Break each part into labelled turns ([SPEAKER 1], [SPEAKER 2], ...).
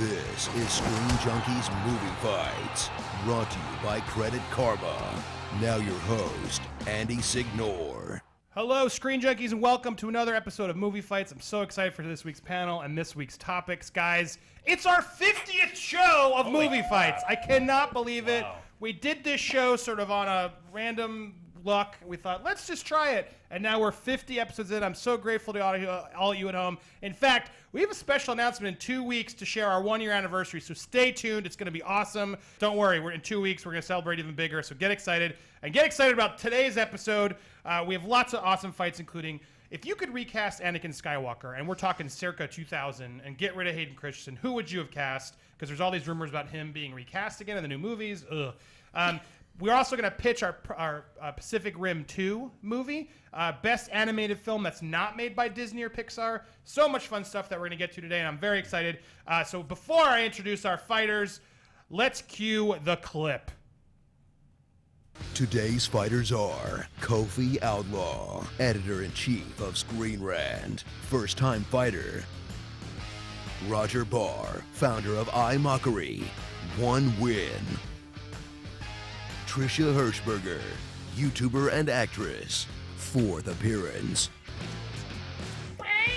[SPEAKER 1] This is Screen Junkies Movie Fights, brought to you by Credit Karma. Now your host, Andy Signore.
[SPEAKER 2] Hello, Screen Junkies, and welcome to another episode of Movie Fights. I'm so excited for this week's panel and this week's topics, guys. It's our 50th show of Movie Fights. I cannot believe it. We did this show sort of on a random luck. We thought, let's just try it. And now we're 50 episodes in. I'm so grateful to all of you at home. In fact, we have a special announcement in 2 weeks to share our 1-year anniversary. So stay tuned. It's going to be awesome. Don't worry. In 2 weeks, we're going to celebrate even bigger. So get excited. And get excited about today's episode. We have lots of awesome fights, including if you could recast Anakin Skywalker, and we're talking circa 2000, and get rid of Hayden Christensen, who would you have cast? Because there's all these rumors about him being recast again in the new movies. Ugh. We're also going to pitch our Pacific Rim 2 movie, best animated film that's not made by Disney or Pixar. So much fun stuff that we're going to get to today, and I'm very excited. So before I introduce our fighters, let's cue the clip.
[SPEAKER 1] Today's fighters are Kofi Outlaw, editor-in-chief of Screen Rant, first-time fighter. Roger Barr, founder of iMockery, 1 win. Trisha Hirschberger, YouTuber and actress, 4th appearance.
[SPEAKER 2] I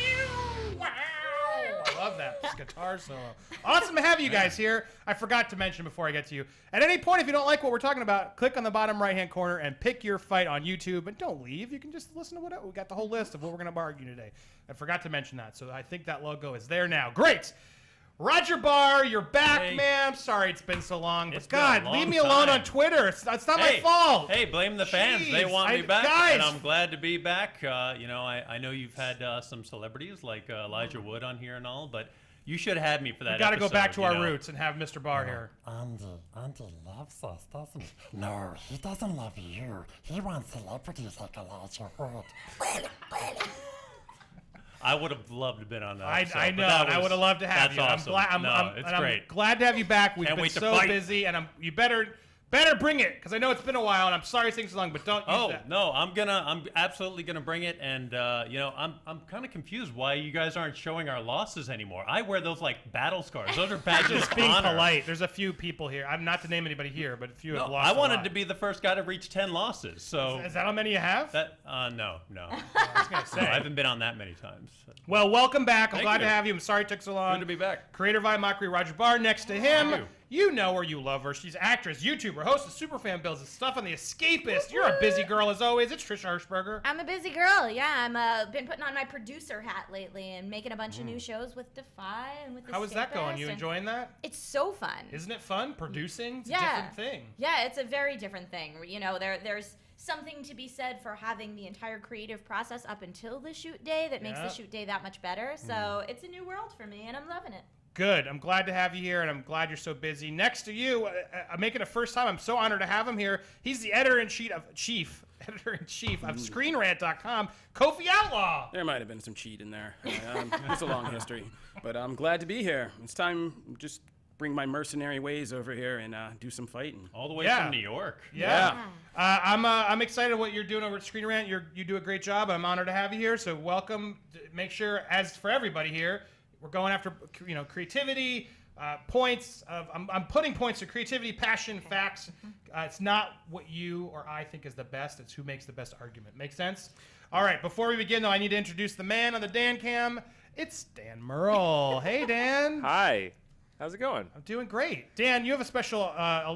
[SPEAKER 2] love that guitar solo. Awesome to have you guys here. I forgot to mention before I get to you. At any point, if you don't like what we're talking about, click on the bottom right-hand corner and pick your fight on YouTube. And don't leave. You can just listen to whatever. We got the whole list of what we're going to argue today. I forgot to mention that. So I think that logo is there now. Great. Roger Barr, you're back, man. I'm sorry it's been so long. But God, leave me alone on Twitter. It's not my fault.
[SPEAKER 3] Hey, blame the fans.
[SPEAKER 2] Jeez,
[SPEAKER 3] they want me back,
[SPEAKER 2] guys.
[SPEAKER 3] and I'm glad to be back. I know you've had some celebrities like Elijah Wood on here and all, but you should have had me for that.
[SPEAKER 2] We got to go back to our
[SPEAKER 3] know.
[SPEAKER 2] roots and have Mr. Barr here.
[SPEAKER 4] Andy loves us, doesn't he? No, he doesn't love you. He wants celebrities like Elijah Wood.
[SPEAKER 3] I would have loved to have been on that.
[SPEAKER 2] I know. I would have loved to have you.
[SPEAKER 3] Awesome.
[SPEAKER 2] I'm
[SPEAKER 3] great.
[SPEAKER 2] I'm glad to have you back. We've
[SPEAKER 3] Can't
[SPEAKER 2] been
[SPEAKER 3] wait to
[SPEAKER 2] so
[SPEAKER 3] fight.
[SPEAKER 2] busy, and you better bring it, because I know it's been a while, and I'm sorry it's taking so long, but don't use that.
[SPEAKER 3] No, I'm absolutely gonna bring it, and I'm kind of confused why you guys aren't showing our losses anymore. I wear those like battle scars. Those are badges
[SPEAKER 2] Just
[SPEAKER 3] of
[SPEAKER 2] being
[SPEAKER 3] honor.
[SPEAKER 2] polite. There's a few people here. I'm not to name anybody here, but a few have lost.
[SPEAKER 3] I wanted
[SPEAKER 2] a lot.
[SPEAKER 3] to be the first guy to reach 10 losses. So
[SPEAKER 2] Is that how many you have?
[SPEAKER 3] no.
[SPEAKER 2] I was gonna say.
[SPEAKER 3] No, I haven't been on that many times.
[SPEAKER 2] Well, welcome back. I'm
[SPEAKER 3] Thank
[SPEAKER 2] glad
[SPEAKER 3] you.
[SPEAKER 2] to have you. I'm sorry it took so long.
[SPEAKER 3] Good to be back.
[SPEAKER 2] Creator of iMockery, Roger Barr. Next to him,
[SPEAKER 3] Thank
[SPEAKER 2] you know her, you love her. She's actress, YouTuber, host of Superfan Builds, and stuff on The Escapist. You're a busy girl as always. It's Trisha Hirschberger.
[SPEAKER 5] I'm a busy girl, yeah. I'm been putting on my producer hat lately and making a bunch of new shows with Defy and with The
[SPEAKER 2] How is that going? You
[SPEAKER 5] and
[SPEAKER 2] enjoying that?
[SPEAKER 5] It's so fun.
[SPEAKER 2] Isn't it fun? Producing? It's a
[SPEAKER 5] Yeah.
[SPEAKER 2] different thing.
[SPEAKER 5] Yeah, it's a very different thing. You know, there's something to be said for having the entire creative process up until the shoot day that makes
[SPEAKER 2] Yeah.
[SPEAKER 5] the shoot day that much better. So it's a new world for me, and I'm loving it.
[SPEAKER 2] Good. I'm glad to have you here, and I'm glad you're so busy. Next to you, I'm making it first time. I'm so honored to have him here. He's the editor-in-chief of ScreenRant.com, Kofi Outlaw.
[SPEAKER 6] There might have been some cheat in there. It's a long history, but I'm glad to be here. It's time to just bring my mercenary ways over here and do some fighting.
[SPEAKER 3] All the way
[SPEAKER 2] Yeah.
[SPEAKER 3] from New York.
[SPEAKER 2] Yeah. I'm excited what you're doing over at Screen Rant. You do a great job. I'm honored to have you here. So welcome. Make sure, as for everybody here, we're going after creativity, points. I'm putting points to creativity, passion, facts. It's not what you or I think is the best. It's who makes the best argument. Make sense? All right. Before we begin, though, I need to introduce the man on the Dan Cam. It's Dan Murrell. Hey, Dan.
[SPEAKER 7] Hi. How's it going?
[SPEAKER 2] I'm doing great. Dan, you have a special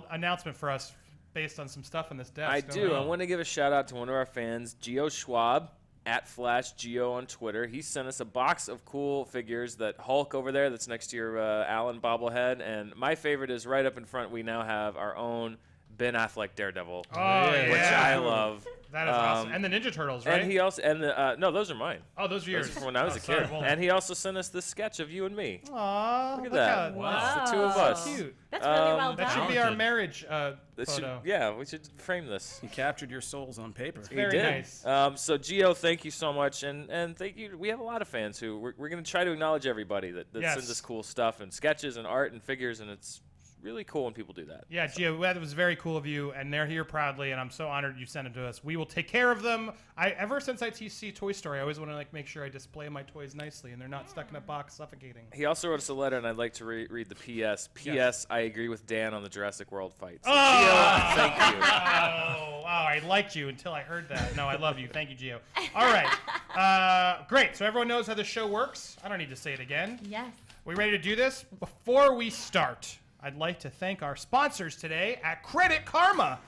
[SPEAKER 2] announcement for us based on some stuff on this desk.
[SPEAKER 7] I
[SPEAKER 2] don't
[SPEAKER 7] do.
[SPEAKER 2] you?
[SPEAKER 7] I want to give a shout out to one of our fans, Geo Schwab, @FlashGeo on Twitter. He sent us a box of cool figures. That Hulk over there that's next to your Allen bobblehead. And my favorite is right up in front. We now have our own Ben Affleck Daredevil,
[SPEAKER 2] Oh,
[SPEAKER 7] which
[SPEAKER 2] yeah.
[SPEAKER 7] I love.
[SPEAKER 2] That is awesome. And the Ninja Turtles, right?
[SPEAKER 7] And he also no, those are mine.
[SPEAKER 2] Oh, those are yours.
[SPEAKER 7] Those are from when I was a
[SPEAKER 2] sorry,
[SPEAKER 7] kid.
[SPEAKER 2] well-
[SPEAKER 7] And he also sent us this sketch of you and me.
[SPEAKER 2] Aw,
[SPEAKER 7] Look at that.
[SPEAKER 5] Wow.
[SPEAKER 7] It's the two of us.
[SPEAKER 2] Cute.
[SPEAKER 5] That's really well
[SPEAKER 2] That
[SPEAKER 5] done.
[SPEAKER 2] should be our
[SPEAKER 3] Talented.
[SPEAKER 2] marriage
[SPEAKER 7] This should-
[SPEAKER 2] photo.
[SPEAKER 7] yeah, we should frame this.
[SPEAKER 6] He captured your souls on paper.
[SPEAKER 7] He
[SPEAKER 2] Very
[SPEAKER 7] did.
[SPEAKER 2] nice.
[SPEAKER 7] So Gio, thank you so much, and thank you. We have a lot of fans who we're going to try to acknowledge everybody that
[SPEAKER 2] Yes.
[SPEAKER 7] sends us cool stuff and sketches and art and figures, and it's really cool when people do that.
[SPEAKER 2] Yeah, Gio, that was very cool of you, and they're here proudly, and I'm so honored you sent them to us. We will take care of them. Ever since I see Toy Story, I always want to make sure I display my toys nicely, and they're not stuck in a box suffocating.
[SPEAKER 7] He also wrote us a letter, and I'd like to read the P.S. P.S. I agree with Dan on the Jurassic World fight. So, Gio, thank you.
[SPEAKER 2] Oh, I liked you until I heard that. No, I love you. Thank you, Gio. All right. Great. So everyone knows how the show works. I don't need to say it again.
[SPEAKER 5] Yes.
[SPEAKER 2] We ready to do this? Before we start, I'd like to thank our sponsors today at Credit Karma.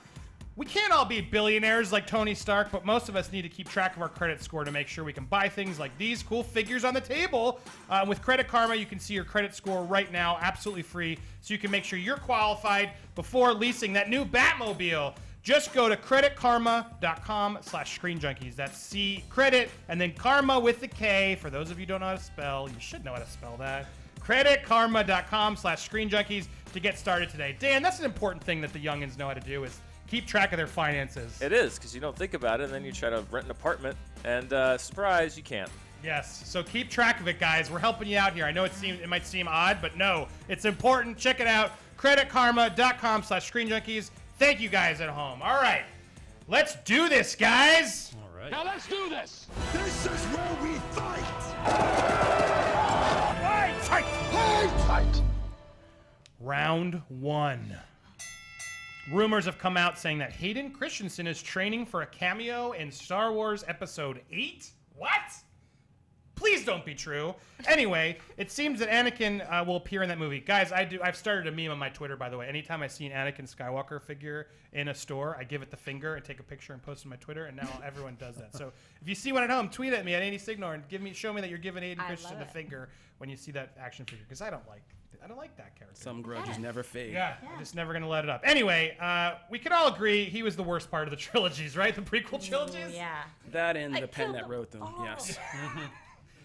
[SPEAKER 2] We can't all be billionaires like Tony Stark, but most of us need to keep track of our credit score to make sure we can buy things like these cool figures on the table. With Credit Karma, you can see your credit score right now, absolutely free, so you can make sure you're qualified before leasing that new Batmobile. Just go to creditkarma.com/screenjunkies. That's C credit and then karma with the K. For those of you who don't know how to spell, you should know how to spell that. creditkarma.com/screenjunkies to get started today. Dan, that's an important thing that the youngins know how to do is keep track of their finances.
[SPEAKER 7] It is, because you don't think about it, and then you try to rent an apartment, and surprise, you can't.
[SPEAKER 2] Yes, so keep track of it, guys. We're helping you out here. I know it might seem odd, but no, it's important. Check it out, creditkarma.com/screenjunkies. Thank you guys at home. All right, let's do this, guys.
[SPEAKER 3] All right.
[SPEAKER 8] Now let's do this! This is where we fight!
[SPEAKER 2] Fight!
[SPEAKER 8] Fight!
[SPEAKER 2] Round 1. Rumors have come out saying that Hayden Christensen is training for a cameo in Star Wars Episode 8? What? Please don't be true. Anyway, it seems that Anakin will appear in that movie. Guys, I've started a meme on my Twitter, by the way. Anytime I see an Anakin Skywalker figure in a store, I give it the finger and take a picture and post it on my Twitter, and now everyone does that. So if you see one at home, tweet at me at Signore and show me that you're giving Hayden Christensen the finger when you see that action figure, because I don't like that character.
[SPEAKER 6] Some grudges never fade.
[SPEAKER 2] Yeah, I'm just never going to let it up. Anyway, we can all agree he was the worst part of the trilogies, right? The prequel trilogies?
[SPEAKER 5] Yeah.
[SPEAKER 6] That and
[SPEAKER 5] I
[SPEAKER 6] the pen
[SPEAKER 5] killed
[SPEAKER 6] that
[SPEAKER 5] them
[SPEAKER 6] wrote them,
[SPEAKER 5] all.
[SPEAKER 6] yes.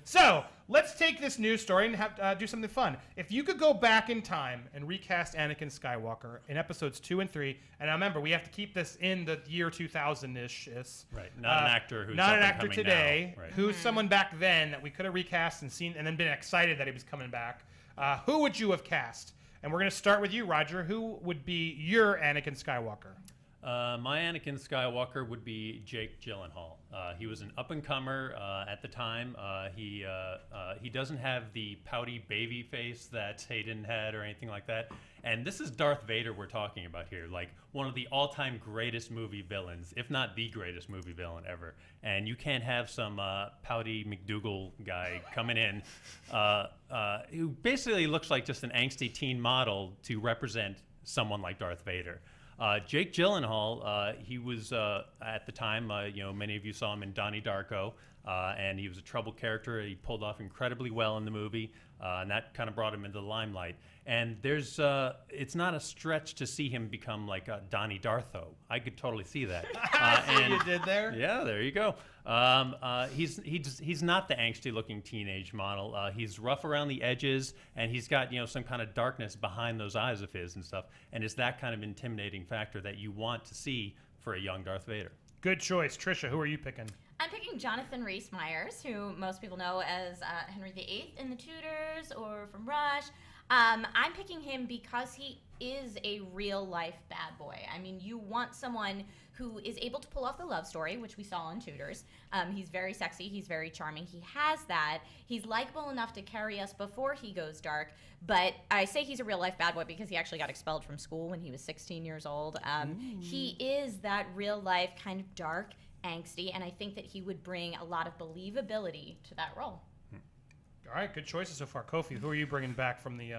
[SPEAKER 2] So, let's take this news story and do something fun. If you could go back in time and recast Anakin Skywalker in episodes 2 and 3, and now remember, we have to keep this in the year 2000-ish.
[SPEAKER 3] Right, not an actor who's
[SPEAKER 2] not
[SPEAKER 3] up
[SPEAKER 2] an
[SPEAKER 3] and
[SPEAKER 2] actor
[SPEAKER 3] coming
[SPEAKER 2] today,
[SPEAKER 3] now. Right.
[SPEAKER 2] who's someone back then that we could have recast and seen, and then been excited that he was coming back. Who would you have cast? And we're going to start with you, Roger. Who would be your Anakin Skywalker?
[SPEAKER 3] My Anakin Skywalker would be Jake Gyllenhaal. He was an up-and-comer at the time. He doesn't have the pouty baby face that Hayden had or anything like that. And this is Darth Vader we're talking about here, like one of the all-time greatest movie villains, if not the greatest movie villain ever. And you can't have some pouty McDougal guy coming in who basically looks like just an angsty teen model to represent someone like Darth Vader. Jake Gyllenhaal, he was at the time, many of you saw him in Donnie Darko, and he was a troubled character. He pulled off incredibly well in the movie, and that kind of brought him into the limelight. And it's not a stretch to see him become like Donnie Darko. I could totally see that.
[SPEAKER 2] And you did there?
[SPEAKER 3] Yeah, there you go. He's not the angsty-looking teenage model. He's rough around the edges, and he's got some kind of darkness behind those eyes of his and stuff. And it's that kind of intimidating factor that you want to see for a young Darth Vader.
[SPEAKER 2] Good choice, Trisha. Who are you picking?
[SPEAKER 5] I'm picking Jonathan Rhys-Meyers, who most people know as Henry VIII in The Tudors or from Rush. I'm picking him because he is a real-life bad boy. I mean, you want someone who is able to pull off the love story, which we saw in Tudors. He's very sexy. He's very charming. He has that. He's likable enough to carry us before he goes dark. But I say he's a real-life bad boy because he actually got expelled from school when he was 16 years old. He is that real-life kind of dark, angsty, and I think that he would bring a lot of believability to that role.
[SPEAKER 2] All right, good choices so far. Kofi, who are you bringing back from the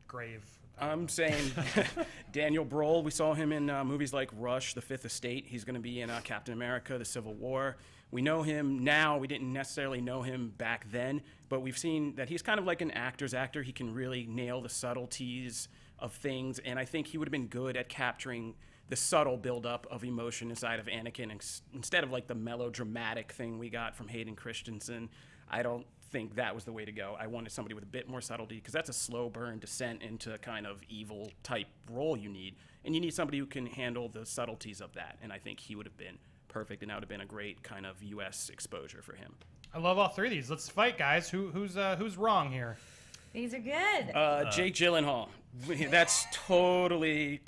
[SPEAKER 2] grave?
[SPEAKER 6] I'm saying Daniel Brohl. We saw him in movies like Rush, The Fifth Estate. He's going to be in Captain America, The Civil War. We know him now. We didn't necessarily know him back then, but we've seen that he's kind of like an actor's actor. He can really nail the subtleties of things, and I think he would have been good at capturing the subtle buildup of emotion inside of Anakin instead of like the melodramatic thing we got from Hayden Christensen. I don't think that was the way to go. I wanted somebody with a bit more subtlety because that's a slow burn descent into kind of evil type role you need. And you need somebody who can handle the subtleties of that. And I think he would have been perfect, and that would have been a great kind of U.S. exposure for him.
[SPEAKER 2] I love all three of these. Let's fight, guys. Who's wrong here?
[SPEAKER 5] These are good.
[SPEAKER 6] Jake Gyllenhaal. That's totally.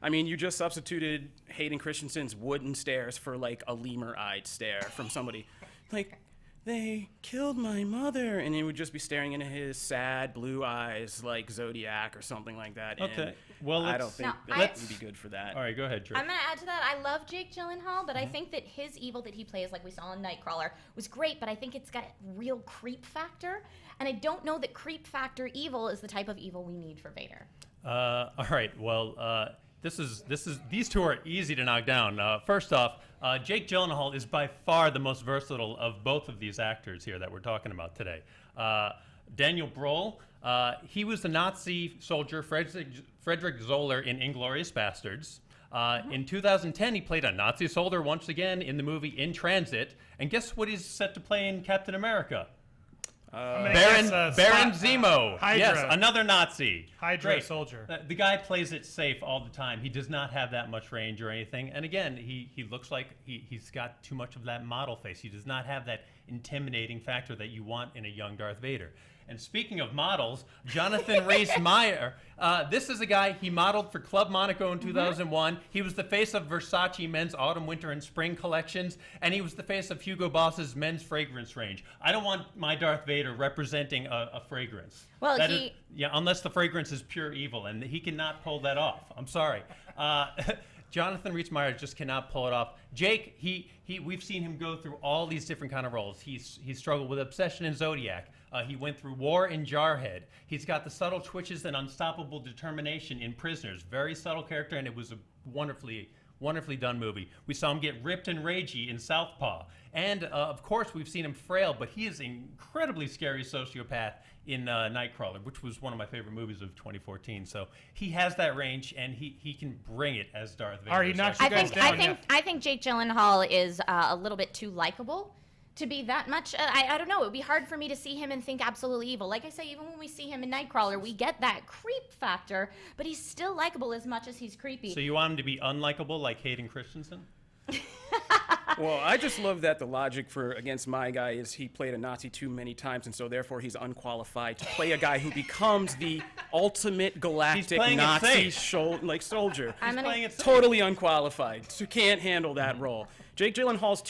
[SPEAKER 6] I mean, you just substituted Hayden Christensen's wooden stares for like a lemur-eyed stare from somebody. Like, they killed my mother, and he would just be staring into his sad blue eyes like Zodiac or something like that.
[SPEAKER 3] Okay.
[SPEAKER 6] And
[SPEAKER 3] Well,
[SPEAKER 6] I don't think
[SPEAKER 5] Now,
[SPEAKER 6] that would be good for that.
[SPEAKER 3] All right, go ahead, Drew.
[SPEAKER 5] I'm going to add to that. I love Jake Gyllenhaal, but I think that his evil that he plays, like we saw in Nightcrawler, was great, but I think it's got a real creep factor. And I don't know that creep factor evil is the type of evil we need for Vader.
[SPEAKER 3] All right. Well, these two are easy to knock down. First off, Jake Gyllenhaal is by far the most versatile of both of these actors here that we're talking about today. Daniel Brühl, he was the Nazi soldier Frederick Zoller in *Inglourious Bastards*. In 2010, he played a Nazi soldier once again in the movie *In Transit*. And guess what he's set to play in *Captain America*? Baron Zemo.
[SPEAKER 2] Hydra.
[SPEAKER 3] Yes, another Nazi.
[SPEAKER 2] Hydra
[SPEAKER 3] Great.
[SPEAKER 2] soldier.
[SPEAKER 3] The guy plays it safe all the time. He does not have that much range or anything. And again, he looks like he's got too much of that model face. He does not have that intimidating factor that you want in a young Darth Vader. And speaking of models, Jonathan Rhys-Meyer, this is a guy, he modeled for Club Monaco in 2001. He was the face of Versace men's autumn, winter, and spring collections, and he was the face of Hugo Boss's men's fragrance range. I don't want my Darth Vader representing a fragrance.
[SPEAKER 5] Well,
[SPEAKER 3] unless the fragrance is pure evil, and he cannot pull that off. I'm sorry. Jonathan Rhys-Meyer just cannot pull it off. Jake, we've seen him go through all these different kind of roles. He's struggled with obsession in Zodiac. He went through war in Jarhead. He's got the subtle twitches and unstoppable determination in Prisoners. Very subtle character, and it was a wonderfully done movie. We saw him get ripped and ragey in Southpaw. And, of course, we've seen him frail, but he is an incredibly scary sociopath in Nightcrawler, which was one of my favorite movies of 2014. So he has that range, and he can bring it as Darth Vader.
[SPEAKER 2] All right, he knocks you guys down.
[SPEAKER 5] I think Jake Gyllenhaal is a little bit too likable to be that much. I don't know. It would be hard for me to see him and think absolutely evil. Like I say, even when we see him in Nightcrawler, we get that creep factor, but he's still likable as much as he's creepy.
[SPEAKER 3] So you want him to be unlikable like Hayden Christensen?
[SPEAKER 6] Well, I just love that the logic for against my guy is he played a Nazi too many times, and so therefore he's unqualified to play a guy who becomes the ultimate galactic Nazi soldier. Totally unqualified. So can't handle that role. Jake Gyllenhaal's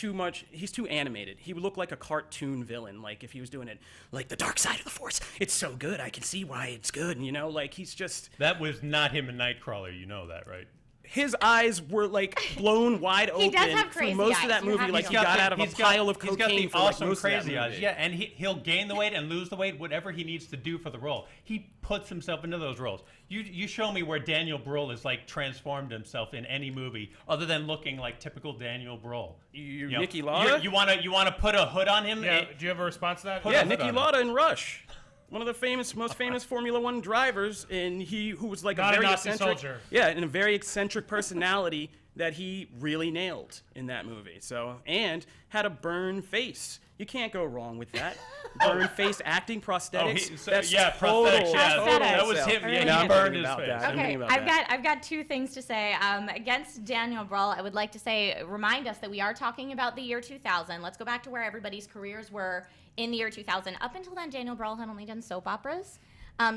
[SPEAKER 6] he's too animated. He would look like a cartoon villain, like if he was doing it like the dark side of the Force. It's so good, I can see why it's good, like he's just...
[SPEAKER 3] That was not him in Nightcrawler, you know that, right?
[SPEAKER 6] His eyes were like blown wide open
[SPEAKER 5] does have
[SPEAKER 6] for
[SPEAKER 5] crazy
[SPEAKER 6] most
[SPEAKER 5] eyes.
[SPEAKER 6] of that movie, like he got out of a pile of cocaine.
[SPEAKER 3] He's got the
[SPEAKER 6] for like
[SPEAKER 3] awesome
[SPEAKER 6] most
[SPEAKER 3] crazy
[SPEAKER 6] of that
[SPEAKER 3] eyes,
[SPEAKER 6] movie.
[SPEAKER 3] yeah, and he'll gain the weight and lose the weight, whatever he needs to do for the role. He puts himself into those roles. You show me where Daniel Brühl has like transformed himself in any movie other than looking like typical Daniel Brühl.
[SPEAKER 6] Niki Lauda?
[SPEAKER 3] You want to put a hood on him?
[SPEAKER 2] Yeah, do you have a response to that?
[SPEAKER 6] Yeah, Niki Lauda in Rush. One of the most famous Formula One drivers, and who was like
[SPEAKER 2] Not
[SPEAKER 6] a very
[SPEAKER 2] a Nazi
[SPEAKER 6] eccentric,
[SPEAKER 2] soldier.
[SPEAKER 6] yeah, and a very eccentric personality that he really nailed in that movie. So, and had a burn face. You can't go wrong with that. Burn face acting, prosthetics.
[SPEAKER 3] Prosthetics.
[SPEAKER 6] Total
[SPEAKER 3] That was him. Yeah, he burned his face.
[SPEAKER 5] Okay, I've got two things to say. Against Daniel Brühl, I would like to remind us that we are talking about the year 2000. Let's go back to where everybody's careers were in the year 2000. Up until then, Daniel Brühl had only done soap operas.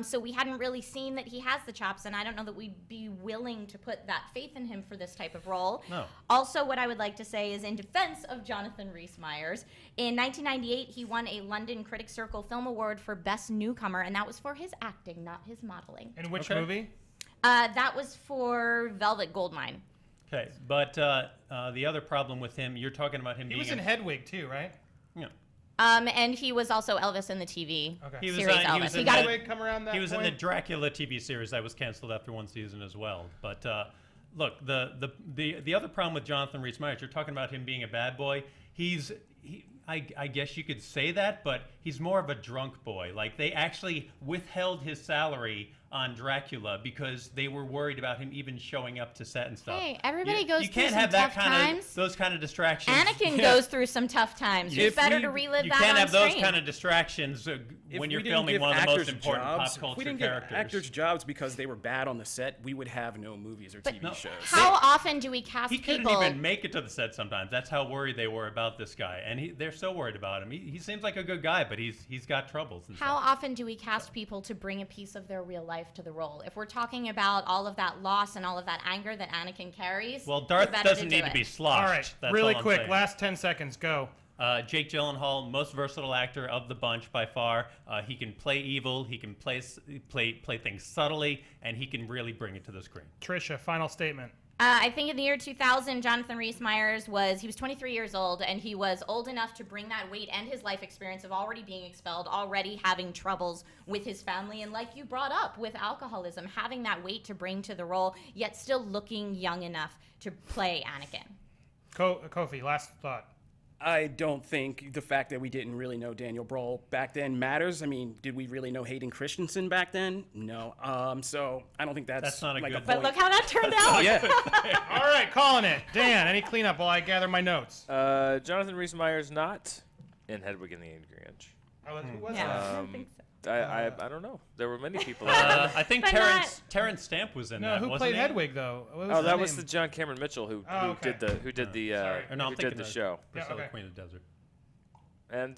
[SPEAKER 5] So we hadn't really seen that he has the chops, and I don't know that we'd be willing to put that faith in him for this type of role.
[SPEAKER 3] No.
[SPEAKER 5] Also, what I would like to say is in defense of Jonathan Rhys-Meyers, in 1998, he won a London Critics Circle Film Award for Best Newcomer, and that was for his acting, not his modeling.
[SPEAKER 2] In which movie?
[SPEAKER 5] That was for Velvet Goldmine.
[SPEAKER 3] Okay, but the other problem with him, you're talking about him being...
[SPEAKER 2] He was in Hedwig, too, right?
[SPEAKER 3] Yeah.
[SPEAKER 5] And he was also Elvis in the TV series Elvis.
[SPEAKER 3] He was in the Dracula TV series that was canceled after one season as well. But look, the other problem with Jonathan Rhys-Meyers, you're talking about him being a bad boy. I guess you could say that, but he's more of a drunk boy. Like, they actually withheld his salary on Dracula because they were worried about him even showing up to set and stuff.
[SPEAKER 5] Hey, everybody goes through
[SPEAKER 3] some
[SPEAKER 5] some tough times.
[SPEAKER 3] Those kind of distractions.
[SPEAKER 5] Anakin goes through some tough times. It's better to relive that on screen.
[SPEAKER 3] You can't have those kind of distractions when you're filming one of the most important pop culture
[SPEAKER 6] if we didn't
[SPEAKER 3] characters.
[SPEAKER 6] Give actors jobs because they were bad on the set, we would have no movies or TV shows.
[SPEAKER 5] How often do we cast
[SPEAKER 3] people?
[SPEAKER 5] He
[SPEAKER 3] couldn't even make it to the set sometimes. That's how worried they were about this guy. And they're so worried about him. He seems like a good guy, but he's got troubles. And
[SPEAKER 5] How
[SPEAKER 3] stuff.
[SPEAKER 5] often do we cast people to bring a piece of their real life to the role? If we're talking about all of that loss and all of that anger that Anakin carries,
[SPEAKER 3] Well, Darth
[SPEAKER 5] better
[SPEAKER 3] doesn't
[SPEAKER 5] to do
[SPEAKER 3] need to be
[SPEAKER 5] it.
[SPEAKER 3] sloshed.
[SPEAKER 2] All right,
[SPEAKER 3] That's
[SPEAKER 2] really
[SPEAKER 3] all I'm
[SPEAKER 2] quick,
[SPEAKER 3] saying.
[SPEAKER 2] last 10 seconds, go.
[SPEAKER 3] Jake Gyllenhaal, most versatile actor of the bunch by far. He can play evil. He can play things subtly, and he can really bring it to the screen.
[SPEAKER 2] Trisha, final statement.
[SPEAKER 5] I think in the year 2000, Jonathan Rhys-Meyers was 23 years old, and he was old enough to bring that weight and his life experience of already being expelled, already having troubles with his family, and like you brought up with alcoholism, having that weight to bring to the role, yet still looking young enough to play Anakin.
[SPEAKER 2] Kofi, last thought.
[SPEAKER 6] I don't think the fact that we didn't really know Daniel Brühl back then matters. I mean, did we really know Hayden Christensen back then? No. So I don't think that's
[SPEAKER 3] not a
[SPEAKER 6] like
[SPEAKER 3] good-
[SPEAKER 6] a
[SPEAKER 5] But
[SPEAKER 6] point.
[SPEAKER 5] look how that turned out.
[SPEAKER 6] Yeah.
[SPEAKER 2] All right, calling it. Dan, any cleanup while I gather my notes?
[SPEAKER 7] Jonathan Rhys-Meyers not in Hedwig and the Angry Inch.
[SPEAKER 2] Oh, who was
[SPEAKER 5] Yeah,
[SPEAKER 2] that?
[SPEAKER 5] I don't think so.
[SPEAKER 7] I don't know. There were many people.
[SPEAKER 3] I think
[SPEAKER 5] But
[SPEAKER 3] Terrence Stamp was in
[SPEAKER 2] No,
[SPEAKER 3] that.
[SPEAKER 2] who
[SPEAKER 3] wasn't
[SPEAKER 2] played
[SPEAKER 3] he?
[SPEAKER 2] Hedwig, though? What
[SPEAKER 7] Oh,
[SPEAKER 2] his
[SPEAKER 7] that was
[SPEAKER 2] name?
[SPEAKER 7] the John Cameron Mitchell who
[SPEAKER 2] okay.
[SPEAKER 7] did the
[SPEAKER 2] Sorry.
[SPEAKER 3] Or no, I'm
[SPEAKER 7] who
[SPEAKER 3] thinking
[SPEAKER 7] did the
[SPEAKER 3] of
[SPEAKER 7] show.
[SPEAKER 3] Priscilla,
[SPEAKER 2] okay.
[SPEAKER 3] Queen of the Desert.
[SPEAKER 7] And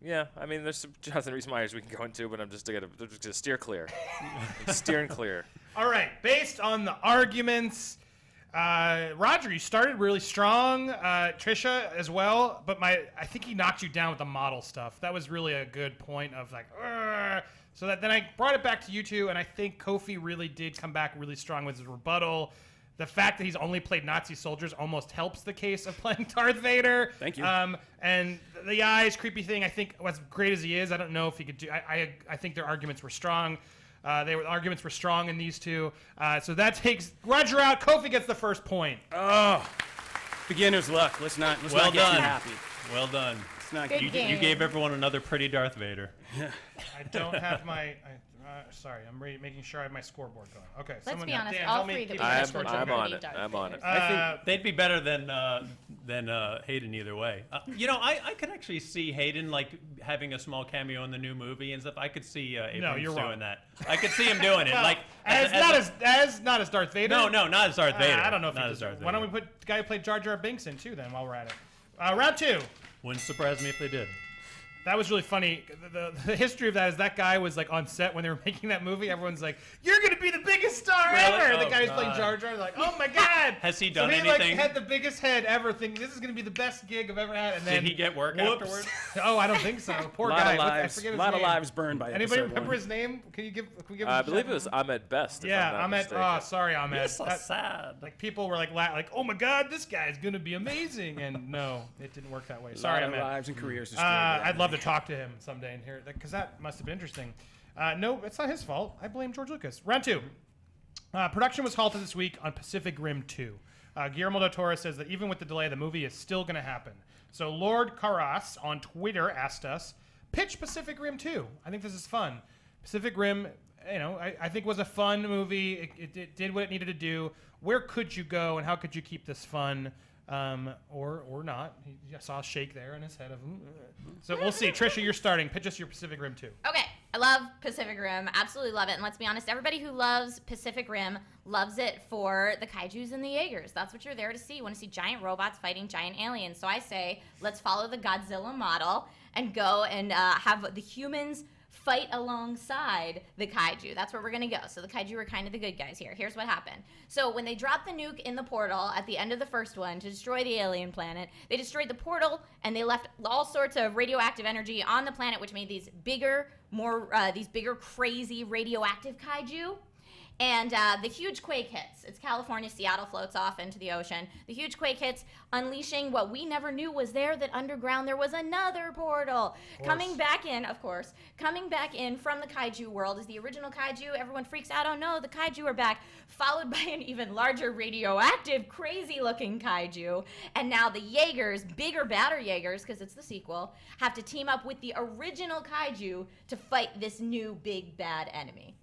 [SPEAKER 7] yeah, I mean, there's some Jonathan Rhys-Meyers we can go into, but I'm just gonna steer clear. I'm steering clear.
[SPEAKER 2] All right, based on the arguments, Roger, you started really strong. Trisha as well, but I think he knocked you down with the model stuff. That was really a good point of like, "Argh." So then I brought it back to you two, and I think Kofi really did come back really strong with his rebuttal. The fact that he's only played Nazi soldiers almost helps the case of playing Darth Vader.
[SPEAKER 6] Thank you.
[SPEAKER 2] And the eyes, creepy thing, I think, as great as he is, I don't know if he could do. I think their arguments were strong. Arguments were strong in these two. So that takes Roger out. Kofi gets the first point.
[SPEAKER 6] Oh, beginner's luck. Let's not get too
[SPEAKER 3] done.
[SPEAKER 6] happy.
[SPEAKER 3] Well done.
[SPEAKER 6] Let's not
[SPEAKER 5] Good
[SPEAKER 6] get
[SPEAKER 5] game.
[SPEAKER 3] You gave everyone another pretty Darth Vader.
[SPEAKER 2] I don't have my. Sorry, I'm making sure I have my scoreboard going. Okay.
[SPEAKER 5] Let's be
[SPEAKER 2] Dan,
[SPEAKER 5] honest,
[SPEAKER 2] help
[SPEAKER 5] all
[SPEAKER 2] me
[SPEAKER 5] three that
[SPEAKER 2] keep
[SPEAKER 5] we
[SPEAKER 2] my
[SPEAKER 7] I'm-
[SPEAKER 5] mentioned
[SPEAKER 2] scoreboard
[SPEAKER 5] were
[SPEAKER 7] I'm
[SPEAKER 2] going.
[SPEAKER 7] on
[SPEAKER 5] pretty
[SPEAKER 7] it.
[SPEAKER 5] Darth
[SPEAKER 7] I'm on it.
[SPEAKER 5] Vaders.
[SPEAKER 3] They'd be better than Hayden either way. I could actually see Hayden like having a small cameo in the new movie and stuff. I could see Abrams
[SPEAKER 2] you're
[SPEAKER 3] doing
[SPEAKER 2] wrong.
[SPEAKER 3] that. I could see him doing it.
[SPEAKER 2] Well,
[SPEAKER 3] Like
[SPEAKER 2] not as Darth Vader.
[SPEAKER 3] no, not as Darth Vader.
[SPEAKER 2] I don't know if
[SPEAKER 3] not
[SPEAKER 2] he
[SPEAKER 3] as
[SPEAKER 2] does.
[SPEAKER 3] Darth
[SPEAKER 2] Why don't we
[SPEAKER 3] Vader.
[SPEAKER 2] put the guy who played Jar Jar Binks in too? Then while we're at it, round two.
[SPEAKER 3] Wouldn't surprise me if they did.
[SPEAKER 2] That was really funny. The history of that is that guy was like on set when they were making that movie. Everyone's like, "You're gonna be the biggest star
[SPEAKER 3] Really?
[SPEAKER 2] ever!" And the
[SPEAKER 3] Oh,
[SPEAKER 2] guy who's playing
[SPEAKER 3] God.
[SPEAKER 2] Jar Jar, like, "Oh my God!"
[SPEAKER 3] Has he
[SPEAKER 2] So
[SPEAKER 3] done
[SPEAKER 2] he
[SPEAKER 3] anything?
[SPEAKER 2] like had the biggest head ever. Thinking this is gonna be the best gig I've ever had. And then
[SPEAKER 3] Did he get work
[SPEAKER 2] whoops.
[SPEAKER 3] afterwards?
[SPEAKER 2] Oh, I don't think so. Poor
[SPEAKER 6] A lot
[SPEAKER 2] guy.
[SPEAKER 6] of
[SPEAKER 2] I
[SPEAKER 6] lives,
[SPEAKER 2] forget his
[SPEAKER 6] lot of
[SPEAKER 2] name.
[SPEAKER 6] lives burned by
[SPEAKER 2] Anybody
[SPEAKER 6] episode
[SPEAKER 2] remember
[SPEAKER 6] one.
[SPEAKER 2] his name? Can we give
[SPEAKER 7] I
[SPEAKER 2] him
[SPEAKER 7] believe
[SPEAKER 2] a
[SPEAKER 7] it was
[SPEAKER 2] shout?
[SPEAKER 7] Ahmed Best. If
[SPEAKER 2] Yeah,
[SPEAKER 7] I'm not
[SPEAKER 2] Ahmed.
[SPEAKER 7] mistaken.
[SPEAKER 2] Oh, sorry, Ahmed.
[SPEAKER 3] That's so
[SPEAKER 2] That-
[SPEAKER 3] sad.
[SPEAKER 2] Like people were like, "Oh my God, this guy's gonna be amazing," and no, it didn't work that way.
[SPEAKER 6] A
[SPEAKER 2] Sorry,
[SPEAKER 6] lot of
[SPEAKER 2] Ahmed.
[SPEAKER 6] lives and careers destroyed.
[SPEAKER 2] I'd love to talk to him someday and hear because that must have been interesting. No, it's not his fault. I blame George Lucas. Round two. Production was halted this week on Pacific Rim 2. Guillermo del Toro says that even with the delay, the movie is still going to happen. So Lord Carras on Twitter asked us, pitch Pacific Rim 2. I think this is fun. Pacific Rim, I think was a fun movie. It did what it needed to do. Where could you go and how could you keep this fun? Or not. I saw a shake there in his head of. So we'll see. Trisha, you're starting. Pitch us your Pacific Rim 2.
[SPEAKER 5] Okay, I love Pacific Rim. Absolutely love it. And let's be honest, everybody who loves Pacific Rim loves it for the kaijus and the Jaegers. That's what you're there to see. You want to see giant robots fighting giant aliens. So I say, let's follow the Godzilla model and go and have the humans fight alongside the kaiju. That's where we're going to go. So the kaiju are kind of the good guys here. Here's what happened. So when they dropped the nuke in the portal at the end of the first one to destroy the alien planet, they destroyed the portal and they left all sorts of radioactive energy on the planet, which made these bigger, crazy radioactive kaiju. And the huge quake hits. It's California. Seattle floats off into the ocean. The huge quake hits, unleashing what we never knew was there, that underground there was another portal. Coming back in from the kaiju world is the original kaiju. Everyone freaks out. Oh no, the kaiju are back. Followed by an even larger radioactive, crazy-looking kaiju. And now the Jaegers, bigger, badder Jaegers, because it's the sequel, have to team up with the original kaiju to fight this new big bad enemy.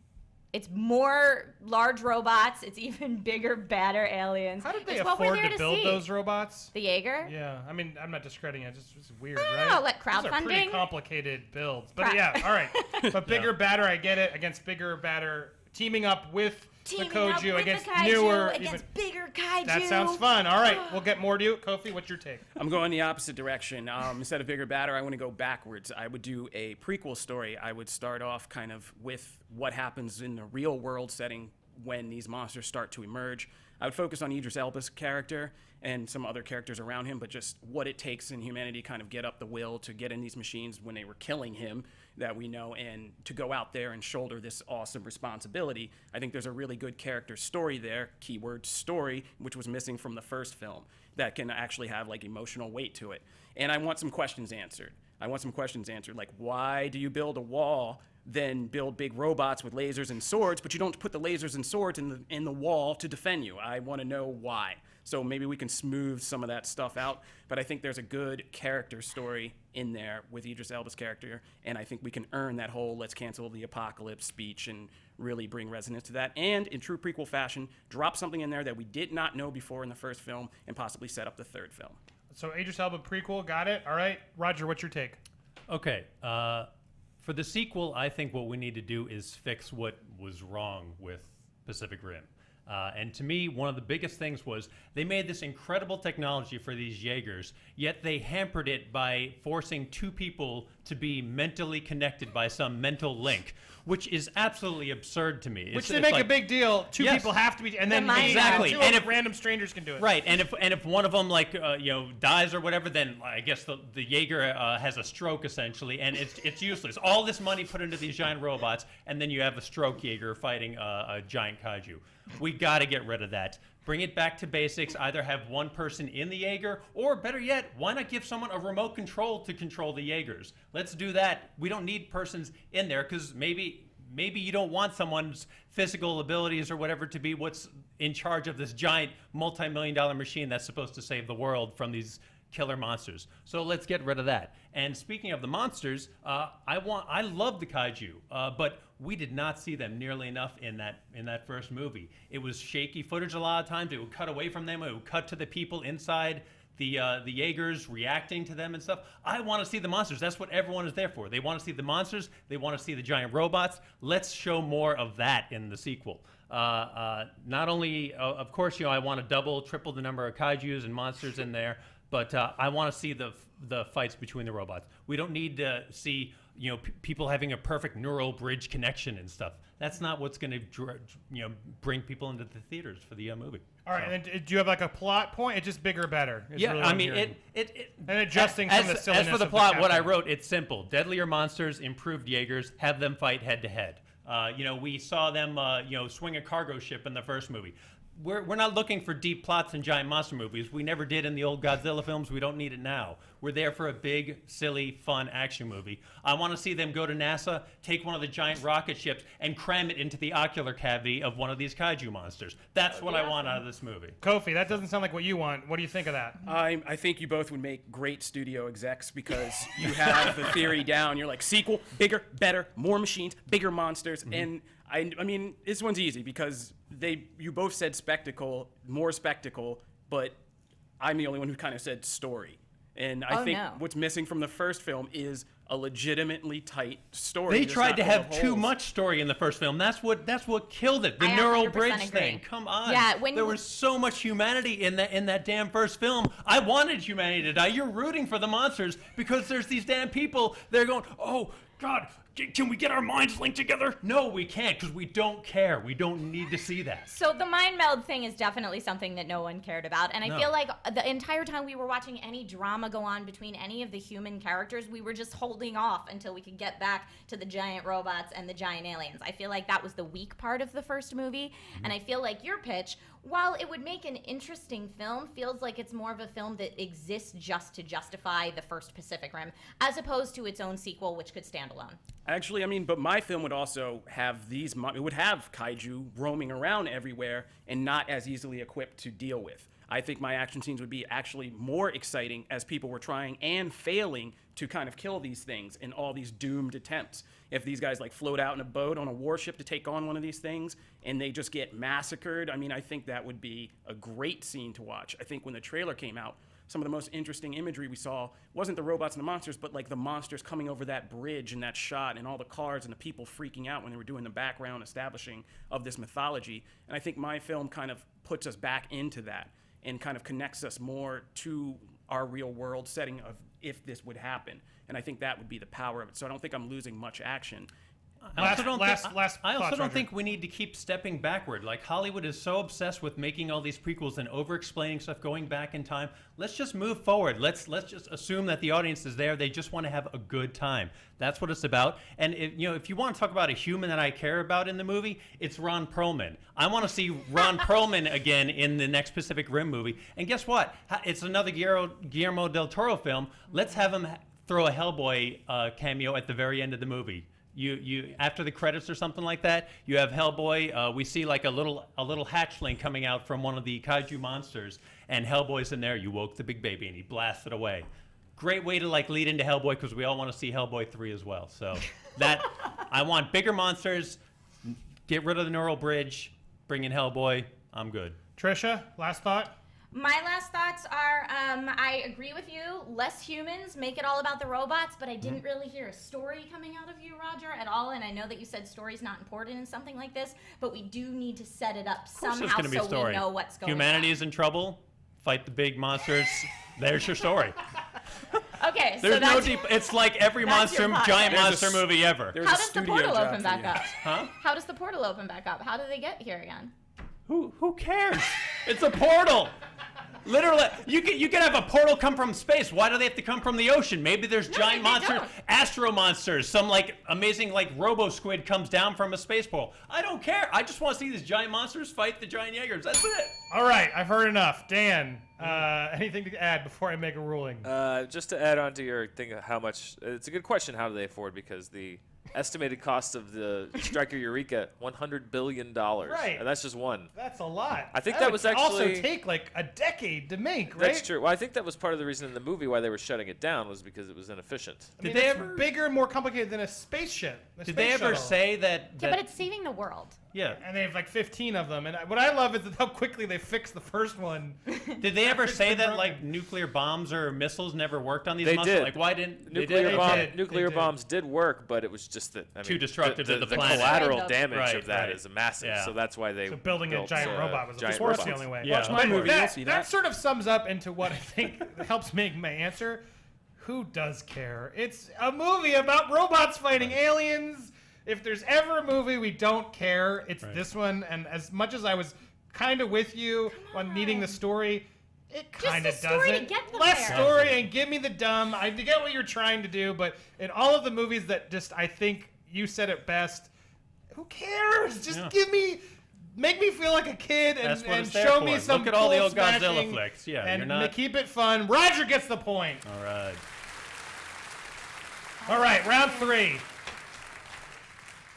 [SPEAKER 5] It's more large robots. It's even bigger, badder aliens.
[SPEAKER 2] How did they
[SPEAKER 5] It's what we're
[SPEAKER 2] afford
[SPEAKER 5] there
[SPEAKER 2] to build
[SPEAKER 5] see.
[SPEAKER 2] those robots?
[SPEAKER 5] The Jaeger?
[SPEAKER 2] Yeah, I mean, I'm not discrediting it. It's weird,
[SPEAKER 5] I
[SPEAKER 2] right?
[SPEAKER 5] don't know, like
[SPEAKER 2] Those are pretty
[SPEAKER 5] crowdfunding?
[SPEAKER 2] complicated builds. But
[SPEAKER 5] Crowd-
[SPEAKER 2] yeah, all right. But bigger, badder, I get it. Against bigger, badder, teaming up with
[SPEAKER 5] Teaming
[SPEAKER 2] Koju
[SPEAKER 5] up with
[SPEAKER 2] against
[SPEAKER 5] the kaiju,
[SPEAKER 2] newer,
[SPEAKER 5] against bigger kaiju.
[SPEAKER 2] That sounds fun. All right, we'll get more to you. Kofi, what's your take?
[SPEAKER 6] I'm going the opposite direction. Instead of bigger, badder, I want to go backwards. I would do a prequel story. I would start off kind of with what happens in the real world setting when these monsters start to emerge. I would focus on Idris Elba's character and some other characters around him, but just what it takes in humanity to kind of get up the will to get in these machines when they were killing him that we know, and to go out there and shoulder this awesome responsibility. I think there's a really good character story there, keyword story, which was missing from the first film, that can actually have like emotional weight to it. And I want some questions answered. Like, why do you build a wall, then build big robots with lasers and swords, but you don't put the lasers and swords in the wall to defend you? I want to know why. So maybe we can smooth some of that stuff out. But I think there's a good character story in there with Idris Elba's character, and I think we can earn that whole let's cancel the apocalypse speech and really bring resonance to that. And in true prequel fashion, drop something in there that we did not know before in the first film and possibly set up the third film.
[SPEAKER 2] So Idris Elba prequel, got it. All right, Roger, what's your take?
[SPEAKER 3] Okay. For the sequel, I think what we need to do is fix what was wrong with Pacific Rim. And to me, one of the biggest things was they made this incredible technology for these Jaegers, yet they hampered it by forcing two people to be mentally connected by some mental link, which is absolutely absurd to me.
[SPEAKER 2] Which they make
[SPEAKER 3] like,
[SPEAKER 2] a big deal. Two
[SPEAKER 3] Yes.
[SPEAKER 2] people have to be, and then
[SPEAKER 3] Exactly.
[SPEAKER 2] two
[SPEAKER 3] And if
[SPEAKER 2] random strangers can do it.
[SPEAKER 3] Right, and if one of them dies or whatever, then I guess the Jaeger has a stroke essentially, and it's useless. All this money put into these giant robots, and then you have a stroke Jaeger fighting a giant kaiju. We got to get rid of that. Bring it back to basics. Either have one person in the Jaeger, or better yet, why not give someone a remote control to control the Jaegers? Let's do that. We don't need persons in there because maybe you don't want someone's physical abilities or whatever to be what's in charge of this giant multi-million-dollar machine that's supposed to save the world from these killer monsters. So let's get rid of that. And speaking of the monsters, I love the kaiju, but we did not see them nearly enough in that first movie. It was shaky footage a lot of times. It would cut away from them. It would cut to the people inside the Jaegers reacting to them and stuff. I want to see the monsters. That's what everyone is there for. They want to see the monsters. They want to see the giant robots. Let's show more of that in the sequel. Not only, of course, I want to double, triple the number of kaijus and monsters in there, but I want to see the fights between the robots. We don't need to see people having a perfect neural bridge connection and stuff. That's not what's going to bring people into the theaters for the movie.
[SPEAKER 2] All right, and then do you have like a plot point? It's just bigger, better.
[SPEAKER 3] Yeah,
[SPEAKER 2] really
[SPEAKER 3] I mean
[SPEAKER 2] and adjusting
[SPEAKER 3] as,
[SPEAKER 2] from the silliness.
[SPEAKER 3] As for the
[SPEAKER 2] of
[SPEAKER 3] plot, what I
[SPEAKER 2] captain.
[SPEAKER 3] wrote, it's simple: deadlier monsters, improved Jaegers, have them fight head to head. We saw them, swing a cargo ship in the first movie. We're not looking for deep plots in giant monster movies. We never did in the old Godzilla films. We don't need it now. We're there for a big, silly, fun action movie. I want to see them go to NASA, take one of the giant rocket ships, and cram it into the ocular cavity of one of these kaiju monsters. That's what I want out of this movie.
[SPEAKER 2] Kofi, that doesn't sound like what you want. What do you think of that?
[SPEAKER 6] I think you both would make great studio execs because you have the theory down. You're like, sequel, bigger, better, more machines, bigger monsters. And I mean, this one's easy because you both said spectacle, more spectacle, but I'm the only one who kind of said story. And I think what's missing from the first film is a legitimately tight story.
[SPEAKER 3] They tried to have too much story in the first film. That's what killed it. The neural bridge thing. Come on.
[SPEAKER 5] Yeah,
[SPEAKER 3] there was so much humanity in that damn first film. I wanted humanity to die. You're rooting for the monsters because there's these damn people. They're going, oh God, can we get our minds linked together? No, we can't because we don't care. We don't need to see that.
[SPEAKER 5] So the mind meld thing is definitely something that no one cared about. And I feel like the entire time we were watching any drama go on between any of the human characters, we were just holding off until we could get back to the giant robots and the giant aliens. I feel like that was the weak part of the first movie. And I feel like your pitch, while it would make an interesting film, feels like it's more of a film that exists just to justify the first Pacific Rim, as opposed to its own sequel, which could stand alone.
[SPEAKER 6] Actually, I mean, but my film would also have it would have kaiju roaming around everywhere and not as easily equipped to deal with. I think my action scenes would be actually more exciting as people were trying and failing to kind of kill these things in all these doomed attempts. If these guys like float out in a boat on a warship to take on one of these things and they just get massacred, I mean, I think that would be a great scene to watch. I think when the trailer came out, some of the most interesting imagery we saw wasn't the robots and the monsters, but like the monsters coming over that bridge and that shot and all the cars and the people freaking out when they were doing the background establishing of this mythology. And I think my film kind of puts us back into that and kind of connects us more to our real world setting of if this would happen. And I think that would be the power of it. So I don't think I'm losing much action.
[SPEAKER 3] I also don't
[SPEAKER 2] Roger.
[SPEAKER 3] think we need to keep stepping backward. Like Hollywood is so obsessed with making all these prequels and over-explaining stuff, going back in time. Let's just move forward. Let's just assume that the audience is there. They just want to have a good time. That's what it's about. And if you want to talk about a human that I care about in the movie, it's Ron Perlman. I want to see Ron Perlman again in the next Pacific Rim movie. And guess what? It's another Guillermo del Toro film. Let's have him throw a Hellboy cameo at the very end of the movie. You after the credits or something like that, you have Hellboy. We see like a little hatchling coming out from one of the kaiju monsters, and Hellboy's in there. You woke the big baby, and he blasts it away. Great way to like lead into Hellboy because we all want to see Hellboy 3 as well. So that I want bigger monsters. Get rid of the neural bridge. Bring in Hellboy. I'm good.
[SPEAKER 2] Trisha, last thought.
[SPEAKER 5] My last thoughts are, I agree with you. Less humans, make it all about the robots, but I didn't really hear a story coming out of you, Roger, at all. And I know that you said story's not important in something like this, but we do need to set it up somehow
[SPEAKER 3] be a
[SPEAKER 5] so
[SPEAKER 3] story.
[SPEAKER 5] we know what's going
[SPEAKER 3] Humanity
[SPEAKER 5] on.
[SPEAKER 3] is in trouble. Fight the big monsters. There's your story.
[SPEAKER 5] Okay, so
[SPEAKER 3] There's no
[SPEAKER 5] that's...
[SPEAKER 3] deep. It's like every
[SPEAKER 5] That's your
[SPEAKER 3] giant
[SPEAKER 5] podcast.
[SPEAKER 3] monster movie ever.
[SPEAKER 6] There's
[SPEAKER 5] How
[SPEAKER 6] a
[SPEAKER 5] does the
[SPEAKER 6] studio
[SPEAKER 5] portal
[SPEAKER 6] job
[SPEAKER 5] open
[SPEAKER 6] for
[SPEAKER 5] back
[SPEAKER 6] you.
[SPEAKER 5] up?
[SPEAKER 3] Huh?
[SPEAKER 5] How does the portal open back up? How do they get here again?
[SPEAKER 3] Who cares? It's a portal. Literally, you can have a portal come from space. Why do they have to come from the ocean? Maybe there's giant
[SPEAKER 5] they
[SPEAKER 3] monsters,
[SPEAKER 5] don't.
[SPEAKER 3] astro monsters, some like amazing like robo squid comes down from a space portal. I don't care. I just want to see these giant monsters fight the giant Jaegers. That's it.
[SPEAKER 2] All right, I've heard enough. Dan, anything to add before I make a ruling?
[SPEAKER 7] Just to add on to your thing of how much, it's a good question, how do they afford, because the estimated cost of the Striker Eureka, $100 billion.
[SPEAKER 2] Right.
[SPEAKER 7] And that's just one.
[SPEAKER 2] That's a lot.
[SPEAKER 7] I think that
[SPEAKER 2] would
[SPEAKER 7] was
[SPEAKER 2] also
[SPEAKER 7] actually-
[SPEAKER 2] take like a decade to make, right?
[SPEAKER 7] That's true. Well, I think that was part of the reason in the movie why they were shutting it down was because it was inefficient.
[SPEAKER 2] I mean,
[SPEAKER 3] Did they
[SPEAKER 2] it's
[SPEAKER 3] ever-
[SPEAKER 2] bigger, more complicated than a spaceship.
[SPEAKER 3] Did they ever say that?
[SPEAKER 5] Yeah, but it's saving the world.
[SPEAKER 3] Yeah.
[SPEAKER 2] And they have like 15 of them. And what I love is how quickly they fixed the first one.
[SPEAKER 3] Did they ever say that
[SPEAKER 2] broken.
[SPEAKER 3] like nuclear bombs or missiles never worked on these
[SPEAKER 7] They
[SPEAKER 3] monsters?
[SPEAKER 7] did.
[SPEAKER 3] Like why didn't
[SPEAKER 7] Nuclear,
[SPEAKER 3] they
[SPEAKER 7] bomb,
[SPEAKER 3] did.
[SPEAKER 7] nuclear
[SPEAKER 2] did.
[SPEAKER 7] bombs did work, but it was just that
[SPEAKER 3] Too destructive to the planet.
[SPEAKER 7] collateral
[SPEAKER 5] Right,
[SPEAKER 7] damage
[SPEAKER 3] right,
[SPEAKER 7] of that
[SPEAKER 3] right.
[SPEAKER 7] is massive.
[SPEAKER 3] Yeah.
[SPEAKER 7] So that's why they
[SPEAKER 2] So building a
[SPEAKER 7] built,
[SPEAKER 2] giant robot was, of
[SPEAKER 7] giant
[SPEAKER 2] course,
[SPEAKER 7] robots.
[SPEAKER 2] the only way.
[SPEAKER 3] Yeah.
[SPEAKER 6] Watch my movie, you'll see that.
[SPEAKER 2] sort of sums up into what I think helps make my answer. Who does care? It's a movie about robots fighting aliens. If there's ever a movie we don't care, it's this one. And as much as I was kind of with you on needing the story, it kind of
[SPEAKER 5] the story to
[SPEAKER 2] doesn't.
[SPEAKER 5] get them
[SPEAKER 2] Less
[SPEAKER 5] there.
[SPEAKER 2] story and give me the dumb. I get what you're trying to do, but in all of the movies that just, I think you said it best, who cares? Just make me feel like a kid and,
[SPEAKER 3] That's what it's there
[SPEAKER 2] show
[SPEAKER 3] for.
[SPEAKER 2] me some
[SPEAKER 3] Look at all the
[SPEAKER 2] cool
[SPEAKER 3] old Godzilla
[SPEAKER 2] smashing
[SPEAKER 3] flicks. Yeah,
[SPEAKER 2] and
[SPEAKER 3] you're not.
[SPEAKER 2] keep it fun. Roger gets the point.
[SPEAKER 3] All right.
[SPEAKER 2] All right, round 3.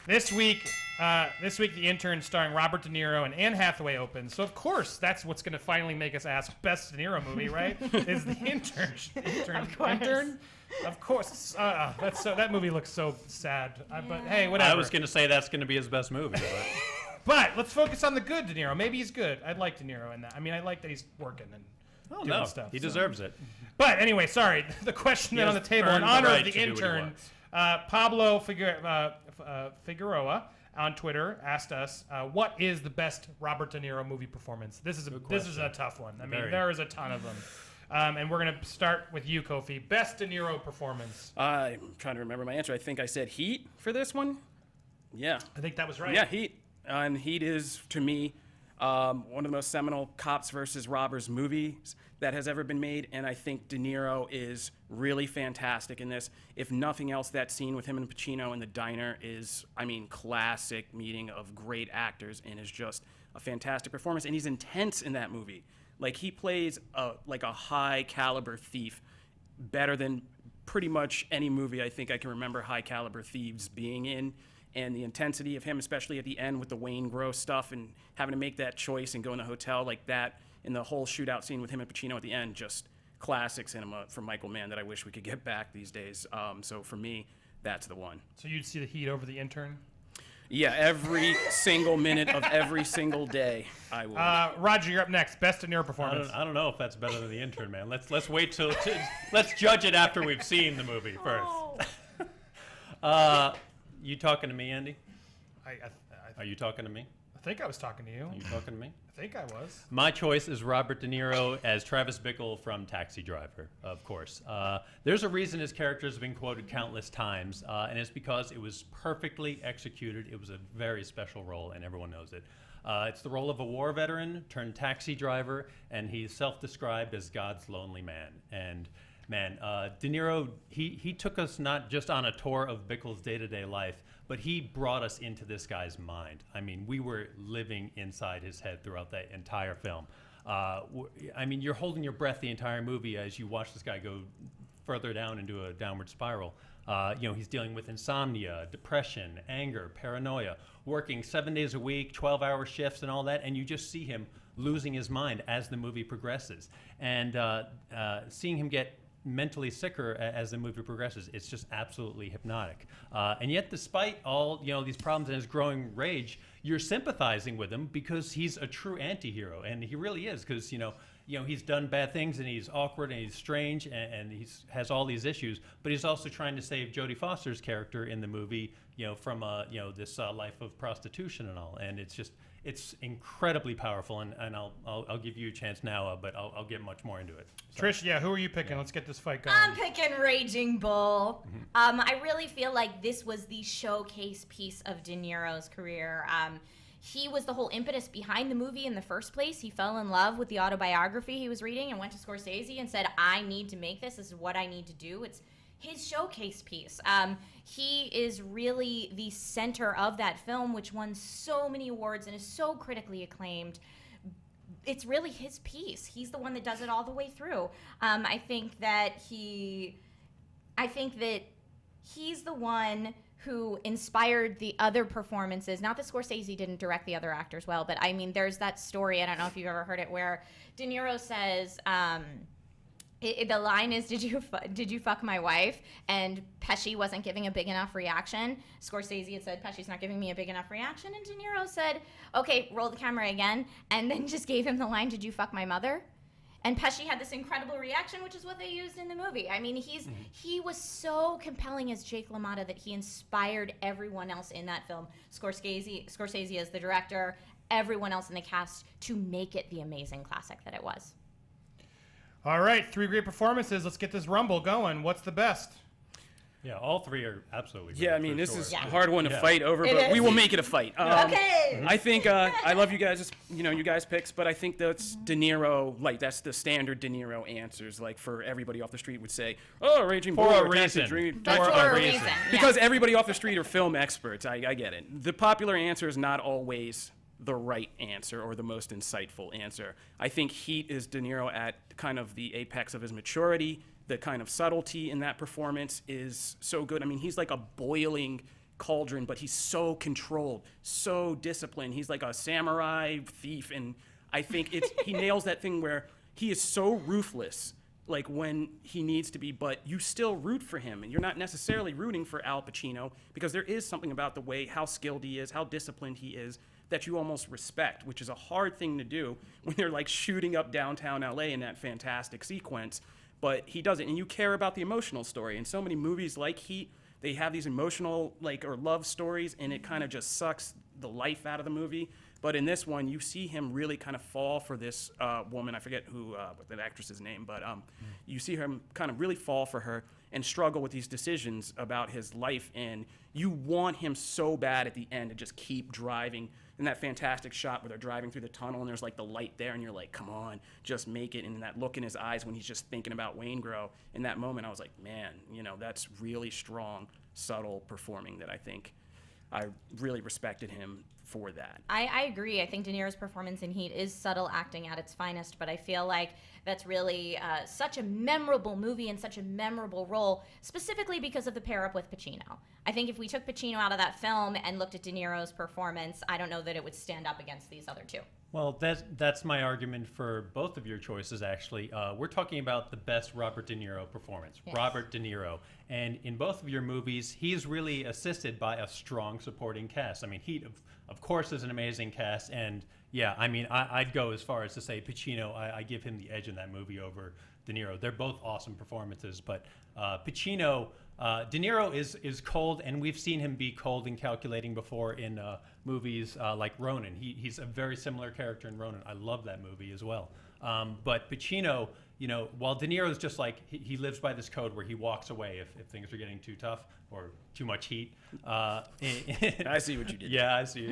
[SPEAKER 2] This week, The Intern, starring Robert De Niro and Anne Hathaway, opens. So of course, that's what's going to finally make us ask best De Niro movie, right? Is The Intern?
[SPEAKER 5] Of course.
[SPEAKER 2] Intern? Of course. That movie looks so sad. But hey, whatever.
[SPEAKER 3] I was going to say that's going to be his best movie, but
[SPEAKER 2] But let's focus on the good De Niro. Maybe he's good. I'd like De Niro in that. I mean, I like that he's working and doing stuff.
[SPEAKER 3] he
[SPEAKER 2] so.
[SPEAKER 3] deserves it.
[SPEAKER 2] But anyway, sorry. The question
[SPEAKER 3] He
[SPEAKER 2] then on the
[SPEAKER 3] has
[SPEAKER 2] table in
[SPEAKER 3] earned the
[SPEAKER 2] honor
[SPEAKER 3] right
[SPEAKER 2] of The
[SPEAKER 3] to do what he
[SPEAKER 2] Intern,
[SPEAKER 3] wants.
[SPEAKER 2] Pablo Figueroa on Twitter asked us, what is the best Robert De Niro movie performance? This is a tough one. I mean,
[SPEAKER 3] Very.
[SPEAKER 2] there is a ton of them. And we're going to start with you, Kofi. Best De Niro performance.
[SPEAKER 6] I'm trying to remember my answer. I think I said Heat for this one. Yeah.
[SPEAKER 2] I think that was right.
[SPEAKER 6] Yeah, Heat. And Heat is, to me, one of the most seminal cops versus robbers movies that has ever been made. And I think De Niro is really fantastic in this. If nothing else, that scene with him and Pacino in the diner is, I mean, classic meeting of great actors and is just a fantastic performance. And he's intense in that movie. Like, he plays a high caliber thief better than pretty much any movie I think I can remember high caliber thieves being in. And the intensity of him, especially at the end with the Wayne Gross stuff and having to make that choice and go in the hotel like that, and the whole shootout scene with him and Pacino at the end, just classic cinema from Michael Mann that I wish we could get back these days. So for me, that's the one.
[SPEAKER 2] So you'd see The Heat over The Intern?
[SPEAKER 6] Yeah, every single minute of every single day, I will.
[SPEAKER 2] Roger, you're up next. Best De Niro performance.
[SPEAKER 3] I don't know if that's better than The Intern, man. Let's wait till let's judge it after we've seen the movie first. You talking to me, Andy? Are you talking to me?
[SPEAKER 2] I think I was talking to you.
[SPEAKER 3] Are you talking to me?
[SPEAKER 2] I think I was.
[SPEAKER 3] My choice is Robert De Niro as Travis Bickle from Taxi Driver, of course. There's a reason his character has been quoted countless times, and it's because it was perfectly executed. It was a very special role, and everyone knows it. It's the role of a war veteran turned taxi driver, and he's self-described as God's lonely man. And man, De Niro, he took us not just on a tour of Bickle's day-to-day life, but he brought us into this guy's mind. I mean, we were living inside his head throughout that entire film. I mean, you're holding your breath the entire movie as you watch this guy go further down into a downward spiral. He's dealing with insomnia, depression, anger, paranoia, working 7 days a week, 12-hour shifts and all that, and you just see him losing his mind as the movie progresses. And seeing him get mentally sicker as the movie progresses, it's just absolutely hypnotic. And yet, despite all these problems and his growing rage, you're sympathizing with him because he's a true anti-hero, and he really is. Because he's done bad things, and he's awkward, and he's strange, and he has all these issues. But he's also trying to save Jodie Foster's character in the movie, from this life of prostitution and all. And it's incredibly powerful, and I'll give you a chance now, but I'll get much more into it. So.
[SPEAKER 2] Trish, who are you picking? Let's get this fight going.
[SPEAKER 5] I'm picking Raging Bull. I really feel like this was the showcase piece of De Niro's career. He was the whole impetus behind the movie in the first place. He fell in love with the autobiography he was reading and went to Scorsese and said, I need to make this. This is what I need to do. It's his showcase piece. He is really the center of that film, which won so many awards and is so critically acclaimed. It's really his piece. He's the one that does it all the way through. I think that he's the one who inspired the other performances. Not that Scorsese didn't direct the other actors well, but I mean, there's that story, I don't know if you've ever heard it, where De Niro says, the line is, did you fuck my wife? And Pesci wasn't giving a big enough reaction. Scorsese had said, Pesci's not giving me a big enough reaction. And De Niro said, okay, roll the camera again. And then just gave him the line, did you fuck my mother? And Pesci had this incredible reaction, which is what they used in the movie. I mean, he was so compelling as Jake LaMotta that he inspired everyone else in that film. Scorsese as the director, everyone else in the cast, to make it the amazing classic that it was.
[SPEAKER 2] All right, 3 great performances. Let's get this rumble going. What's the best?
[SPEAKER 3] Yeah, all 3 are absolutely great.
[SPEAKER 6] Yeah, I mean, this is a hard one to fight over,
[SPEAKER 5] It
[SPEAKER 6] but
[SPEAKER 5] is.
[SPEAKER 6] we will make it a fight.
[SPEAKER 5] Okay.
[SPEAKER 6] I think I love you guys, you guys picks, but I think that's De Niro. Like that's the standard De Niro answers. Like for everybody off the street would say, "Oh, Raging Bull."
[SPEAKER 3] For a reason.
[SPEAKER 5] For a reason.
[SPEAKER 6] Because everybody off the street are film experts. I get it. The popular answer is not always the right answer or the most insightful answer. I think Heat is De Niro at kind of the apex of his maturity. The kind of subtlety in that performance is so good. I mean, he's like a boiling cauldron, but he's so controlled, so disciplined. He's like a samurai thief, and I think he nails that thing where he is so ruthless, like when he needs to be, but you still root for him, and you're not necessarily rooting for Al Pacino because there is something about the way how skilled he is, how disciplined he is, that you almost respect, which is a hard thing to do when they're like shooting up downtown LA in that fantastic sequence. But he does it, and you care about the emotional story. And so many movies like Heat, they have these emotional or love stories, and it kind of just sucks the life out of the movie. But in this one, you see him really kind of fall for this woman. I forget what the actress's name, but you see him kind of really fall for her and struggle with these decisions about his life. And you want him so bad at the end to just keep driving. In that fantastic shot where they're driving through the tunnel and there's like the light there and you're like, come on, just make it. And that look in his eyes when he's just thinking about Waingro, in that moment I was like, man, that's really strong, subtle performing that I think I really respected him for that.
[SPEAKER 5] I agree. I think De Niro's performance in Heat is subtle acting at its finest, but I feel like that's really such a memorable movie and such a memorable role, specifically because of the pair up with Pacino. I think if we took Pacino out of that film and looked at De Niro's performance, I don't know that it would stand up against these other two.
[SPEAKER 3] Well, that's my argument for both of your choices, actually. We're talking about the best Robert De Niro performance,
[SPEAKER 5] Yes.
[SPEAKER 3] Robert De Niro. And in both of your movies, he's really assisted by a strong supporting cast. I mean, Heat, of course, is an amazing cast. And, yeah, I mean, I'd go as far as to say Pacino, I give him the edge in that movie over De Niro. They're both awesome performances. But Pacino... De Niro is cold, and we've seen him be cold and calculating before in movies like Ronin. He's a very similar character in Ronin. I love that movie as well. But Pacino, while De Niro is just like, he lives by this code where he walks away if things are getting too tough or too much heat.
[SPEAKER 6] I see what you did.
[SPEAKER 3] Yeah, I see.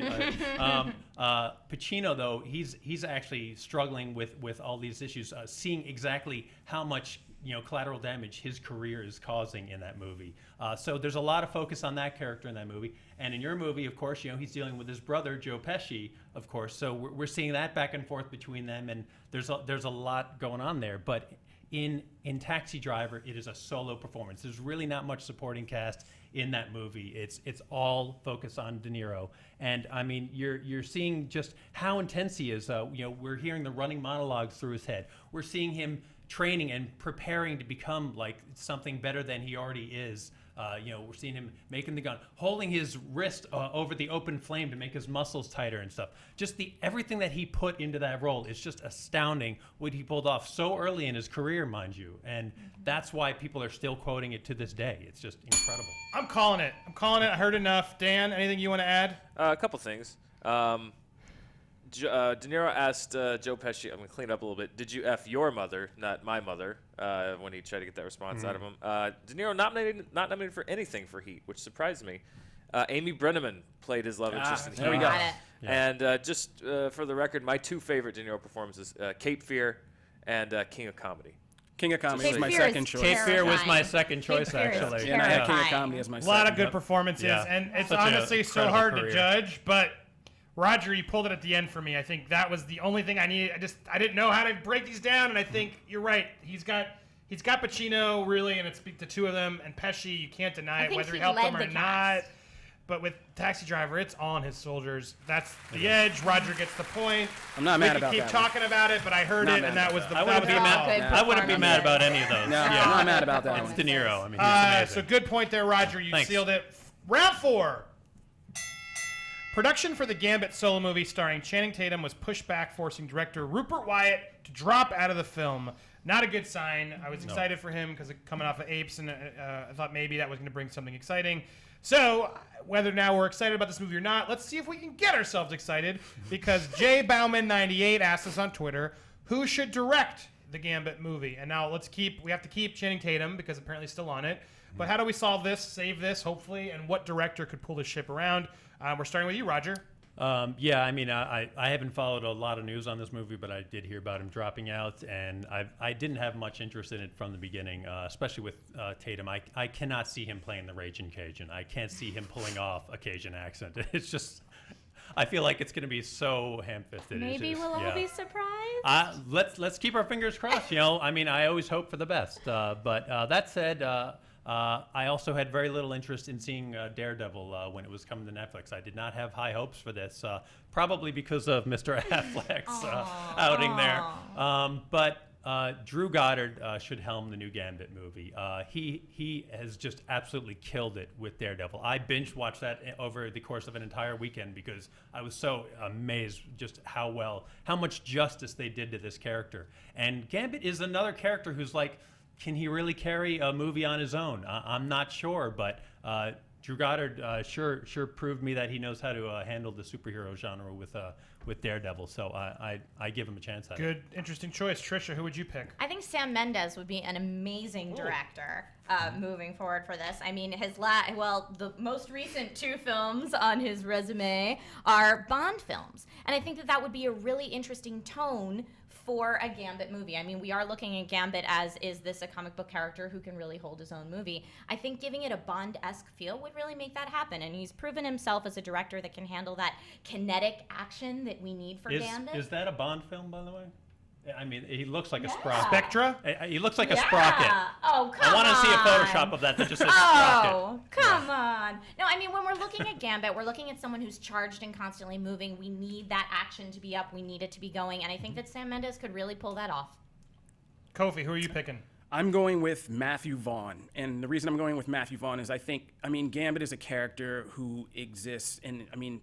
[SPEAKER 3] Pacino, though, he's actually struggling with all these issues, seeing exactly how much collateral damage his career is causing in that movie. So there's a lot of focus on that character in that movie. And in your movie, of course, he's dealing with his brother, Joe Pesci, of course. So we're seeing that back and forth between them, and there's a lot going on there. But in Taxi Driver, it is a solo performance. There's really not much supporting cast in that movie. It's all focused on De Niro. And I mean, you're seeing just how intense he is. We're hearing the running monologues through his head. We're seeing him training and preparing to become like something better than he already is. We're seeing him making the gun, holding his wrist over the open flame to make his muscles tighter and stuff. Just everything that he put into that role is just astounding what he pulled off so early in his career, mind you. And that's why people are still quoting it to this day. It's just incredible.
[SPEAKER 2] I'm calling it. I heard enough. Dan, anything you want to add?
[SPEAKER 7] A couple things. De Niro asked Joe Pesci, I'm going to clean up a little bit, did you F your mother, not my mother, when he tried to get that response out of him. De Niro not nominated for anything for Heat, which surprised me. Amy Brenneman played his love interest in Heat.
[SPEAKER 6] There we go.
[SPEAKER 7] And just for the record, my two favorite De Niro performances, Cape Fear and King of Comedy.
[SPEAKER 6] King of Comedy
[SPEAKER 5] Cape
[SPEAKER 6] was my
[SPEAKER 5] Fear
[SPEAKER 6] second
[SPEAKER 5] is
[SPEAKER 6] choice.
[SPEAKER 3] Cape Fear was my
[SPEAKER 5] Terrifying.
[SPEAKER 3] second choice,
[SPEAKER 5] Cape Fear is
[SPEAKER 3] actually.
[SPEAKER 6] Yeah, and I had King of
[SPEAKER 5] terrifying.
[SPEAKER 6] Comedy as my
[SPEAKER 2] A
[SPEAKER 6] second.
[SPEAKER 2] lot of good performances,
[SPEAKER 3] Yeah.
[SPEAKER 2] and it's
[SPEAKER 3] Such a
[SPEAKER 2] honestly so
[SPEAKER 3] incredible
[SPEAKER 2] hard
[SPEAKER 3] career.
[SPEAKER 2] to judge. But Roger, you pulled it at the end for me. I think that was the only thing I needed. I didn't know how to break these down, and I think you're right. He's got Pacino really, and it's the two of them, and Pesci. You can't deny
[SPEAKER 5] I
[SPEAKER 2] it,
[SPEAKER 5] think
[SPEAKER 2] whether he
[SPEAKER 5] he
[SPEAKER 2] helped
[SPEAKER 5] led
[SPEAKER 2] them or
[SPEAKER 5] the
[SPEAKER 2] not.
[SPEAKER 5] cast.
[SPEAKER 2] But with Taxi Driver, it's on his shoulders. That's the edge. Roger gets the point.
[SPEAKER 6] I'm not
[SPEAKER 2] We
[SPEAKER 6] mad
[SPEAKER 2] could
[SPEAKER 6] about
[SPEAKER 2] keep
[SPEAKER 6] that
[SPEAKER 2] talking about it, but I heard
[SPEAKER 6] Not
[SPEAKER 2] it,
[SPEAKER 6] mad
[SPEAKER 2] and that
[SPEAKER 6] about
[SPEAKER 2] was the.
[SPEAKER 3] I
[SPEAKER 2] that
[SPEAKER 3] wouldn't
[SPEAKER 2] was
[SPEAKER 3] be
[SPEAKER 2] the
[SPEAKER 3] mad.
[SPEAKER 2] call.
[SPEAKER 3] I wouldn't be mad about any of those.
[SPEAKER 6] No,
[SPEAKER 3] Yeah.
[SPEAKER 6] I'm not mad about that
[SPEAKER 3] It's
[SPEAKER 6] one.
[SPEAKER 3] De Niro. I mean, he's amazing.
[SPEAKER 2] So good point there, Roger. You
[SPEAKER 3] Thanks.
[SPEAKER 2] sealed it. Round 4. Production for the Gambit solo movie starring Channing Tatum was pushed back, forcing director Rupert Wyatt to drop out of the film. Not a good sign. I was excited for him because coming off of Apes, and I thought maybe that was going to bring something exciting. So, whether now we're excited about this movie or not, let's see if we can get ourselves excited, because Jay Bauman98 asked us on Twitter, who should direct the Gambit movie? And now we have to keep Channing Tatum, because apparently he's still on it. But how do we solve this, save this, hopefully, and what director could pull this ship around? We're starting with you, Roger.
[SPEAKER 3] Yeah, I mean, I haven't followed a lot of news on this movie, but I did hear about him dropping out, and I didn't have much interest in it from the beginning, especially with Tatum. I cannot see him playing the Raging Cajun. I can't see him pulling off a Cajun accent. It's just, I feel like it's going to be so ham-fisted.
[SPEAKER 5] Maybe we'll all be surprised.
[SPEAKER 3] Let's keep our fingers crossed. I mean, I always hope for the best. But that said, I also had very little interest in seeing Daredevil when it was coming to Netflix. I did not have high hopes for this, probably because of Mr. Affleck's outing there. But Drew Goddard should helm the new Gambit movie. He has just absolutely killed it with Daredevil. I binge watched that over the course of an entire weekend because I was so amazed just how much justice they did to this character. And Gambit is another character who's like, can he really carry a movie on his own? I'm not sure, but Drew Goddard sure proved me that he knows how to handle the superhero genre with Daredevil. So I give him a chance at it.
[SPEAKER 2] Good, interesting choice. Trisha, who would you pick?
[SPEAKER 5] I think Sam Mendes would be an amazing director moving forward for this. I mean, the most recent 2 films on his resume are Bond films. And I think that would be a really interesting tone for a Gambit movie. I mean, we are looking at Gambit as, is this a comic book character who can really hold his own movie? I think giving it a Bond-esque feel would really make that happen. And he's proven himself as a director that can handle that kinetic action that we need for Gambit.
[SPEAKER 3] Is that a Bond film, by the way? I mean, he looks like a sprocket.
[SPEAKER 2] Spectra?
[SPEAKER 3] He looks like a sprocket.
[SPEAKER 5] Oh, come on.
[SPEAKER 3] I want to see a Photoshop of that just says sprocket.
[SPEAKER 5] Oh, come on. No, I mean, when we're looking at Gambit, we're looking at someone who's charged and constantly moving. We need that action to be up. We need it to be going. And I think that Sam Mendes could really pull that off.
[SPEAKER 2] Kofi, who are you picking?
[SPEAKER 6] I'm going with Matthew Vaughn. And the reason I'm going with Matthew Vaughn is Gambit is a character who exists. And,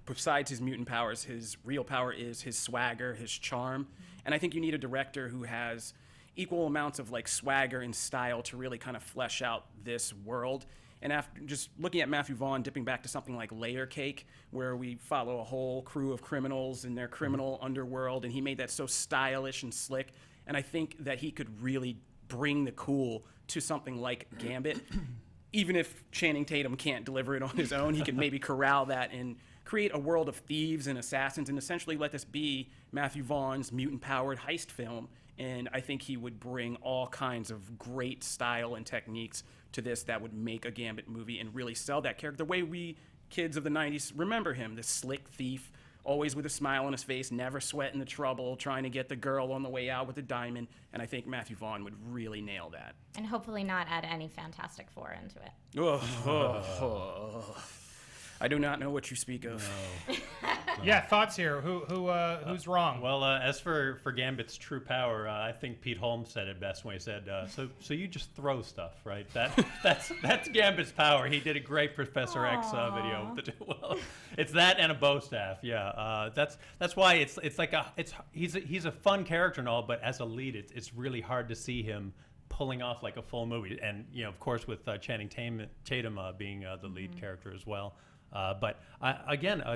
[SPEAKER 6] besides his mutant powers, his real power is his swagger, his charm. And I think you need a director who has equal amounts of swagger and style to really kind of flesh out this world. And after just looking at Matthew Vaughn, dipping back to something like Layer Cake, where we follow a whole crew of criminals in their criminal underworld, and he made that so stylish and slick. And I think that he could really bring the cool to something like Gambit. Even if Channing Tatum can't deliver it on his own, he can maybe corral that and create a world of thieves and assassins and essentially let this be Matthew Vaughn's mutant-powered heist film. And I think he would bring all kinds of great style and techniques to this that would make a Gambit movie and really sell that character the way we kids of the 90s remember him, this slick thief, always with a smile on his face, never sweating the trouble, trying to get the girl on the way out with the diamond. And I think Matthew Vaughn would really nail that.
[SPEAKER 5] And hopefully not add any Fantastic Four into it.
[SPEAKER 6] I do not know what you speak of.
[SPEAKER 3] No.
[SPEAKER 2] Yeah, thoughts here. Who's wrong?
[SPEAKER 3] Well, as for Gambit's true power, I think Pete Holmes said it best when he said, "So you just throw stuff, right? That's Gambit's power." He did a great Professor X video. Well, it's that and a bow staff. Yeah, that's why he's a fun character and all, but as a lead, it's really hard to see him pulling off like a full movie. And of course, with Channing Tatum being the lead character as well. But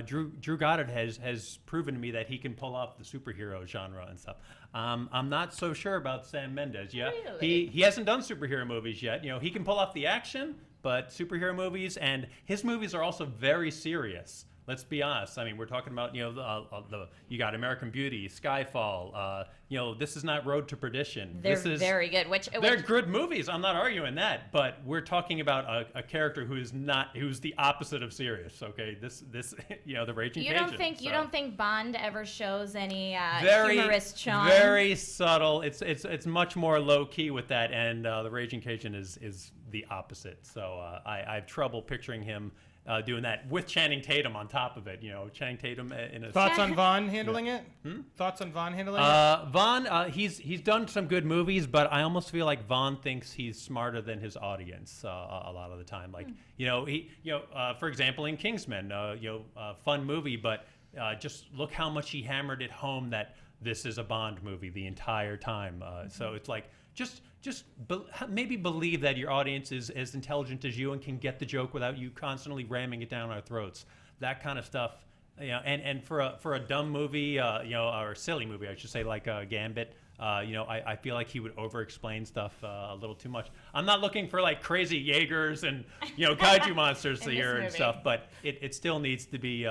[SPEAKER 3] Drew Goddard has proven to me that he can pull off the superhero genre and stuff. I'm not so sure about Sam Mendes. Yeah,
[SPEAKER 5] really?
[SPEAKER 3] He hasn't done superhero movies yet. He can pull off the action, but superhero movies, and his movies are also very serious. Let's be honest. I mean, we're talking about you got American Beauty, Skyfall. This is not Road to Perdition.
[SPEAKER 5] They're very good.
[SPEAKER 3] They're good movies. I'm not arguing that, but we're talking about a character who's the opposite of serious. Okay, this the Raging Cajun.
[SPEAKER 5] You don't think Bond ever shows any
[SPEAKER 3] very,
[SPEAKER 5] humorous charm?
[SPEAKER 3] Very subtle. It's much more low key with that, and the Raging Cajun is the opposite. So I have trouble picturing him doing that with Channing Tatum on top of it. Channing Tatum in a...
[SPEAKER 2] Thoughts on Vaughn handling it? Thoughts on Vaughn handling it?
[SPEAKER 3] Vaughn, he's done some good movies, but I almost feel like Vaughn thinks he's smarter than his audience a lot of the time. Like, for example, in Kingsman, fun movie, but just look how much he hammered it home that this is a Bond movie the entire time. So it's like, maybe believe that your audience is as intelligent as you and can get the joke without you constantly ramming it down our throats. That kind of stuff, and for a dumb movie, or a silly movie, I should say, like Gambit. I feel like he would over-explain stuff a little too much. I'm not looking for like crazy Jaegers and kaiju monsters here and stuff, but it still needs to be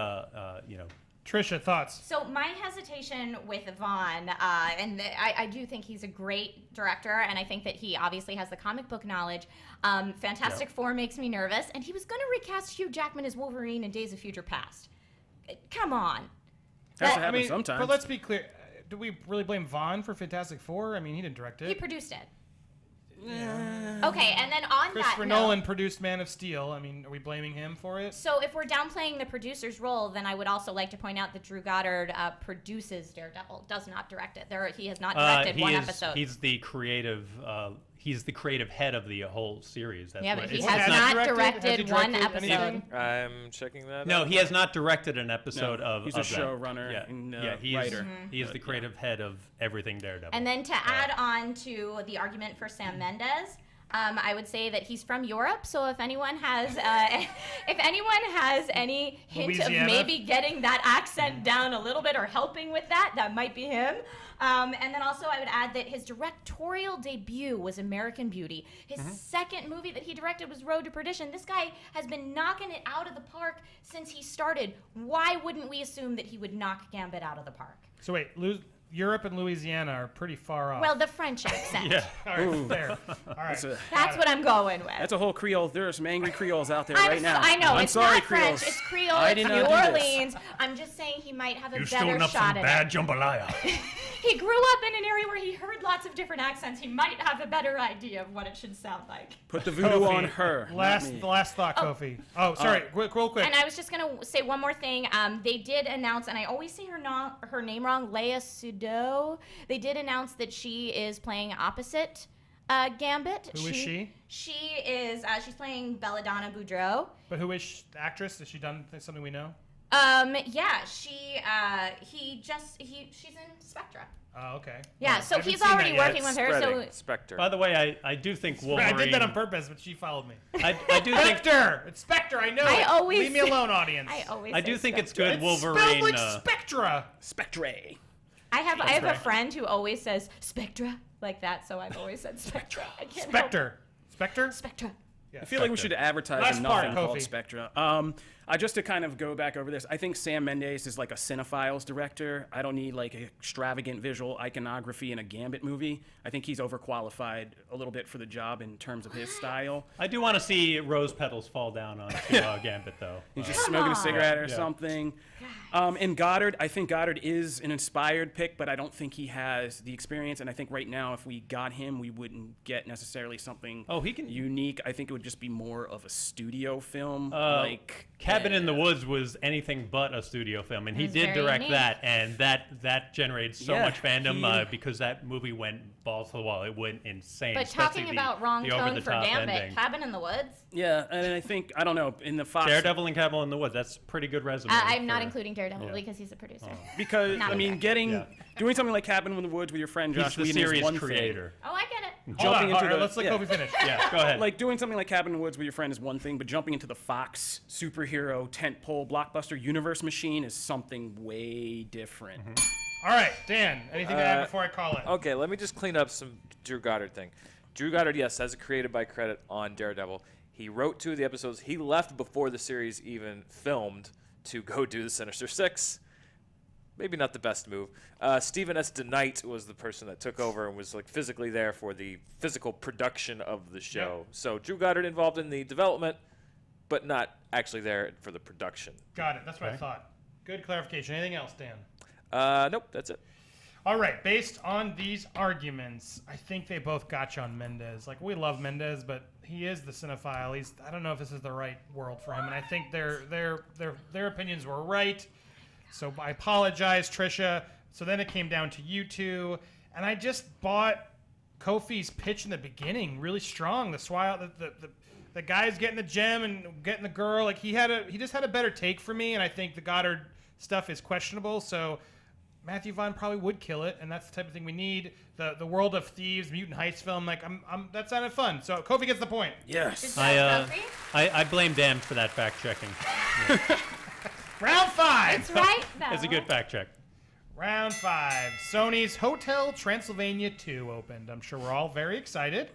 [SPEAKER 2] Trisha, thoughts?
[SPEAKER 5] So my hesitation with Vaughn, and I do think he's a great director, and I think that he obviously has the comic book knowledge. Fantastic Four makes me nervous, and he was going to recast Hugh Jackman as Wolverine in Days of Future Past. Come on.
[SPEAKER 6] Has to happen sometimes.
[SPEAKER 2] But let's be clear. Do we really blame Vaughn for Fantastic Four? I mean, he didn't direct it.
[SPEAKER 5] He produced it. Okay, and then on
[SPEAKER 2] Christopher Nolan produced Man of Steel. I mean, are we blaming him for it?
[SPEAKER 5] So if we're downplaying the producer's role, then I would also like to point out that Drew Goddard produces Daredevil, does not direct it. He has not directed one episode.
[SPEAKER 3] He's the creative. He's the creative head of the whole series. That's
[SPEAKER 5] but he has not directed one episode.
[SPEAKER 2] Anything?
[SPEAKER 7] I'm checking that.
[SPEAKER 3] No, he has not directed an episode of.
[SPEAKER 6] He's a showrunner and writer.
[SPEAKER 3] He is the creative head of everything Daredevil.
[SPEAKER 5] And then to add on to the argument for Sam Mendes, I would say that he's from Europe. So if anyone has, any hint
[SPEAKER 2] Louisiana?
[SPEAKER 5] of maybe getting that accent down a little bit or helping with that might be him. And then also I would add that his directorial debut was American Beauty. His second movie that he directed was Road to Perdition. This guy has been knocking it out of the park since he started. Why wouldn't we assume that he would knock Gambit out of the park?
[SPEAKER 2] So wait, Europe and Louisiana are pretty far off.
[SPEAKER 5] Well, the French accent.
[SPEAKER 3] Yeah.
[SPEAKER 2] All right, fair. All right.
[SPEAKER 5] That's what I'm going with.
[SPEAKER 6] That's a whole Creole. There are some angry Creoles out there
[SPEAKER 5] I'm
[SPEAKER 6] right now.
[SPEAKER 5] I know,
[SPEAKER 6] I'm
[SPEAKER 5] it's
[SPEAKER 6] sorry,
[SPEAKER 5] not
[SPEAKER 6] Creoles.
[SPEAKER 5] French, it's Creole,
[SPEAKER 6] I
[SPEAKER 5] it's
[SPEAKER 6] did
[SPEAKER 5] New
[SPEAKER 6] not do this.
[SPEAKER 5] Orleans. I'm just saying he might have a
[SPEAKER 3] You
[SPEAKER 5] better
[SPEAKER 3] stolen up
[SPEAKER 5] shot
[SPEAKER 3] some
[SPEAKER 5] at
[SPEAKER 3] bad
[SPEAKER 5] it.
[SPEAKER 3] jambalaya.
[SPEAKER 5] He grew up in an area where he heard lots of different accents. He might have a better idea of what it should sound like.
[SPEAKER 6] Put the voodoo
[SPEAKER 2] Kofi,
[SPEAKER 6] on her. not me.
[SPEAKER 2] The last thought, Kofi. Oh, sorry, real quick.
[SPEAKER 5] And I was just going to say one more thing. They did announce, and I always say her name wrong, Léa Seydoux. They did announce that she is playing opposite Gambit.
[SPEAKER 2] Who is she?
[SPEAKER 5] She is, she's playing Belladonna Boudreaux.
[SPEAKER 2] But who is the actress? Has she done something we know?
[SPEAKER 5] Yeah, she's in Spectra.
[SPEAKER 2] Oh, okay.
[SPEAKER 5] Yeah,
[SPEAKER 2] Well,
[SPEAKER 5] so
[SPEAKER 2] I haven't
[SPEAKER 5] he's
[SPEAKER 2] seen that
[SPEAKER 5] already
[SPEAKER 2] yet.
[SPEAKER 5] working with her. So
[SPEAKER 7] Spectre.
[SPEAKER 3] By the way, I do think Wolverine.
[SPEAKER 2] I did that on purpose, but she followed me.
[SPEAKER 3] I do think
[SPEAKER 2] Spectre! It's Spectre, I know
[SPEAKER 5] I
[SPEAKER 2] it.
[SPEAKER 5] always
[SPEAKER 2] Leave me
[SPEAKER 5] say-
[SPEAKER 2] alone, audience.
[SPEAKER 3] I do think it's
[SPEAKER 5] Spectra.
[SPEAKER 3] good Wolverine.
[SPEAKER 2] Spelled like Spectra.
[SPEAKER 6] Spectre.
[SPEAKER 5] I have a friend who always says Spectra like that, so I've always said Spectra. I can't help
[SPEAKER 2] Spectre. Spectre?
[SPEAKER 5] it. Spectra.
[SPEAKER 6] I feel like we should advertise
[SPEAKER 2] Last
[SPEAKER 6] a
[SPEAKER 2] part,
[SPEAKER 6] nothing called
[SPEAKER 2] Kofi.
[SPEAKER 6] Spectra. Just to kind of go back over this, I think Sam Mendes is like a cinephiles director. I don't need like extravagant visual iconography in a Gambit movie. I think he's overqualified a little bit for the job in terms of his style.
[SPEAKER 3] I do want to see rose petals fall down onto Gambit, though.
[SPEAKER 6] He's just smoking a cigarette or
[SPEAKER 3] Yeah.
[SPEAKER 6] something. And Goddard, I think Goddard is an inspired pick, but I don't think he has the experience. And I think right now, if we got him, we wouldn't get necessarily something unique. I think it would just be more of a studio film. Like
[SPEAKER 3] Cabin in the Woods was anything but a studio film, and he
[SPEAKER 5] was
[SPEAKER 3] did
[SPEAKER 5] very
[SPEAKER 3] direct
[SPEAKER 5] unique.
[SPEAKER 3] that, and that generated so
[SPEAKER 6] Yeah,
[SPEAKER 3] much fandom because that movie went balls to the wall. It went insane.
[SPEAKER 5] But
[SPEAKER 3] especially
[SPEAKER 5] talking about wrong
[SPEAKER 3] the
[SPEAKER 5] tone for
[SPEAKER 3] over-the-top
[SPEAKER 5] Gambit,
[SPEAKER 3] ending.
[SPEAKER 5] Cabin in the Woods.
[SPEAKER 6] Yeah, and I think, I don't know, in the Fox...
[SPEAKER 3] Daredevil and Cabin in the Woods, that's pretty good resume.
[SPEAKER 5] I'm not
[SPEAKER 3] for-
[SPEAKER 5] including Daredevil
[SPEAKER 3] yeah.
[SPEAKER 5] because he's a producer.
[SPEAKER 6] Because,
[SPEAKER 5] Not
[SPEAKER 6] I mean,
[SPEAKER 5] either.
[SPEAKER 6] doing something like Cabin in the Woods with your friend
[SPEAKER 3] He's
[SPEAKER 6] Josh
[SPEAKER 3] the
[SPEAKER 6] Whedon is
[SPEAKER 3] series
[SPEAKER 6] one
[SPEAKER 3] creator.
[SPEAKER 5] Oh, I get it.
[SPEAKER 6] thing.
[SPEAKER 2] Hold on,
[SPEAKER 6] Jumping
[SPEAKER 2] all
[SPEAKER 6] into
[SPEAKER 2] right,
[SPEAKER 6] the,
[SPEAKER 2] let's let
[SPEAKER 6] yeah.
[SPEAKER 2] Kofi finish.
[SPEAKER 3] Yeah, go ahead.
[SPEAKER 6] Like doing something like Cabin in the Woods with your friend is one thing, but jumping into the Fox superhero tentpole blockbuster universe machine is something way different.
[SPEAKER 2] All right, Dan, anything to add before I call it?
[SPEAKER 7] Okay, let me just clean up some Drew Goddard thing. Drew Goddard, yes, has a created by credit on Daredevil. He wrote 2 of the episodes. He left before the series even filmed to go do the Sinister Six. Maybe not the best move. Stephen S. DeKnight was the person that took over and was like physically there for the physical production of the show.
[SPEAKER 2] Yep.
[SPEAKER 7] So Drew Goddard involved in the development, but not actually there for the production.
[SPEAKER 2] Got it. That's what I thought. Good clarification. Anything else, Dan?
[SPEAKER 7] Nope, that's it.
[SPEAKER 2] All right. Based on these arguments, I think they both got you on Mendes. Like, we love Mendes, but he is the cinephile. I don't know if this is the right world for him, and I think their opinions were right. So I apologize, Trisha. So then it came down to you two, and I just bought Kofi's pitch in the beginning really strong. The guy's getting the gem and getting the girl. Like he just had a better take for me, and I think the Goddard stuff is questionable. So Matthew Vaughn probably would kill it, and that's the type of thing we need. The World of Thieves, mutant heist film. Like that sounded fun. So Kofi gets the point.
[SPEAKER 6] Yes.
[SPEAKER 3] I blame Dan for that fact checking.
[SPEAKER 2] Round 5.
[SPEAKER 5] It's right, though.
[SPEAKER 3] It's a good fact check.
[SPEAKER 2] Round 5. Sony's Hotel Transylvania 2 opened. I'm sure we're all very excited.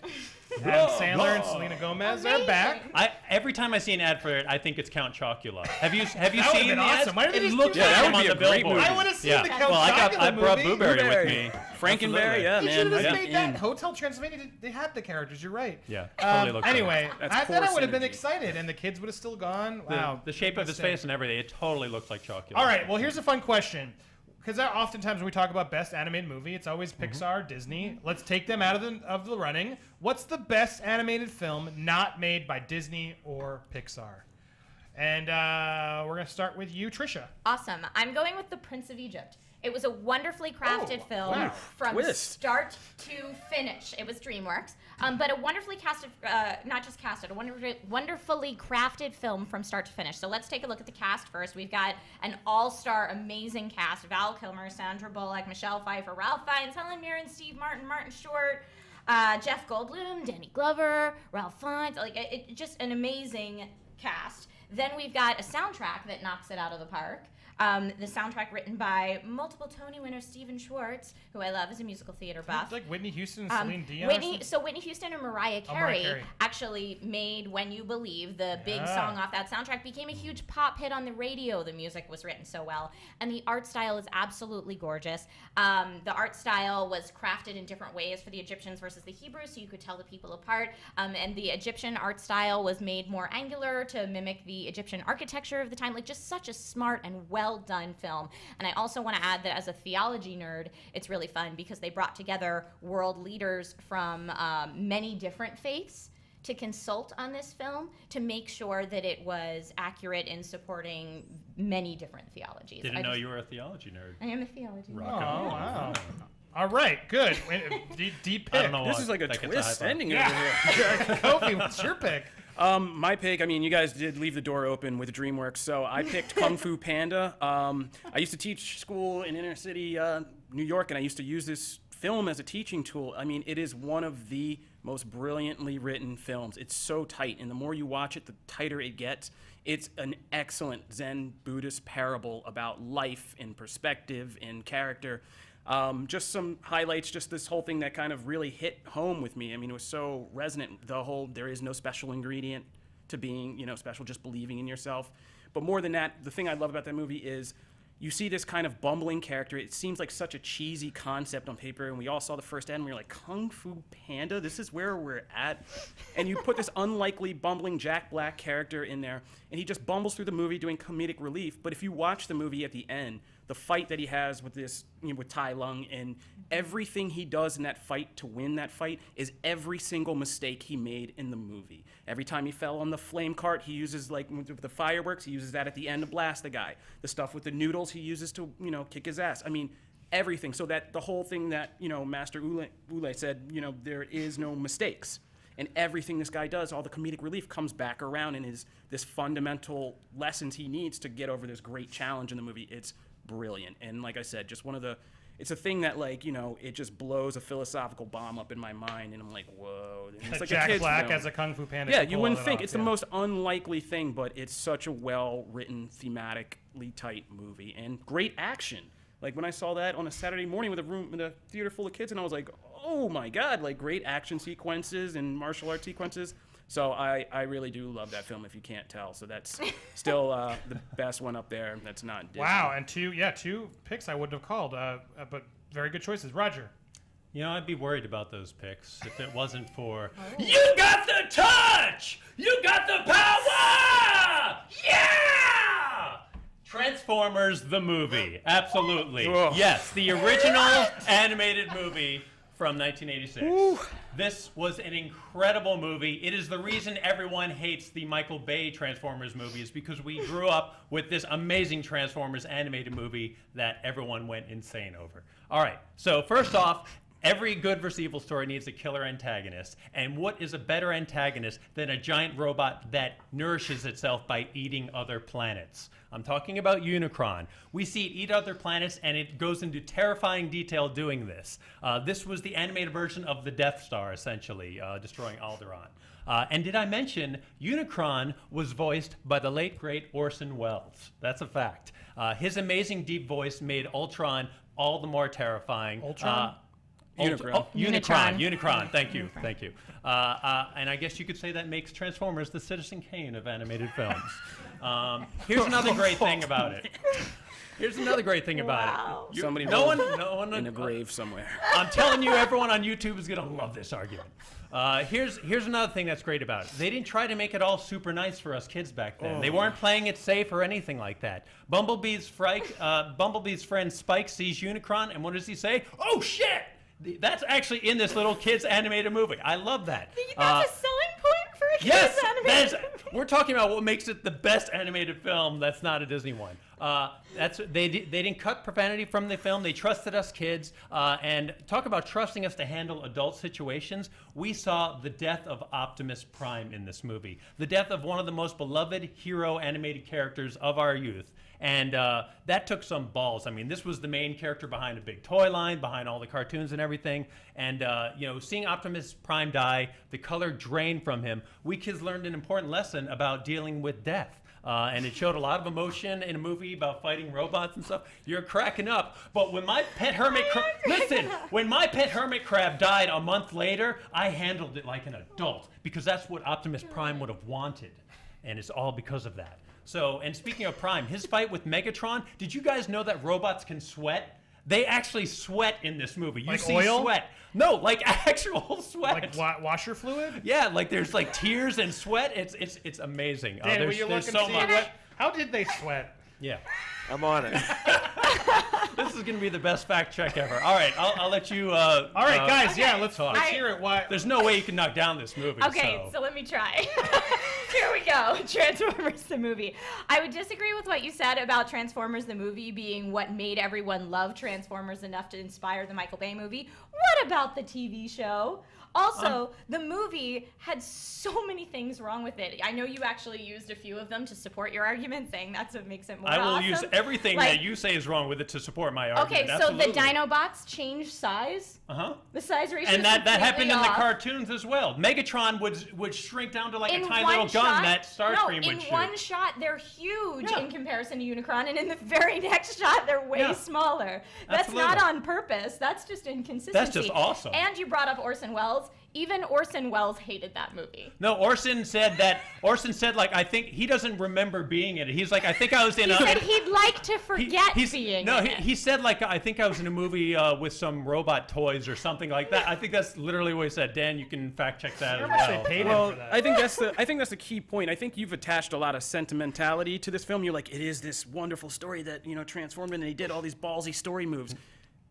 [SPEAKER 2] Adam Sandler and Selena Gomez are back.
[SPEAKER 3] Every time I see an ad for it, I think it's Count Chocula. Have you
[SPEAKER 2] That would've
[SPEAKER 3] seen
[SPEAKER 2] been
[SPEAKER 3] the
[SPEAKER 2] awesome.
[SPEAKER 3] ad?
[SPEAKER 2] Why did they
[SPEAKER 3] It
[SPEAKER 2] just
[SPEAKER 3] looks
[SPEAKER 2] do
[SPEAKER 3] like
[SPEAKER 2] that?
[SPEAKER 3] him on the
[SPEAKER 6] That would be a great
[SPEAKER 3] billboard.
[SPEAKER 6] movie.
[SPEAKER 2] I would have seen
[SPEAKER 3] Yeah.
[SPEAKER 2] the Count
[SPEAKER 3] Well, I
[SPEAKER 2] Chocula
[SPEAKER 3] brought
[SPEAKER 2] movie.
[SPEAKER 3] Blueberry with me.
[SPEAKER 6] Frankenberry, yeah,
[SPEAKER 2] They
[SPEAKER 6] man.
[SPEAKER 2] should have just
[SPEAKER 6] I'm
[SPEAKER 2] made that
[SPEAKER 6] in.
[SPEAKER 2] Hotel Transylvania. They had the characters. You're right.
[SPEAKER 3] Yeah, totally looks like
[SPEAKER 2] Anyway,
[SPEAKER 6] That's
[SPEAKER 2] I
[SPEAKER 6] core
[SPEAKER 2] thought I would have been
[SPEAKER 6] synergy.
[SPEAKER 2] excited, and the kids would have still gone. Wow.
[SPEAKER 3] The shape of his
[SPEAKER 2] mistake.
[SPEAKER 3] face and everything, it totally looks like Chocula.
[SPEAKER 2] All right. Well, here's a fun question. Because oftentimes when we talk about best animated movie, it's always Pixar, Disney. Let's take them out of the running. What's the best animated film not made by Disney or Pixar? And we're going to start with you, Trisha.
[SPEAKER 5] Awesome. I'm going with The Prince of Egypt. It was a wonderfully crafted film
[SPEAKER 2] wow.
[SPEAKER 5] from
[SPEAKER 6] Twist.
[SPEAKER 5] start to finish. It was DreamWorks, but a wonderfully casted, not just casted, a wonderfully crafted film from start to finish. So let's take a look at the cast first. We've got an all-star, amazing cast: Val Kilmer, Sandra Bullock, Michelle Pfeiffer, Ralph Fiennes, Helen Mirren, Steve Martin, Martin Short, Jeff Goldblum, Danny Glover, Ralph Fiennes. Just an amazing cast. Then we've got a soundtrack that knocks it out of the park. The soundtrack written by multiple Tony winner Stephen Schwartz, who I love as a musical theater buff.
[SPEAKER 2] It's like Whitney Houston and Celine Dion.
[SPEAKER 5] Whitney Houston and Mariah Carey actually made "When You Believe," the big song off that soundtrack, became a huge pop hit on the radio. The music was written so well, and the art style is absolutely gorgeous. The art style was crafted in different ways for the Egyptians versus the Hebrews, so you could tell the people apart. And the Egyptian art style was made more angular to mimic the Egyptian architecture of the time. Like, just such a smart and well done film. And I also want to add that as a theology nerd, it's really fun because they brought together world leaders from many different faiths to consult on this film to make sure that it was accurate in supporting many different theologies.
[SPEAKER 3] Didn't know you were a theology nerd.
[SPEAKER 5] I am a theology nerd.
[SPEAKER 2] Oh, wow. All right, good. Deep pick.
[SPEAKER 3] I don't know
[SPEAKER 6] This
[SPEAKER 3] what
[SPEAKER 6] is like a
[SPEAKER 3] that gets
[SPEAKER 6] twist
[SPEAKER 3] high five.
[SPEAKER 6] ending over here.
[SPEAKER 2] Kofi, what's your pick?
[SPEAKER 6] My pick, I mean, you guys did leave the door open with DreamWorks, so I picked Kung Fu Panda. I used to teach school in inner city New York, and I used to use this film as a teaching tool. I mean, it is one of the most brilliantly written films. It's so tight, and the more you watch it, the tighter it gets. It's an excellent Zen Buddhist parable about life and perspective and character. Just some highlights, just this whole thing that kind of really hit home with me. I mean, it was so resonant, the whole there is no special ingredient to being, special, just believing in yourself. But more than that, the thing I love about that movie is you see this kind of bumbling character. It seems like such a cheesy concept on paper, and we all saw the first ad, and we were like, Kung Fu Panda? This is where we're at? And you put this unlikely, bumbling Jack Black character in there, and he just bumbles through the movie doing comedic relief. But if you watch the movie at the end, the fight that he has with this, with Tai Lung, and everything he does in that fight to win that fight is every single mistake he made in the movie. Every time he fell on the flame cart, he uses, like, with the fireworks, he uses that at the end to blast the guy. The stuff with the noodles, he uses to, kick his ass. I mean, everything. So that the whole thing that, Master Ule said, there is no mistakes. And everything this guy does, all the comedic relief comes back around and is this fundamental lessons he needs to get over this great challenge in the movie. It's brilliant. And like I said, just it's a thing that, like, it just blows a philosophical bomb up in my mind, and I'm like, whoa. And it's like
[SPEAKER 2] Jack
[SPEAKER 6] a kid's
[SPEAKER 2] Black
[SPEAKER 6] film.
[SPEAKER 2] as a Kung Fu Panda.
[SPEAKER 6] Yeah,
[SPEAKER 2] could
[SPEAKER 6] you
[SPEAKER 2] pull
[SPEAKER 6] wouldn't
[SPEAKER 2] it
[SPEAKER 6] think.
[SPEAKER 2] off,
[SPEAKER 6] It's the most unlikely thing, but it's such a well-written, thematically tight movie. And great action. Like, when I saw that on a Saturday morning with a theater full of kids, and I was like, oh my God, like, great action sequences and martial arts sequences. So I really do love that film, if you can't tell. So that's still the best one up there. That's not Disney.
[SPEAKER 2] Wow, and two picks I wouldn't have called, but very good choices. Roger.
[SPEAKER 3] I'd be worried about those picks if it wasn't for You got the touch! You got the power! Yeah! Transformers the movie. Absolutely.
[SPEAKER 6] Ugh.
[SPEAKER 3] Yes, the original animated movie from 1986. Ooh. This was an incredible movie. It is the reason everyone hates the Michael Bay Transformers movies, because we grew up with this amazing Transformers animated movie that everyone went insane over. All right, so first off, every good versus evil story needs a killer antagonist. And what is a better antagonist than a giant robot that nourishes itself by eating other planets? I'm talking about Unicron. We see it eat other planets, and it goes into terrifying detail doing this. This was the animated version of the Death Star, essentially, destroying Alderaan. And did I mention Unicron was voiced by the late, great Orson Welles? That's a fact. His amazing deep voice made Ultron all the more terrifying.
[SPEAKER 2] Ultron?
[SPEAKER 3] Unicron. Thank you. And I guess you could say that makes Transformers the Citizen Kane of animated films. Here's another great thing about it.
[SPEAKER 5] Wow.
[SPEAKER 6] Somebody
[SPEAKER 3] No one
[SPEAKER 6] in a grave somewhere.
[SPEAKER 3] I'm telling you, everyone on YouTube is gonna love this argument. Here's another thing that's great about it. They didn't try to make it all super nice for us kids back then. They weren't playing it safe or anything like that. Bumblebee's friend Spike sees Unicron, and what does he say? Oh shit! That's actually in this little kid's animated movie. I love that.
[SPEAKER 5] That's a selling point for a
[SPEAKER 3] Yes,
[SPEAKER 5] kid's animated.
[SPEAKER 3] we're talking about what makes it the best animated film that's not a Disney one. They didn't cut profanity from the film. They trusted us kids, and talk about trusting us to handle adult situations. We saw the death of Optimus Prime in this movie, the death of one of the most beloved hero animated characters of our youth. And that took some balls. I mean, this was the main character behind a big toy line, behind all the cartoons and everything. And, seeing Optimus Prime die, the color drained from him, we kids learned an important lesson about dealing with death. and it showed a lot of emotion in a movie about fighting robots and stuff. You're cracking up. But when my pet hermit when my pet hermit crab died a month later, I handled it like an adult because that's what Optimus Prime would have wanted, and it's all because of that. So, and speaking of Prime, his fight with Megatron, did you guys know that robots can sweat? They actually sweat in this movie. You
[SPEAKER 2] like
[SPEAKER 3] see
[SPEAKER 2] oil?
[SPEAKER 3] Sweat. No, like actual sweat.
[SPEAKER 2] Like washer fluid?
[SPEAKER 3] Yeah, like there's like tears and sweat. It's amazing.
[SPEAKER 2] Dan, will
[SPEAKER 3] There's
[SPEAKER 2] you look and
[SPEAKER 3] so
[SPEAKER 2] see
[SPEAKER 3] much.
[SPEAKER 2] how did they sweat?
[SPEAKER 3] Yeah.
[SPEAKER 7] I'm on it.
[SPEAKER 3] This is gonna be the best fact check ever. All right, I'll let you.
[SPEAKER 2] All right, guys,
[SPEAKER 5] Okay.
[SPEAKER 2] yeah, let's
[SPEAKER 3] talk.
[SPEAKER 2] hear it. Why?
[SPEAKER 3] There's no way you can knock down this movie.
[SPEAKER 5] Okay, so let me try. Here we go. Transformers the movie. I would disagree with what you said about Transformers the movie being what made everyone love Transformers enough to inspire the Michael Bay movie. What about the TV show? Also, the movie had so many things wrong with it. I know you actually used a few of them to support your argument, saying that's what makes it more
[SPEAKER 3] I will
[SPEAKER 5] awesome.
[SPEAKER 3] use everything
[SPEAKER 5] Like-
[SPEAKER 3] that you say is wrong with it to support my argument.
[SPEAKER 5] Okay, so the
[SPEAKER 3] Absolutely.
[SPEAKER 5] Dinobots changed size.
[SPEAKER 3] Uh-huh.
[SPEAKER 5] The size ratio.
[SPEAKER 3] And that happened in the
[SPEAKER 5] off.
[SPEAKER 3] cartoons as well. Megatron would shrink down to like
[SPEAKER 5] In
[SPEAKER 3] a tiny
[SPEAKER 5] one
[SPEAKER 3] little gun
[SPEAKER 5] shot,
[SPEAKER 3] that Starscream
[SPEAKER 5] no,
[SPEAKER 3] would
[SPEAKER 5] in
[SPEAKER 3] shoot.
[SPEAKER 5] one shot they're huge
[SPEAKER 3] Yeah.
[SPEAKER 5] in comparison to Unicron, and in the very next shot they're way
[SPEAKER 3] Yeah.
[SPEAKER 5] smaller. That's not
[SPEAKER 3] Absolutely.
[SPEAKER 5] on purpose. That's just inconsistency.
[SPEAKER 3] That's just awesome.
[SPEAKER 5] And you brought up Orson Welles. Even Orson Welles hated that movie.
[SPEAKER 3] No, Orson said like I think he doesn't remember being in it. He's like I think I was in
[SPEAKER 5] He
[SPEAKER 3] a.
[SPEAKER 5] said he'd like to forget
[SPEAKER 3] he's-
[SPEAKER 5] being
[SPEAKER 3] no,
[SPEAKER 5] in
[SPEAKER 3] he,
[SPEAKER 5] it.
[SPEAKER 3] he said like I think I was in a movie with some robot toys or something like that. I think that's literally what he said. Dan, you can fact check that as
[SPEAKER 2] much
[SPEAKER 3] well.
[SPEAKER 2] they paid him
[SPEAKER 6] Well,
[SPEAKER 2] for that.
[SPEAKER 6] I think that's the key point. I think you've attached a lot of sentimentality to this film. You're like, it is this wonderful story that transformed and they did all these ballsy story moves.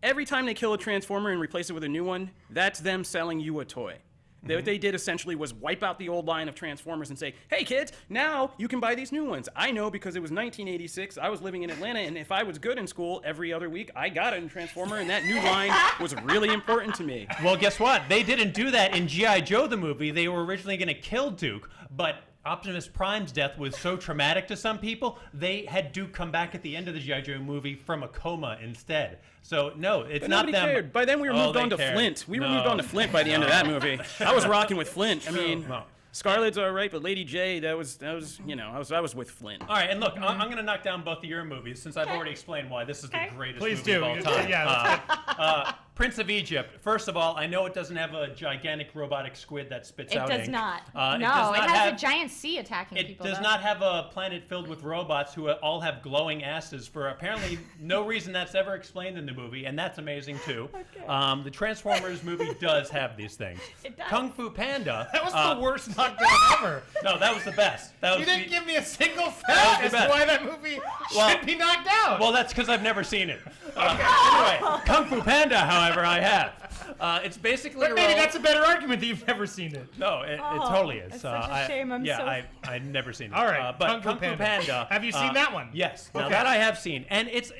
[SPEAKER 6] Every time they kill a transformer and replace it with a new one, that's them selling you a toy. What they did essentially was wipe out the old line of Transformers and say, hey kids, now you can buy these new ones. I know because it was 1986, I was living in Atlanta, and if I was good in school every other week, I got a Transformer, and that new line was really important to me.
[SPEAKER 3] Well, guess what? They didn't do that in G.I. Joe the movie. They were originally going to kill Duke, but Optimus Prime's death was so traumatic to some people, they had Duke come back at the end of the G.I. Joe movie from a coma instead. So, no, it's
[SPEAKER 6] But
[SPEAKER 3] not
[SPEAKER 6] nobody
[SPEAKER 3] them.
[SPEAKER 6] cared. By then we were moved
[SPEAKER 3] they
[SPEAKER 6] on to
[SPEAKER 3] cared.
[SPEAKER 6] Flint. We were
[SPEAKER 3] No.
[SPEAKER 6] moved on to Flint by the end of that movie. I was rocking with Flint. I mean,
[SPEAKER 3] No.
[SPEAKER 6] Scarlett's all right, but Lady J, that was I was with Flint.
[SPEAKER 3] All right, and look, I'm going to knock down both of your movies since I've already explained why this is the greatest
[SPEAKER 2] Please
[SPEAKER 3] movie
[SPEAKER 2] do.
[SPEAKER 3] of all time.
[SPEAKER 2] Yeah, let's
[SPEAKER 3] Prince of Egypt. First of all, I know it doesn't have a gigantic robotic squid that spits
[SPEAKER 5] It
[SPEAKER 3] out
[SPEAKER 5] does
[SPEAKER 3] ink.
[SPEAKER 5] not.
[SPEAKER 3] It
[SPEAKER 5] No,
[SPEAKER 3] does
[SPEAKER 5] it
[SPEAKER 3] not
[SPEAKER 5] has
[SPEAKER 3] have-
[SPEAKER 5] a giant sea attacking
[SPEAKER 3] It
[SPEAKER 5] people.
[SPEAKER 3] does
[SPEAKER 5] though.
[SPEAKER 3] not have a planet filled with robots who all have glowing asses for apparently no reason that's ever explained in the movie, and that's amazing too. The Transformers movie does have these things.
[SPEAKER 5] It does.
[SPEAKER 3] Kung Fu Panda.
[SPEAKER 2] That was the worst knockdown ever.
[SPEAKER 3] No, that was the best. That was
[SPEAKER 2] You didn't
[SPEAKER 3] the-
[SPEAKER 2] give me a single
[SPEAKER 3] was
[SPEAKER 2] fact
[SPEAKER 3] the
[SPEAKER 2] as to
[SPEAKER 3] best.
[SPEAKER 2] why that movie
[SPEAKER 3] Well-
[SPEAKER 2] should be knocked out.
[SPEAKER 3] Well, that's because I've never seen it. Anyway, Kung Fu Panda, however, I have. It's basically
[SPEAKER 2] but
[SPEAKER 3] a
[SPEAKER 2] maybe
[SPEAKER 3] role-
[SPEAKER 2] that's a better argument that you've never seen it.
[SPEAKER 3] No, it totally is.
[SPEAKER 5] it's such a shame. I'm
[SPEAKER 3] yeah,
[SPEAKER 5] so-
[SPEAKER 3] I've never seen it.
[SPEAKER 2] All right,
[SPEAKER 3] but
[SPEAKER 2] Kung Fu Panda. Have you seen that one?
[SPEAKER 3] Yes. Now
[SPEAKER 2] Okay.
[SPEAKER 3] that I have seen, and it's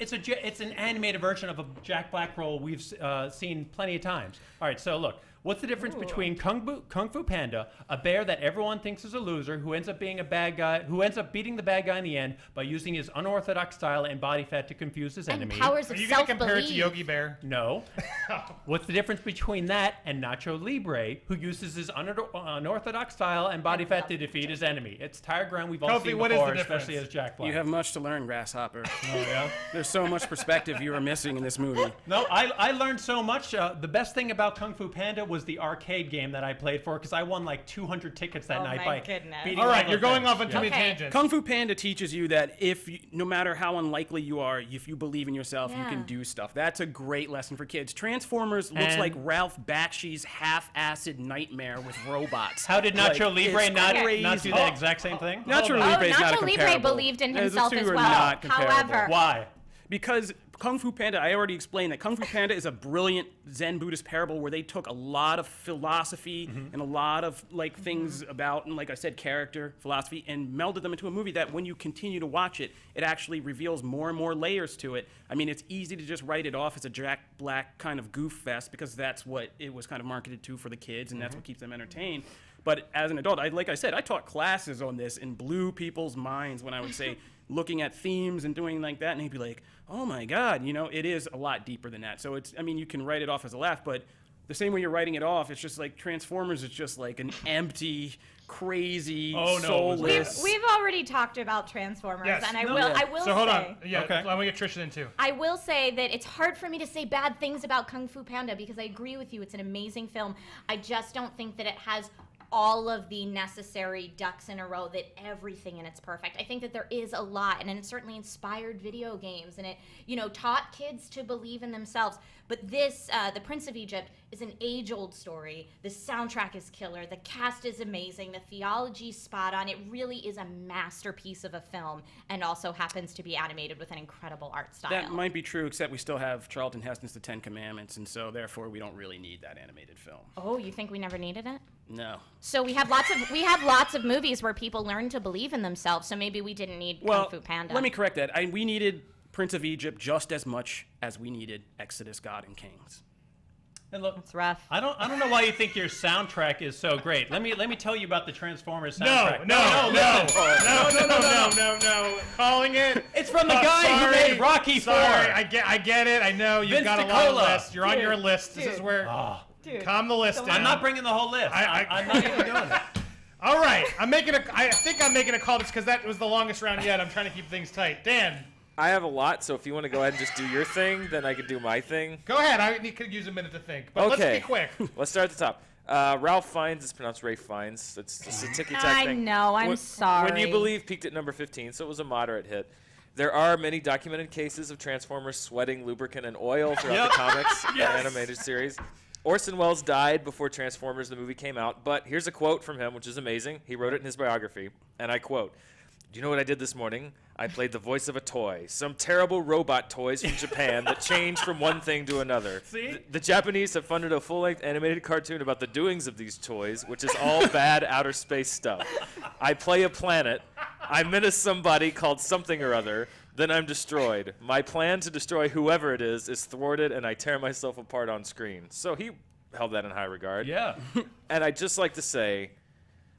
[SPEAKER 3] an animated version of a Jack Black role we've seen plenty of times. All right, so look. What's the difference between Kung Fu Panda, a bear that everyone thinks is a loser, who ends up being a bad guy, who ends up beating the bad guy in the end by using his unorthodox style and body fat to confuse his
[SPEAKER 5] And
[SPEAKER 3] enemy?
[SPEAKER 5] powers
[SPEAKER 2] Are
[SPEAKER 5] of
[SPEAKER 2] you going to
[SPEAKER 5] self-belief.
[SPEAKER 2] compare it to Yogi Bear?
[SPEAKER 3] No. What's the difference between that and Nacho Libre, who uses his unorthodox style and body fat to defeat his enemy? It's tire ground we've all
[SPEAKER 2] Kofi,
[SPEAKER 3] seen
[SPEAKER 2] what is
[SPEAKER 3] before,
[SPEAKER 2] the difference?
[SPEAKER 3] especially as Jack Black.
[SPEAKER 6] You have much to learn, Grasshopper.
[SPEAKER 3] Oh, yeah?
[SPEAKER 6] There's so much perspective you are missing in this movie.
[SPEAKER 3] No, I learned so much. The best thing about Kung Fu Panda was the arcade game that I played for, because I won like 200 tickets that
[SPEAKER 5] Oh
[SPEAKER 3] night
[SPEAKER 5] my
[SPEAKER 3] by
[SPEAKER 5] goodness.
[SPEAKER 3] beating
[SPEAKER 2] All right,
[SPEAKER 3] all
[SPEAKER 2] you're
[SPEAKER 3] the
[SPEAKER 2] going
[SPEAKER 3] things.
[SPEAKER 2] off on too many
[SPEAKER 5] Okay.
[SPEAKER 2] tangents.
[SPEAKER 6] Kung Fu Panda teaches you that no matter how unlikely you are, if you believe in yourself, you
[SPEAKER 5] Yeah.
[SPEAKER 6] can do stuff. That's a great lesson for kids. Transformers looks
[SPEAKER 3] And-
[SPEAKER 6] like Ralph Bakshi's half-acid nightmare with robots.
[SPEAKER 3] How did Nacho
[SPEAKER 6] Like,
[SPEAKER 3] Libre
[SPEAKER 6] it's
[SPEAKER 3] not
[SPEAKER 6] crazy.
[SPEAKER 3] do the exact same thing?
[SPEAKER 6] Nacho
[SPEAKER 5] Oh,
[SPEAKER 6] Libre is not
[SPEAKER 5] Nacho Libre
[SPEAKER 6] comparable.
[SPEAKER 5] believed in
[SPEAKER 6] The
[SPEAKER 5] himself
[SPEAKER 6] two
[SPEAKER 5] as
[SPEAKER 6] are
[SPEAKER 5] well.
[SPEAKER 6] not comparable.
[SPEAKER 5] However-
[SPEAKER 3] Why?
[SPEAKER 6] Because Kung Fu Panda, I already explained that Kung Fu Panda is a brilliant Zen Buddhist parable where they took a lot of philosophy and a lot of things about, and like I said, character, philosophy, and melded them into a movie that when you continue to watch it, it actually reveals more and more layers to it. I mean, it's easy to just write it off as a Jack Black kind of goof fest because that's what it was kind of marketed to for the kids, and that's what keeps them entertained. But as an adult, like I said, I taught classes on this and blew people's minds when I would say, looking at themes and doing like that, and he'd be like, oh my God, it is a lot deeper than that. So you can write it off as a laugh, but the same way you're writing it off, it's just like Transformers is just like an empty, crazy, soulless.
[SPEAKER 5] We've already talked about Transformers,
[SPEAKER 2] Yes.
[SPEAKER 5] and I will
[SPEAKER 2] So
[SPEAKER 5] say.
[SPEAKER 2] hold on. Yeah,
[SPEAKER 3] Okay.
[SPEAKER 2] I'm going to get Trisha in too.
[SPEAKER 5] I will say that it's hard for me to say bad things about Kung Fu Panda because I agree with you. It's an amazing film. I just don't think that it has all of the necessary ducks in a row, that everything in it's perfect. I think that there is a lot, and it certainly inspired video games, and it, taught kids to believe in themselves. But this, The Prince of Egypt, is an age-old story. The soundtrack is killer. The cast is amazing. The theology's spot on. It really is a masterpiece of a film, and also happens to be animated with an incredible art style.
[SPEAKER 6] That might be true, except we still have Charlton Heston's The Ten Commandments, and so therefore we don't really need that animated film.
[SPEAKER 5] Oh, you think we never needed it?
[SPEAKER 6] No.
[SPEAKER 5] So we have lots of movies where people learn to believe in themselves. So maybe we didn't need Kung Fu Panda.
[SPEAKER 6] Let me correct that. We needed Prince of Egypt just as much as we needed Exodus: God and Kings.
[SPEAKER 3] And look,
[SPEAKER 5] It's rough.
[SPEAKER 3] I don't know why you think your soundtrack is so great. Let me tell you about the Transformers soundtrack.
[SPEAKER 2] No. Calling it.
[SPEAKER 3] It's from the guy who made Rocky IV.
[SPEAKER 2] Sorry, I get it. I know you've
[SPEAKER 3] Vince
[SPEAKER 2] got a lot of
[SPEAKER 3] DiCola.
[SPEAKER 2] lists. You're on your list. This is where. Calm the list down.
[SPEAKER 3] I'm not bringing the whole list. I'm not even doing it.
[SPEAKER 2] All right, I think I'm making a call just because that was the longest round yet. I'm trying to keep things tight. Dan,
[SPEAKER 7] I have a lot, so if you want to go ahead and just do your thing, then I could do my thing.
[SPEAKER 2] go ahead. I could use a minute to think, but let's be quick.
[SPEAKER 7] Let's start at the top. Ralph Fiennes is pronounced Ray Fiennes. It's just a ticky-tack
[SPEAKER 5] I
[SPEAKER 7] thing.
[SPEAKER 5] know, I'm sorry.
[SPEAKER 7] When You Believe peaked at number 15, so it was a moderate hit. There are many documented cases of Transformers sweating lubricant and oil throughout the comics and animated series. Orson Welles died before Transformers the movie came out, but here's a quote from him, which is amazing. He wrote it in his biography, and I quote, "Do you know what I did this morning? I played the voice of a toy. Some terrible robot toys from Japan that changed from one thing to another.
[SPEAKER 2] See?
[SPEAKER 7] The Japanese have funded a full-length animated cartoon about the doings of these toys, which is all bad outer space stuff. I play a planet. I menace somebody called something or other. Then I'm destroyed. My plan to destroy whoever it is thwarted, and I tear myself apart on screen." So he held that in high regard.
[SPEAKER 3] Yeah.
[SPEAKER 7] And I'd just like to say,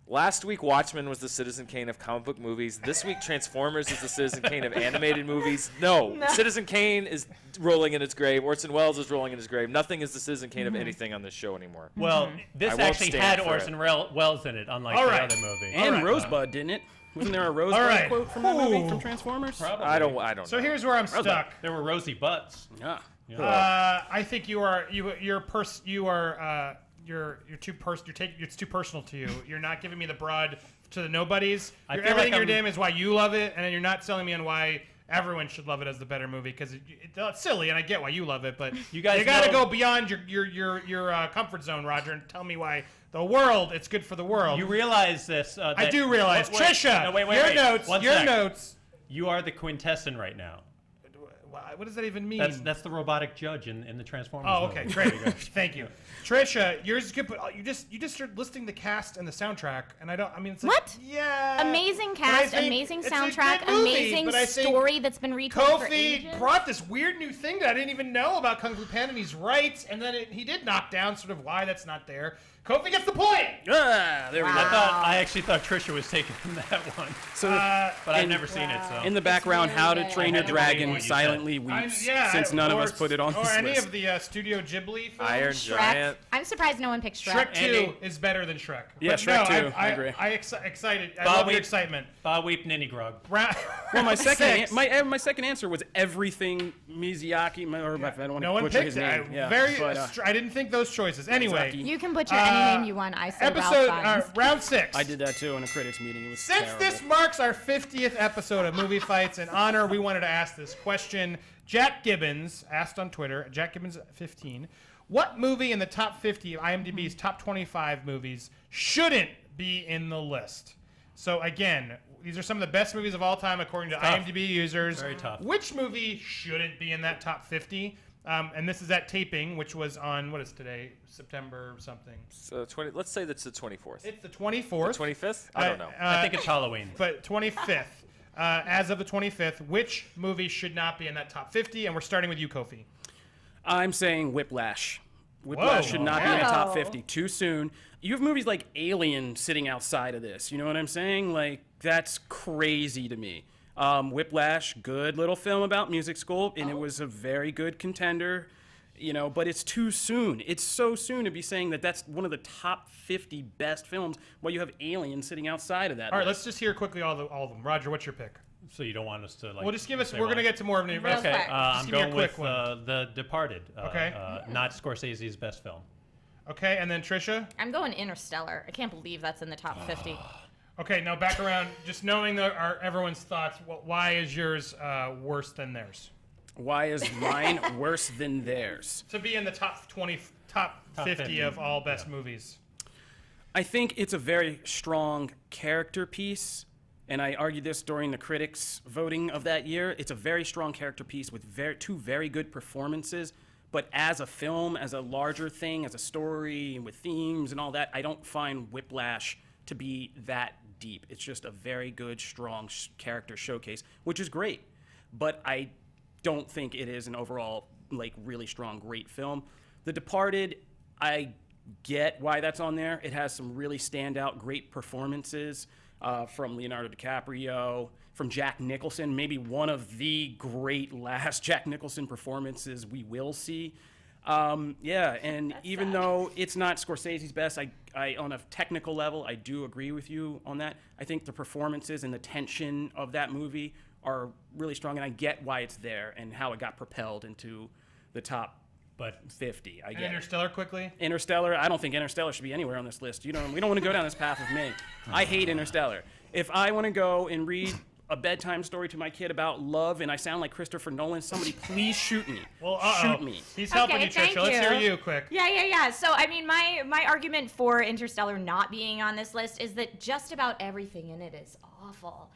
[SPEAKER 7] last week Watchmen was the Citizen Kane of comic book movies. This week Transformers is the Citizen Kane of animated movies. No. Citizen Kane is rolling in its grave. Orson Welles is rolling in his grave. Nothing is the Citizen Kane of anything on this show anymore.
[SPEAKER 3] Well, this
[SPEAKER 7] I won't
[SPEAKER 3] actually
[SPEAKER 7] stand
[SPEAKER 3] had
[SPEAKER 7] for
[SPEAKER 3] Orson Welles in it, unlike
[SPEAKER 2] All
[SPEAKER 3] the
[SPEAKER 2] right.
[SPEAKER 3] other movie.
[SPEAKER 6] And Rosebud, didn't it? Wasn't there a Rosebud quote from that movie from Transformers?
[SPEAKER 3] Probably.
[SPEAKER 7] I don't
[SPEAKER 2] So
[SPEAKER 7] know.
[SPEAKER 2] here's where I'm stuck.
[SPEAKER 3] There were rosy butts.
[SPEAKER 6] Yeah.
[SPEAKER 2] I think it's too personal to you. You're not giving me the broad to the nobodies.
[SPEAKER 3] I feel
[SPEAKER 2] Everything
[SPEAKER 3] like
[SPEAKER 2] you're
[SPEAKER 3] I'm-
[SPEAKER 2] doing is why you love it, and then you're not selling me on why everyone should love it as the better movie, because it's silly, and I get why you love it, but
[SPEAKER 3] You guys
[SPEAKER 2] gotta
[SPEAKER 3] know-
[SPEAKER 2] go beyond your comfort zone, Roger, and tell me why the world, it's good for the world.
[SPEAKER 3] You realize this.
[SPEAKER 2] I do realize.
[SPEAKER 3] Wait,
[SPEAKER 2] Trisha,
[SPEAKER 3] no, wait,
[SPEAKER 2] your notes.
[SPEAKER 3] One
[SPEAKER 2] Your
[SPEAKER 3] sec.
[SPEAKER 2] notes.
[SPEAKER 3] You are the quintessence right now.
[SPEAKER 2] What does that even mean?
[SPEAKER 3] That's the robotic judge in the Transformers
[SPEAKER 2] Oh,
[SPEAKER 3] movie.
[SPEAKER 2] okay, great. Thank you, Trisha. Yours is good, but you just started listing the cast and the soundtrack, and it's like,
[SPEAKER 5] What?
[SPEAKER 2] Yeah,
[SPEAKER 5] Amazing
[SPEAKER 2] But I
[SPEAKER 5] cast,
[SPEAKER 2] think
[SPEAKER 5] amazing
[SPEAKER 2] it's a
[SPEAKER 5] soundtrack,
[SPEAKER 2] good movie,
[SPEAKER 5] amazing
[SPEAKER 2] but I think
[SPEAKER 5] story that's been retold for
[SPEAKER 2] Kofi
[SPEAKER 5] ages.
[SPEAKER 2] brought this weird new thing that I didn't even know about Kung Fu Panda, and he's right, and then he did knock down sort of why that's not there. Kofi gets the point.
[SPEAKER 6] There we go.
[SPEAKER 3] I actually thought Trisha was taking that one,
[SPEAKER 6] So
[SPEAKER 3] but I've never seen it. So
[SPEAKER 6] in the background,
[SPEAKER 5] really
[SPEAKER 6] How to
[SPEAKER 5] good.
[SPEAKER 6] Train
[SPEAKER 3] I
[SPEAKER 6] Your
[SPEAKER 3] had to believe
[SPEAKER 6] Dragon
[SPEAKER 3] what you said.
[SPEAKER 6] silently weeps,
[SPEAKER 2] Yeah,
[SPEAKER 6] since none of
[SPEAKER 2] or-
[SPEAKER 6] us put it on
[SPEAKER 2] or
[SPEAKER 6] this
[SPEAKER 2] any
[SPEAKER 6] list.
[SPEAKER 2] of the Studio Ghibli films.
[SPEAKER 7] Iron
[SPEAKER 5] Shrek.
[SPEAKER 7] Giant.
[SPEAKER 5] I'm surprised no one picked Shrek.
[SPEAKER 2] Shrek 2
[SPEAKER 3] Andy.
[SPEAKER 2] is better than Shrek.
[SPEAKER 6] Yeah,
[SPEAKER 2] But
[SPEAKER 6] Shrek
[SPEAKER 2] no,
[SPEAKER 6] 2, I agree.
[SPEAKER 2] Excited. I
[SPEAKER 3] Bob,
[SPEAKER 2] love your
[SPEAKER 3] we-
[SPEAKER 2] excitement.
[SPEAKER 3] Bob Weep Ninny Grog.
[SPEAKER 6] Well, my
[SPEAKER 2] Six.
[SPEAKER 6] my second answer was everything Miyazaki, or if I don't want
[SPEAKER 2] No
[SPEAKER 6] to
[SPEAKER 2] one
[SPEAKER 6] butcher
[SPEAKER 2] picked
[SPEAKER 6] his
[SPEAKER 2] it.
[SPEAKER 6] name. Yeah,
[SPEAKER 2] I didn't think those choices. Anyway,
[SPEAKER 6] Miyazaki.
[SPEAKER 5] You can butcher any name you want. I said
[SPEAKER 2] episode
[SPEAKER 5] Ralph Fiennes.
[SPEAKER 2] round 6.
[SPEAKER 6] I did that too in a critics meeting. It was
[SPEAKER 2] Since
[SPEAKER 6] terrible.
[SPEAKER 2] this marks our 50th episode of Movie Fights, in honor, we wanted to ask this question. Jack Gibbons asked on Twitter, Jack Gibbons 15, what movie in the top 50 of IMDb's top 25 movies shouldn't be in the list? So again, these are some of the best movies of all time according to
[SPEAKER 3] tough.
[SPEAKER 2] IMDb users.
[SPEAKER 3] Very tough.
[SPEAKER 2] Which movie shouldn't be in that top 50? And this is at taping, which was on, what is today? September something.
[SPEAKER 7] So let's say that's the 24th.
[SPEAKER 2] It's the 24th.
[SPEAKER 7] 25th? I don't know.
[SPEAKER 3] I think it's Halloween.
[SPEAKER 2] But 25th, as of the 25th, which movie should not be in that top 50? And we're starting with you, Kofi.
[SPEAKER 6] I'm saying Whiplash. Whiplash
[SPEAKER 2] Whoa.
[SPEAKER 6] should not be in the top
[SPEAKER 5] Wow.
[SPEAKER 6] 50. Too soon. You have movies like Alien sitting outside of this. You know what I'm saying? Like, that's crazy to me. Whiplash, good little film about music school, and it was a very good contender. but it's too soon. It's so soon to be saying that that's one of the top 50 best films while you have Alien sitting outside of that.
[SPEAKER 2] All right, let's just hear quickly all of them. Roger, what's your pick?
[SPEAKER 3] So you don't want us to like?
[SPEAKER 2] Well, just give us.
[SPEAKER 3] say
[SPEAKER 2] We're
[SPEAKER 3] one?
[SPEAKER 2] gonna get to more of an
[SPEAKER 5] Real
[SPEAKER 3] Okay,
[SPEAKER 5] quick.
[SPEAKER 3] I'm
[SPEAKER 2] give me a
[SPEAKER 3] going
[SPEAKER 2] quick
[SPEAKER 3] with
[SPEAKER 2] one.
[SPEAKER 3] The Departed.
[SPEAKER 2] Okay.
[SPEAKER 3] Not Scorsese's best film.
[SPEAKER 2] Okay, and then Trisha.
[SPEAKER 5] I'm going Interstellar. I can't believe that's in the top 50.
[SPEAKER 2] Okay, now back around. Just knowing everyone's thoughts. Why is yours worse than theirs?
[SPEAKER 6] Why is mine worse than theirs?
[SPEAKER 2] To be in the top 20, top 50 of all best movies.
[SPEAKER 6] I think it's a very strong character piece, and I argued this during the critics' voting of that year. It's a very strong character piece with two very good performances, but as a film, as a larger thing, as a story with themes and all that, I don't find Whiplash to be that deep. It's just a very good, strong character showcase, which is great, but I don't think it is an overall really strong, great film. The Departed, I get why that's on there. It has some really standout, great performances from Leonardo DiCaprio, from Jack Nicholson, maybe one of the great last Jack Nicholson performances we will see. And even though it's not Scorsese's best, I on a technical level, I do agree with you on that. I think the performances and the tension of that movie are really strong, and I get why it's there and how it got propelled into the top 50. I get it.
[SPEAKER 2] Interstellar quickly.
[SPEAKER 6] Interstellar, I don't think Interstellar should be anywhere on this list. We don't want to go down this path with me. I hate Interstellar. If I want to go and read a bedtime story to my kid about love and I sound like Christopher Nolan, somebody please shoot me.
[SPEAKER 2] Well,
[SPEAKER 6] shoot me.
[SPEAKER 2] He's helping
[SPEAKER 5] Okay,
[SPEAKER 2] you,
[SPEAKER 5] thank
[SPEAKER 2] Trisha. Let's hear
[SPEAKER 5] you.
[SPEAKER 2] you quick.
[SPEAKER 5] Yeah. So, I mean, my argument for Interstellar not being on this list is that just about everything in it is awful.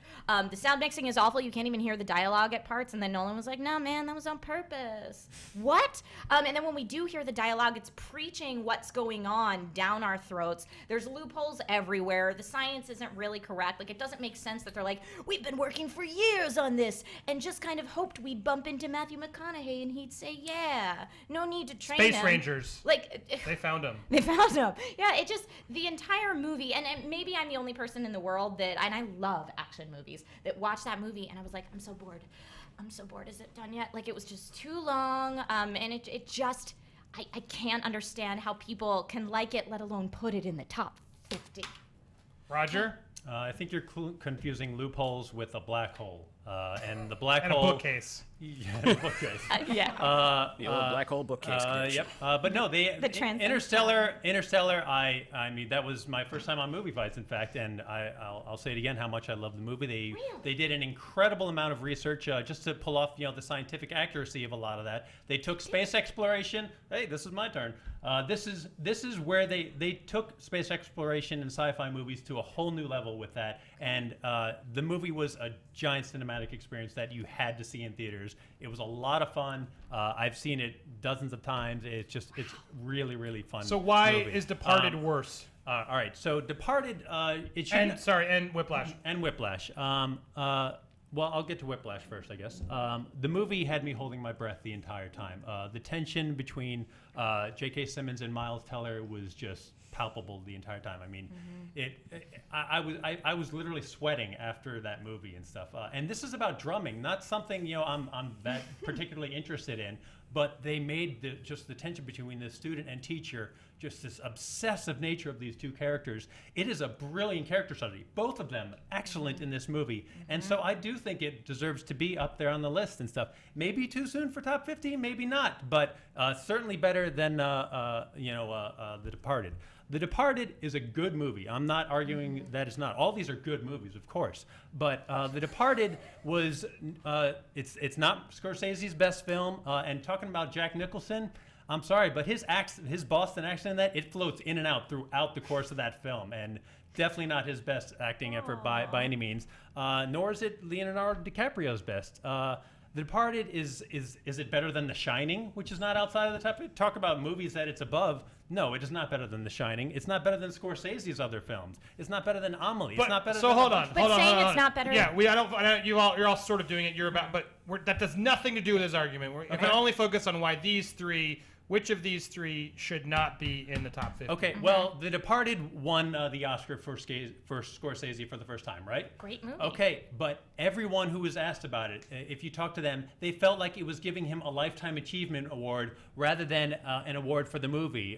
[SPEAKER 5] The sound mixing is awful. You can't even hear the dialogue at parts. And then Nolan was like, no, man, that was on purpose. What? And then when we do hear the dialogue, it's preaching what's going on down our throats. There's loopholes everywhere. The science isn't really correct. It doesn't make sense that they're like, we've been working for years on this and just kind of hoped we'd bump into Matthew McConaughey and he'd say, yeah, no need to train him.
[SPEAKER 2] Space Rangers. They found him.
[SPEAKER 5] They found him. Yeah, it just, the entire movie, and maybe I'm the only person in the world that, and I love action movies, that watched that movie and I was like, I'm so bored. Is it done yet? It was just too long. And it just, I can't understand how people can like it, let alone put it in the top 50.
[SPEAKER 2] Roger?
[SPEAKER 3] I think you're confusing loopholes with a black hole. And the black
[SPEAKER 2] And
[SPEAKER 3] hole.
[SPEAKER 2] a bookcase.
[SPEAKER 3] Yeah, a bookcase.
[SPEAKER 6] The old black hole bookcase.
[SPEAKER 3] Yep. But no,
[SPEAKER 5] translation.
[SPEAKER 3] Interstellar. I mean, that was my first time on Movie Fights, in fact, and I'll say it again how much I love the movie. They did an incredible amount of research just to pull off the scientific accuracy of a lot of that. They took space exploration. Hey, this is my turn. This is where they took space exploration and sci-fi movies to a whole new level with that, and the movie was a giant cinematic experience that you had to see in theaters. It was a lot of fun. I've seen it dozens of times. It's really, really fun.
[SPEAKER 2] So why
[SPEAKER 3] movie.
[SPEAKER 2] is Departed worse?
[SPEAKER 3] All right. So Departed, it should.
[SPEAKER 2] And Whiplash.
[SPEAKER 3] And Whiplash. Well, I'll get to Whiplash first, I guess. The movie had me holding my breath the entire time. The tension between J.K. Simmons and Miles Teller was just palpable the entire time. I mean, I was literally sweating after that movie and stuff. And this is about drumming, not something I'm that particularly interested in. But they made the tension between the student and teacher, just this obsessive nature of these two characters. It is a brilliant character study. Both of them excellent in this movie. And so I do think it deserves to be up there on the list and stuff. Maybe too soon for top 50, maybe not, but certainly better than The Departed. The Departed is a good movie. I'm not arguing that it's not. All these are good movies, of course. But The Departed was, it's not Scorsese's best film. And talking about Jack Nicholson, I'm sorry, but his Boston accent in that, it floats in and out throughout the course of that film. And definitely not his best acting effort by any means. Nor is it Leonardo DiCaprio's best. The Departed is it better than The Shining, which is not outside of the top? Talk about movies that it's above. No, it is not better than The Shining. It's not better than Scorsese's other films. It's not better than Amelie. It's not better.
[SPEAKER 2] So
[SPEAKER 3] than
[SPEAKER 2] hold on.
[SPEAKER 5] It's not better.
[SPEAKER 2] Yeah, I don't. You're all sort of doing it. You're about, but that does nothing to do with his argument. You can only focus on why these three Which of these three should not be in the top 50?
[SPEAKER 3] Okay, well, The Departed won the Oscar for Scorsese for the first time, right?
[SPEAKER 5] Great movie.
[SPEAKER 3] Okay, but everyone who was asked about it, if you talk to them, they felt like it was giving him a Lifetime Achievement Award rather than an award for the movie.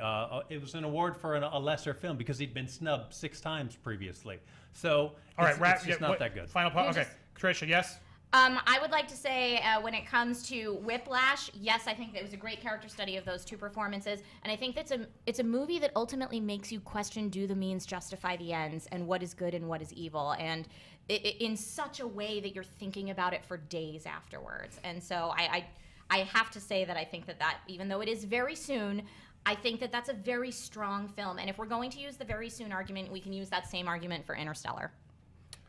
[SPEAKER 3] It was an award for a lesser film because he'd been snubbed 6 times previously. So
[SPEAKER 2] All right,
[SPEAKER 3] it's just not that good.
[SPEAKER 2] Final point. Okay, Tricia, yes?
[SPEAKER 5] I would like to say when it comes to Whiplash, yes, I think that it was a great character study of those two performances, and I think it's a movie that ultimately makes you question, do the means justify the ends, and what is good and what is evil, and in such a way that you're thinking about it for days afterwards. And so I have to say that I think that even though it is very soon, I think that that's a very strong film, and if we're going to use the very soon argument, we can use that same argument for Interstellar.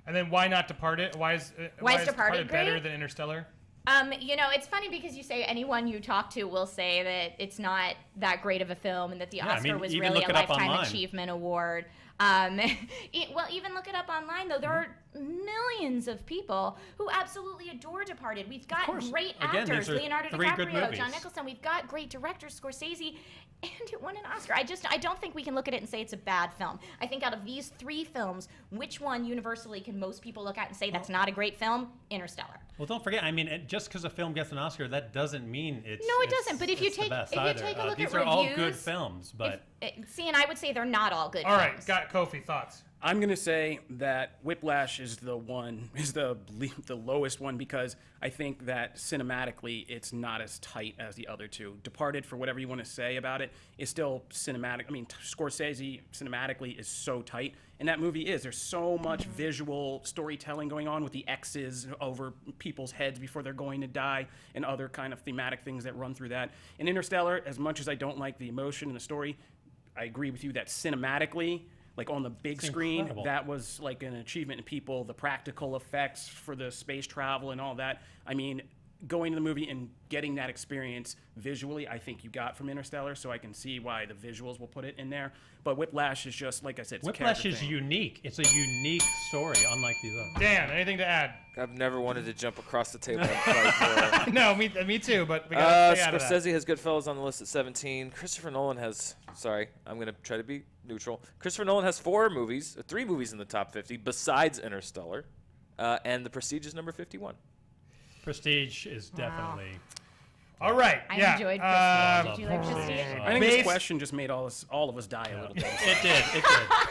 [SPEAKER 2] And then why not Departed? Why is Departed better
[SPEAKER 5] great?
[SPEAKER 2] than Interstellar?
[SPEAKER 5] It's funny because you say anyone you talk to will say that it's not that great of a film and that the Oscar was
[SPEAKER 3] even
[SPEAKER 5] really
[SPEAKER 3] look
[SPEAKER 5] a
[SPEAKER 3] it up
[SPEAKER 5] Lifetime
[SPEAKER 3] online.
[SPEAKER 5] Achievement Award. Even look it up online, though. There are millions of people who absolutely adore Departed. We've got great
[SPEAKER 3] Again,
[SPEAKER 5] actors,
[SPEAKER 3] these are
[SPEAKER 5] Leonardo
[SPEAKER 3] 3 good
[SPEAKER 5] DiCaprio,
[SPEAKER 3] movies.
[SPEAKER 5] John Nicholson. We've got great directors, Scorsese, and it won an Oscar. I don't think we can look at it and say it's a bad film. I think out of these 3 films, which one universally can most people look at and say that's not a great film? Interstellar.
[SPEAKER 3] Well, don't forget, just because a film gets an Oscar, that doesn't mean it's
[SPEAKER 5] No, it doesn't. But if you take a look at reviews,
[SPEAKER 3] these are all good films, but
[SPEAKER 5] and I would say they're not all good
[SPEAKER 2] All
[SPEAKER 5] films.
[SPEAKER 2] right, got Kofi, thoughts?
[SPEAKER 6] I'm gonna say that Whiplash is the lowest one because I think that cinematically it's not as tight as the other two. Departed, for whatever you want to say about it, is still cinematic. I mean, Scorsese cinematically is so tight, and that movie is. There's so much visual storytelling going on with the X's over people's heads before they're going to die, and other kind of thematic things that run through that. In Interstellar, as much as I don't like the emotion and the story, I agree with you that cinematically, like on the big screen,
[SPEAKER 3] incredible.
[SPEAKER 6] that was like an achievement in people, the practical effects for the space travel and all that. I mean, going to the movie and getting that experience visually, I think you got from Interstellar, so I can see why the visuals will put it in there. But Whiplash is just, like I said, it's
[SPEAKER 3] Whiplash
[SPEAKER 6] a character
[SPEAKER 3] is
[SPEAKER 6] thing.
[SPEAKER 3] unique. It's a unique story, unlike these others.
[SPEAKER 2] Dan, anything to add?
[SPEAKER 7] I've never wanted to jump across the table and fight more.
[SPEAKER 2] No, me too, but we gotta stay out of that.
[SPEAKER 7] Scorsese has Goodfellas on the list at 17. Christopher Nolan has, I'm going to try to be neutral. Christopher Nolan has 3 movies in the top 50 besides Interstellar, and The Prestige is number 51.
[SPEAKER 3] Prestige is definitely...
[SPEAKER 2] All right,
[SPEAKER 5] I enjoyed Prestige. Did you like Prestige?
[SPEAKER 6] I think this question just made all of us die a little bit.
[SPEAKER 3] It did.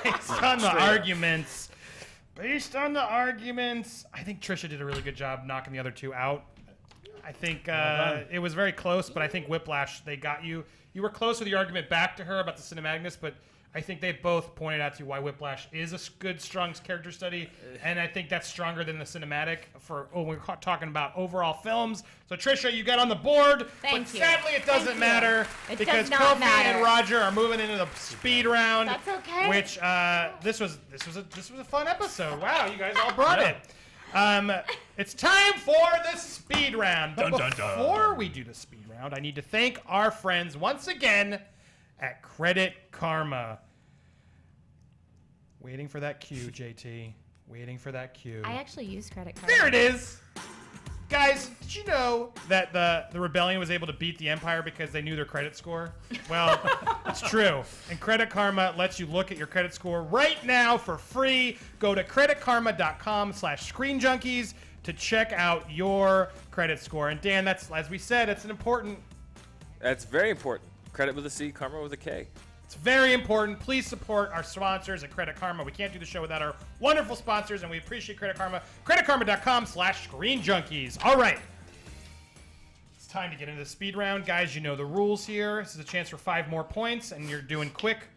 [SPEAKER 2] Based on the arguments, I think Tricia did a really good job knocking the other 2 out. I think it was very close, but I think Whiplash, they got you. You were close with the argument back to her about the cinematicness, but I think they both pointed out to you why Whiplash is a good, strong character study, and I think that's stronger than the cinematic when we're talking about overall films. So, Tricia, you got on the board,
[SPEAKER 5] Thank you.
[SPEAKER 2] Sadly it doesn't matter
[SPEAKER 5] It
[SPEAKER 2] because
[SPEAKER 5] does not
[SPEAKER 2] Kofi
[SPEAKER 5] matter.
[SPEAKER 2] and Roger are moving into the speed round.
[SPEAKER 5] That's okay.
[SPEAKER 2] Which this was a fun episode. Wow, you guys all brought it. It's time for the speed round. But before we do the speed round, I need to thank our friends once again at Credit Karma. Waiting for that cue, JT. Waiting for that cue.
[SPEAKER 5] I actually use Credit Karma.
[SPEAKER 2] There it is. Guys, did you know that the rebellion was able to beat the Empire because they knew their credit score? Well, it's true. And Credit Karma lets you look at your credit score right now for free. Go to creditkarma.com/screenjunkies to check out your credit score. And Dan, that's, as we said, it's an important...
[SPEAKER 7] That's very important. Credit with a C, karma with a K.
[SPEAKER 2] It's very important. Please support our sponsors at Credit Karma. We can't do the show without our wonderful sponsors, and we appreciate Credit Karma. creditkarma.com/screenjunkies. All right. It's time to get into the speed round. Guys, you know the rules here. This is a chance for 5 more points, and you're doing quick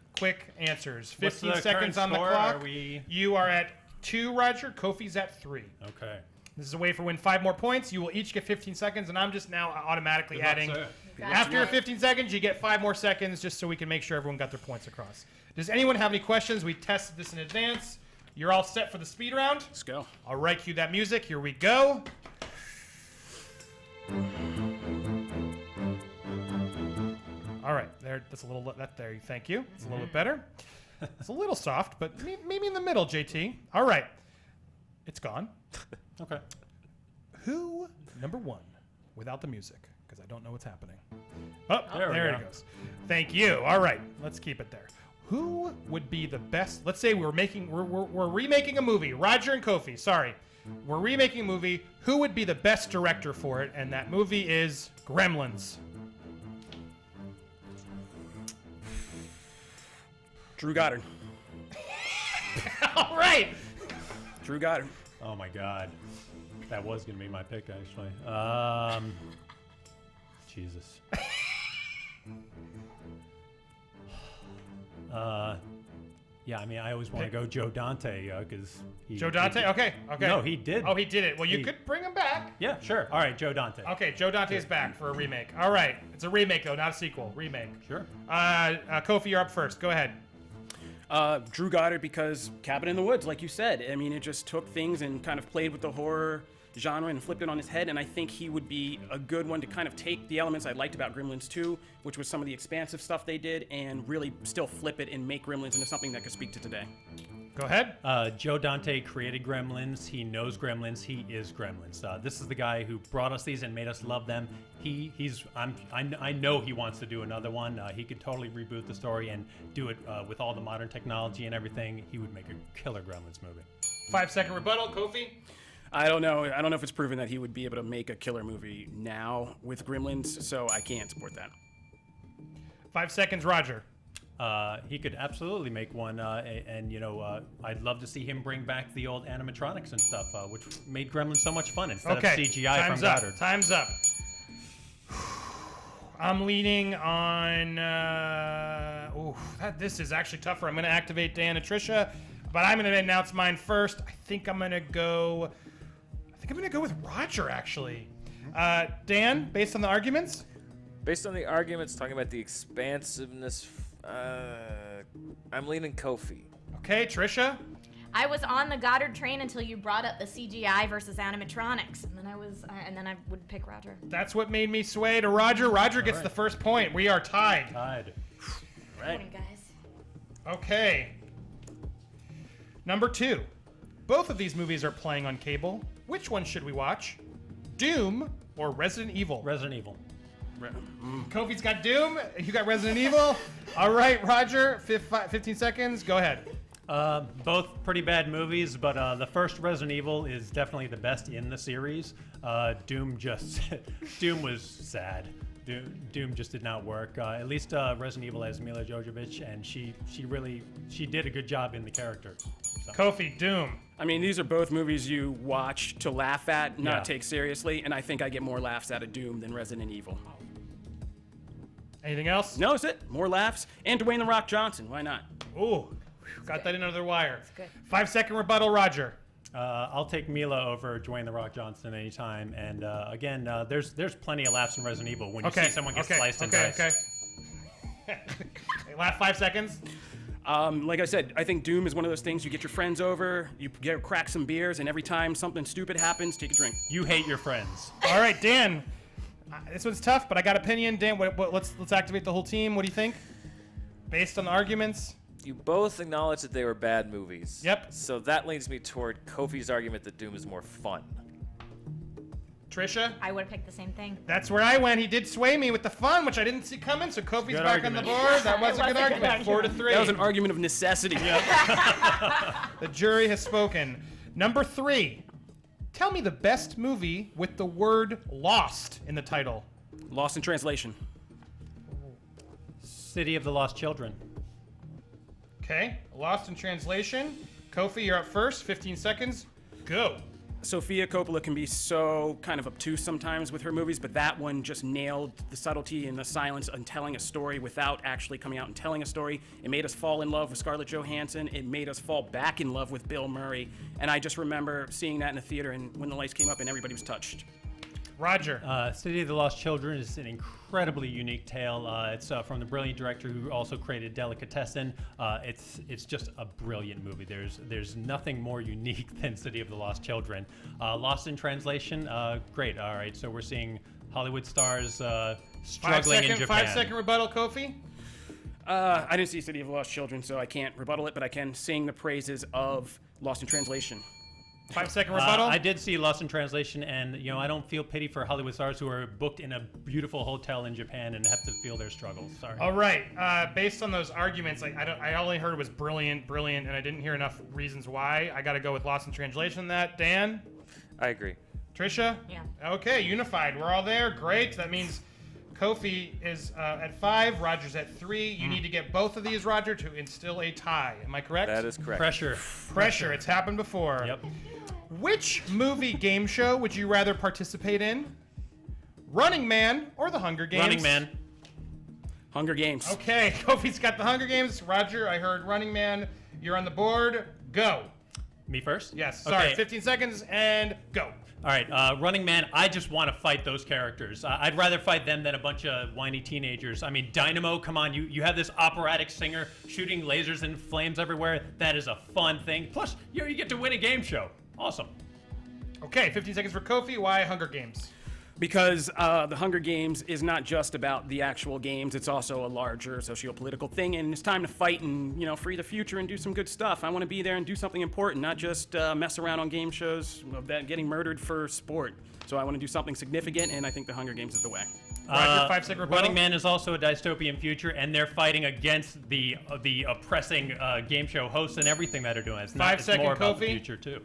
[SPEAKER 2] answers. 15
[SPEAKER 3] What's the
[SPEAKER 2] seconds
[SPEAKER 3] current
[SPEAKER 2] on the
[SPEAKER 3] score?
[SPEAKER 2] clock.
[SPEAKER 3] Are we...
[SPEAKER 2] You are at 2, Roger. Kofi's at 3.
[SPEAKER 3] Okay.
[SPEAKER 2] This is a way for win 5 more points. You will each get 15 seconds, and I'm just now automatically adding...
[SPEAKER 3] sir.
[SPEAKER 2] After your 15 seconds, you get 5 more seconds just so we can make sure everyone got their points across. Does anyone have any questions? We tested this in advance. You're all set for the speed round?
[SPEAKER 6] Let's go.
[SPEAKER 2] All right, cue that music. Here we go. All right, there. That's a little. There. Thank you. It's a little bit better. It's a little soft, but maybe in the middle, JT. All right, it's gone.
[SPEAKER 3] Okay.
[SPEAKER 2] Who number 1 without the music? Because I don't know what's happening. Oh,
[SPEAKER 3] There we
[SPEAKER 2] there
[SPEAKER 3] go.
[SPEAKER 2] it goes. Thank you. All right, let's keep it there. Who would be the best? Let's say we're remaking a movie. Roger and Kofi, sorry. We're remaking a movie. Who would be the best director for it? And that movie is Gremlins.
[SPEAKER 6] Drew Goddard.
[SPEAKER 2] All right.
[SPEAKER 6] Drew Goddard.
[SPEAKER 3] Oh my God, that was gonna be my pick actually. Jesus. Yeah, I mean, I always want to go Joe Dante because
[SPEAKER 2] Joe Dante? Okay.
[SPEAKER 3] No, he did.
[SPEAKER 2] Oh, he did it. Well, you could bring him back.
[SPEAKER 3] Yeah, sure. All right, Joe Dante.
[SPEAKER 2] Okay, Joe Dante is back for a remake. All right. It's a remake, though, not a sequel. Remake.
[SPEAKER 3] Sure.
[SPEAKER 2] Kofi, you're up first. Go ahead.
[SPEAKER 6] Drew Goddard, because Cabin in the Woods, like you said, I mean, it just took things and kind of played with the horror genre and flipped it on his head, and I think he would be a good one to kind of take the elements I liked about Gremlins 2, which was some of the expansive stuff they did, and really still flip it and make Gremlins into something that could speak to today.
[SPEAKER 2] Go ahead.
[SPEAKER 3] Joe Dante created Gremlins. He knows Gremlins. He is Gremlins. This is the guy who brought us these and made us love them. I know he wants to do another one. He could totally reboot the story and do it with all the modern technology and everything. He would make a killer Gremlins movie.
[SPEAKER 2] 5-second rebuttal, Kofi.
[SPEAKER 6] I don't know if it's proven that he would be able to make a killer movie now with Gremlins, so I can't support that.
[SPEAKER 2] 5 seconds, Roger.
[SPEAKER 3] He could absolutely make one, and I'd love to see him bring back the old animatronics and stuff, which made Gremlins so much fun instead of CGI from Goddard.
[SPEAKER 2] Time's up. I'm leaning on. This is actually tougher. I'm going to activate Dan and Tricia, but I'm going to announce mine first. I think I'm going to go with Roger, actually. Dan, based on the arguments?
[SPEAKER 7] Based on the arguments, talking about the expansiveness, I'm leaning Kofi.
[SPEAKER 2] Okay, Tricia?
[SPEAKER 5] I was on the Goddard train until you brought up the CGI versus animatronics, and then I would pick Roger.
[SPEAKER 2] That's what made me sway to Roger. Roger gets the first point. We are tied.
[SPEAKER 5] Good morning, guys.
[SPEAKER 2] Okay. Number 2. Both of these movies are playing on cable. Which one should we watch? Doom or Resident Evil?
[SPEAKER 3] Resident Evil.
[SPEAKER 2] Kofi's got Doom. You got Resident Evil. All right, Roger. 15 seconds. Go ahead.
[SPEAKER 3] Both pretty bad movies, but the first Resident Evil is definitely the best in the series. Doom was sad. Doom just did not work. At least Resident Evil has Mila Jovovich, and she did a good job in the character. So.
[SPEAKER 2] Kofi, Doom.
[SPEAKER 6] I mean, these are both movies you watch to laugh at, not take seriously, and I think I get more laughs out of Doom than Resident Evil.
[SPEAKER 2] Anything else?
[SPEAKER 6] No, that's it. More laughs. And Dwayne "The Rock" Johnson. Why not?
[SPEAKER 2] Ooh, got that in under the wire.
[SPEAKER 5] That's good.
[SPEAKER 2] 5-second rebuttal, Roger.
[SPEAKER 3] I'll take Mila over Dwayne "The Rock" Johnson anytime. And again, there's plenty of laughs in Resident Evil when you see someone get sliced and diced.
[SPEAKER 2] Last 5 seconds.
[SPEAKER 6] Like I said, I think Doom is one of those things you get your friends over, you crack some beers, and every time something stupid happens, take a drink.
[SPEAKER 3] You hate your friends.
[SPEAKER 2] All right, Dan. This one's tough, but I got opinion. Dan, let's activate the whole team. What do you think? Based on the arguments?
[SPEAKER 7] You both acknowledge that they were bad movies.
[SPEAKER 2] Yep.
[SPEAKER 7] So that leads me toward Kofi's argument that Doom is more fun.
[SPEAKER 2] Tricia?
[SPEAKER 5] I would have picked the same thing.
[SPEAKER 2] That's where I went. He did sway me with the fun, which I didn't see coming, so Kofi's back on the board. That was a good argument. 4-3.
[SPEAKER 6] That was an argument of necessity.
[SPEAKER 2] The jury has spoken. Number 3. Tell me the best movie with the word lost in the title.
[SPEAKER 6] Lost in Translation.
[SPEAKER 3] City of the Lost Children.
[SPEAKER 2] Okay, Lost in Translation. Kofi, you're up first. 15 seconds. Go.
[SPEAKER 6] Sofia Coppola can be so kind of obtuse sometimes with her movies, but that one just nailed the subtlety and the silence and telling a story without actually coming out and telling a story. It made us fall in love with Scarlett Johansson. It made us fall back in love with Bill Murray. And I just remember seeing that in the theater and when the lights came up and everybody was touched.
[SPEAKER 2] Roger.
[SPEAKER 3] City of the Lost Children is an incredibly unique tale. It's from the brilliant director who also created Delicatessen. It's just a brilliant movie. There's nothing more unique than City of the Lost Children. Lost in Translation, great. All right, so we're seeing Hollywood stars struggling in Japan.
[SPEAKER 2] 5-second rebuttal, Kofi.
[SPEAKER 6] I didn't see City of the Lost Children, so I can't rebuttal it, but I can sing the praises of Lost in Translation.
[SPEAKER 2] 5-second rebuttal.
[SPEAKER 3] I did see Lost in Translation, and I don't feel pity for Hollywood stars who are booked in a beautiful hotel in Japan and have to feel their struggles. Sorry.
[SPEAKER 2] All right. Based on those arguments, I only heard it was brilliant, and I didn't hear enough reasons why. I got to go with Lost in Translation. That Dan,
[SPEAKER 7] I agree.
[SPEAKER 2] Trisha,
[SPEAKER 5] Yeah.
[SPEAKER 2] Okay, unified. We're all there. Great. That means Kofi is at 5. Roger's at 3. You need to get both of these, Roger, to instill a tie. Am I correct?
[SPEAKER 7] That is correct.
[SPEAKER 2] Pressure. It's happened before.
[SPEAKER 3] Yep.
[SPEAKER 2] Which movie game show would you rather participate in? Running Man or The Hunger Games?
[SPEAKER 3] Running Man.
[SPEAKER 6] Hunger Games.
[SPEAKER 2] Okay, Kofi's got The Hunger Games. Roger, I heard Running Man. You're on the board. Go.
[SPEAKER 3] Me first?
[SPEAKER 2] Yes. Sorry.
[SPEAKER 3] Okay.
[SPEAKER 2] 15 seconds and go.
[SPEAKER 3] All right, Running Man, I just want to fight those characters. I'd rather fight them than a bunch of whiny teenagers. I mean, Dynamo, come on, you have this operatic singer shooting lasers and flames everywhere. That is a fun thing. Plus, you get to win a game show. Awesome.
[SPEAKER 2] Okay, 15 seconds for Kofi. Why Hunger Games?
[SPEAKER 6] Because the Hunger Games is not just about the actual games, it's also a larger socio-political thing, and it's time to fight and, free the future and do some good stuff. I want to be there and do something important, not just mess around on game shows about getting murdered for sport. So I want to do something significant, and I think the Hunger Games is the way.
[SPEAKER 2] Roger, 5-second rebuttal.
[SPEAKER 3] Running Man is also a dystopian future, and they're fighting against the oppressing game show hosts and everything that are doing. It's not. It's more about the future too.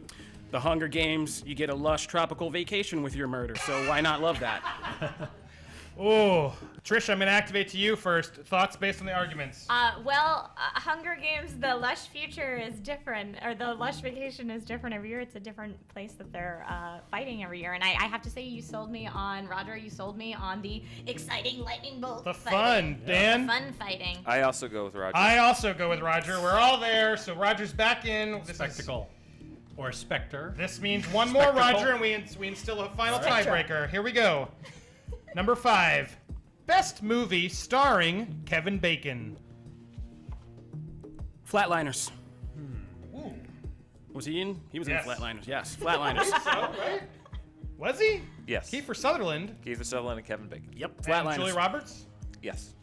[SPEAKER 6] The Hunger Games, you get a lush tropical vacation with your murder, so why not love that?
[SPEAKER 2] Oh, Trisha, I'm going to activate to you first. Thoughts based on the arguments?
[SPEAKER 5] Hunger Games, the lush future is different, or the lush vacation is different every year. It's a different place that they're fighting every year. And I have to say, you sold me on, Roger, you sold me on the exciting lightning bolt
[SPEAKER 2] The
[SPEAKER 5] fighting.
[SPEAKER 2] fun, Dan?
[SPEAKER 5] The fun fighting.
[SPEAKER 7] I also go with Roger.
[SPEAKER 2] I also go with Roger. We're all there, so Roger's back in. This is-
[SPEAKER 3] Spectacle. Or Spectre.
[SPEAKER 2] This means one more,
[SPEAKER 3] Spectacle.
[SPEAKER 2] Roger, and we instill a final tiebreaker. Here we go. Number 5. Best movie starring Kevin Bacon.
[SPEAKER 6] Flatliners.
[SPEAKER 2] Ooh.
[SPEAKER 6] Was he in? He was
[SPEAKER 2] Yes.
[SPEAKER 6] in Flatliners. Yes, Flatliners.
[SPEAKER 2] Right? Was he?
[SPEAKER 7] Yes.
[SPEAKER 2] Kiefer Sutherland.
[SPEAKER 7] Kiefer Sutherland and Kevin Bacon.
[SPEAKER 6] Yep,
[SPEAKER 2] And
[SPEAKER 6] Flatliners.
[SPEAKER 2] Julie Roberts.
[SPEAKER 7] Yes.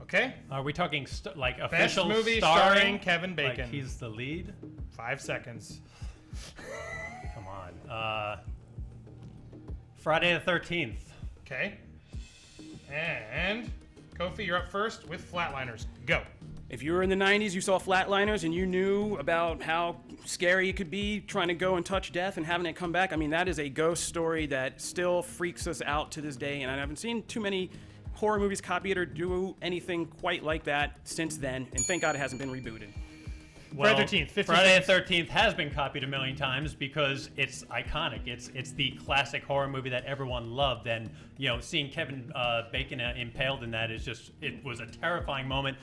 [SPEAKER 2] Okay.
[SPEAKER 3] Are we talking like
[SPEAKER 2] Best
[SPEAKER 3] official
[SPEAKER 2] movie
[SPEAKER 3] starring
[SPEAKER 2] starring Kevin Bacon.
[SPEAKER 3] Like he's the lead?
[SPEAKER 2] 5 seconds.
[SPEAKER 3] Come on. Friday the 13th.
[SPEAKER 2] Okay. And Kofi, you're up first with Flatliners. Go.
[SPEAKER 6] If you were in the 90s, you saw Flatliners, and you knew about how scary it could be trying to go and touch death and having it come back. I mean, that is a ghost story that still freaks us out to this day, and I haven't seen too many horror movies copy it or do anything quite like that since then, and thank God it hasn't been rebooted.
[SPEAKER 2] Friday the 13th, 15
[SPEAKER 3] Friday the
[SPEAKER 2] seconds.
[SPEAKER 3] 13th has been copied a million times because it's iconic. It's the classic horror movie that everyone loved, and seeing Kevin Bacon impaled in that it was a terrifying moment.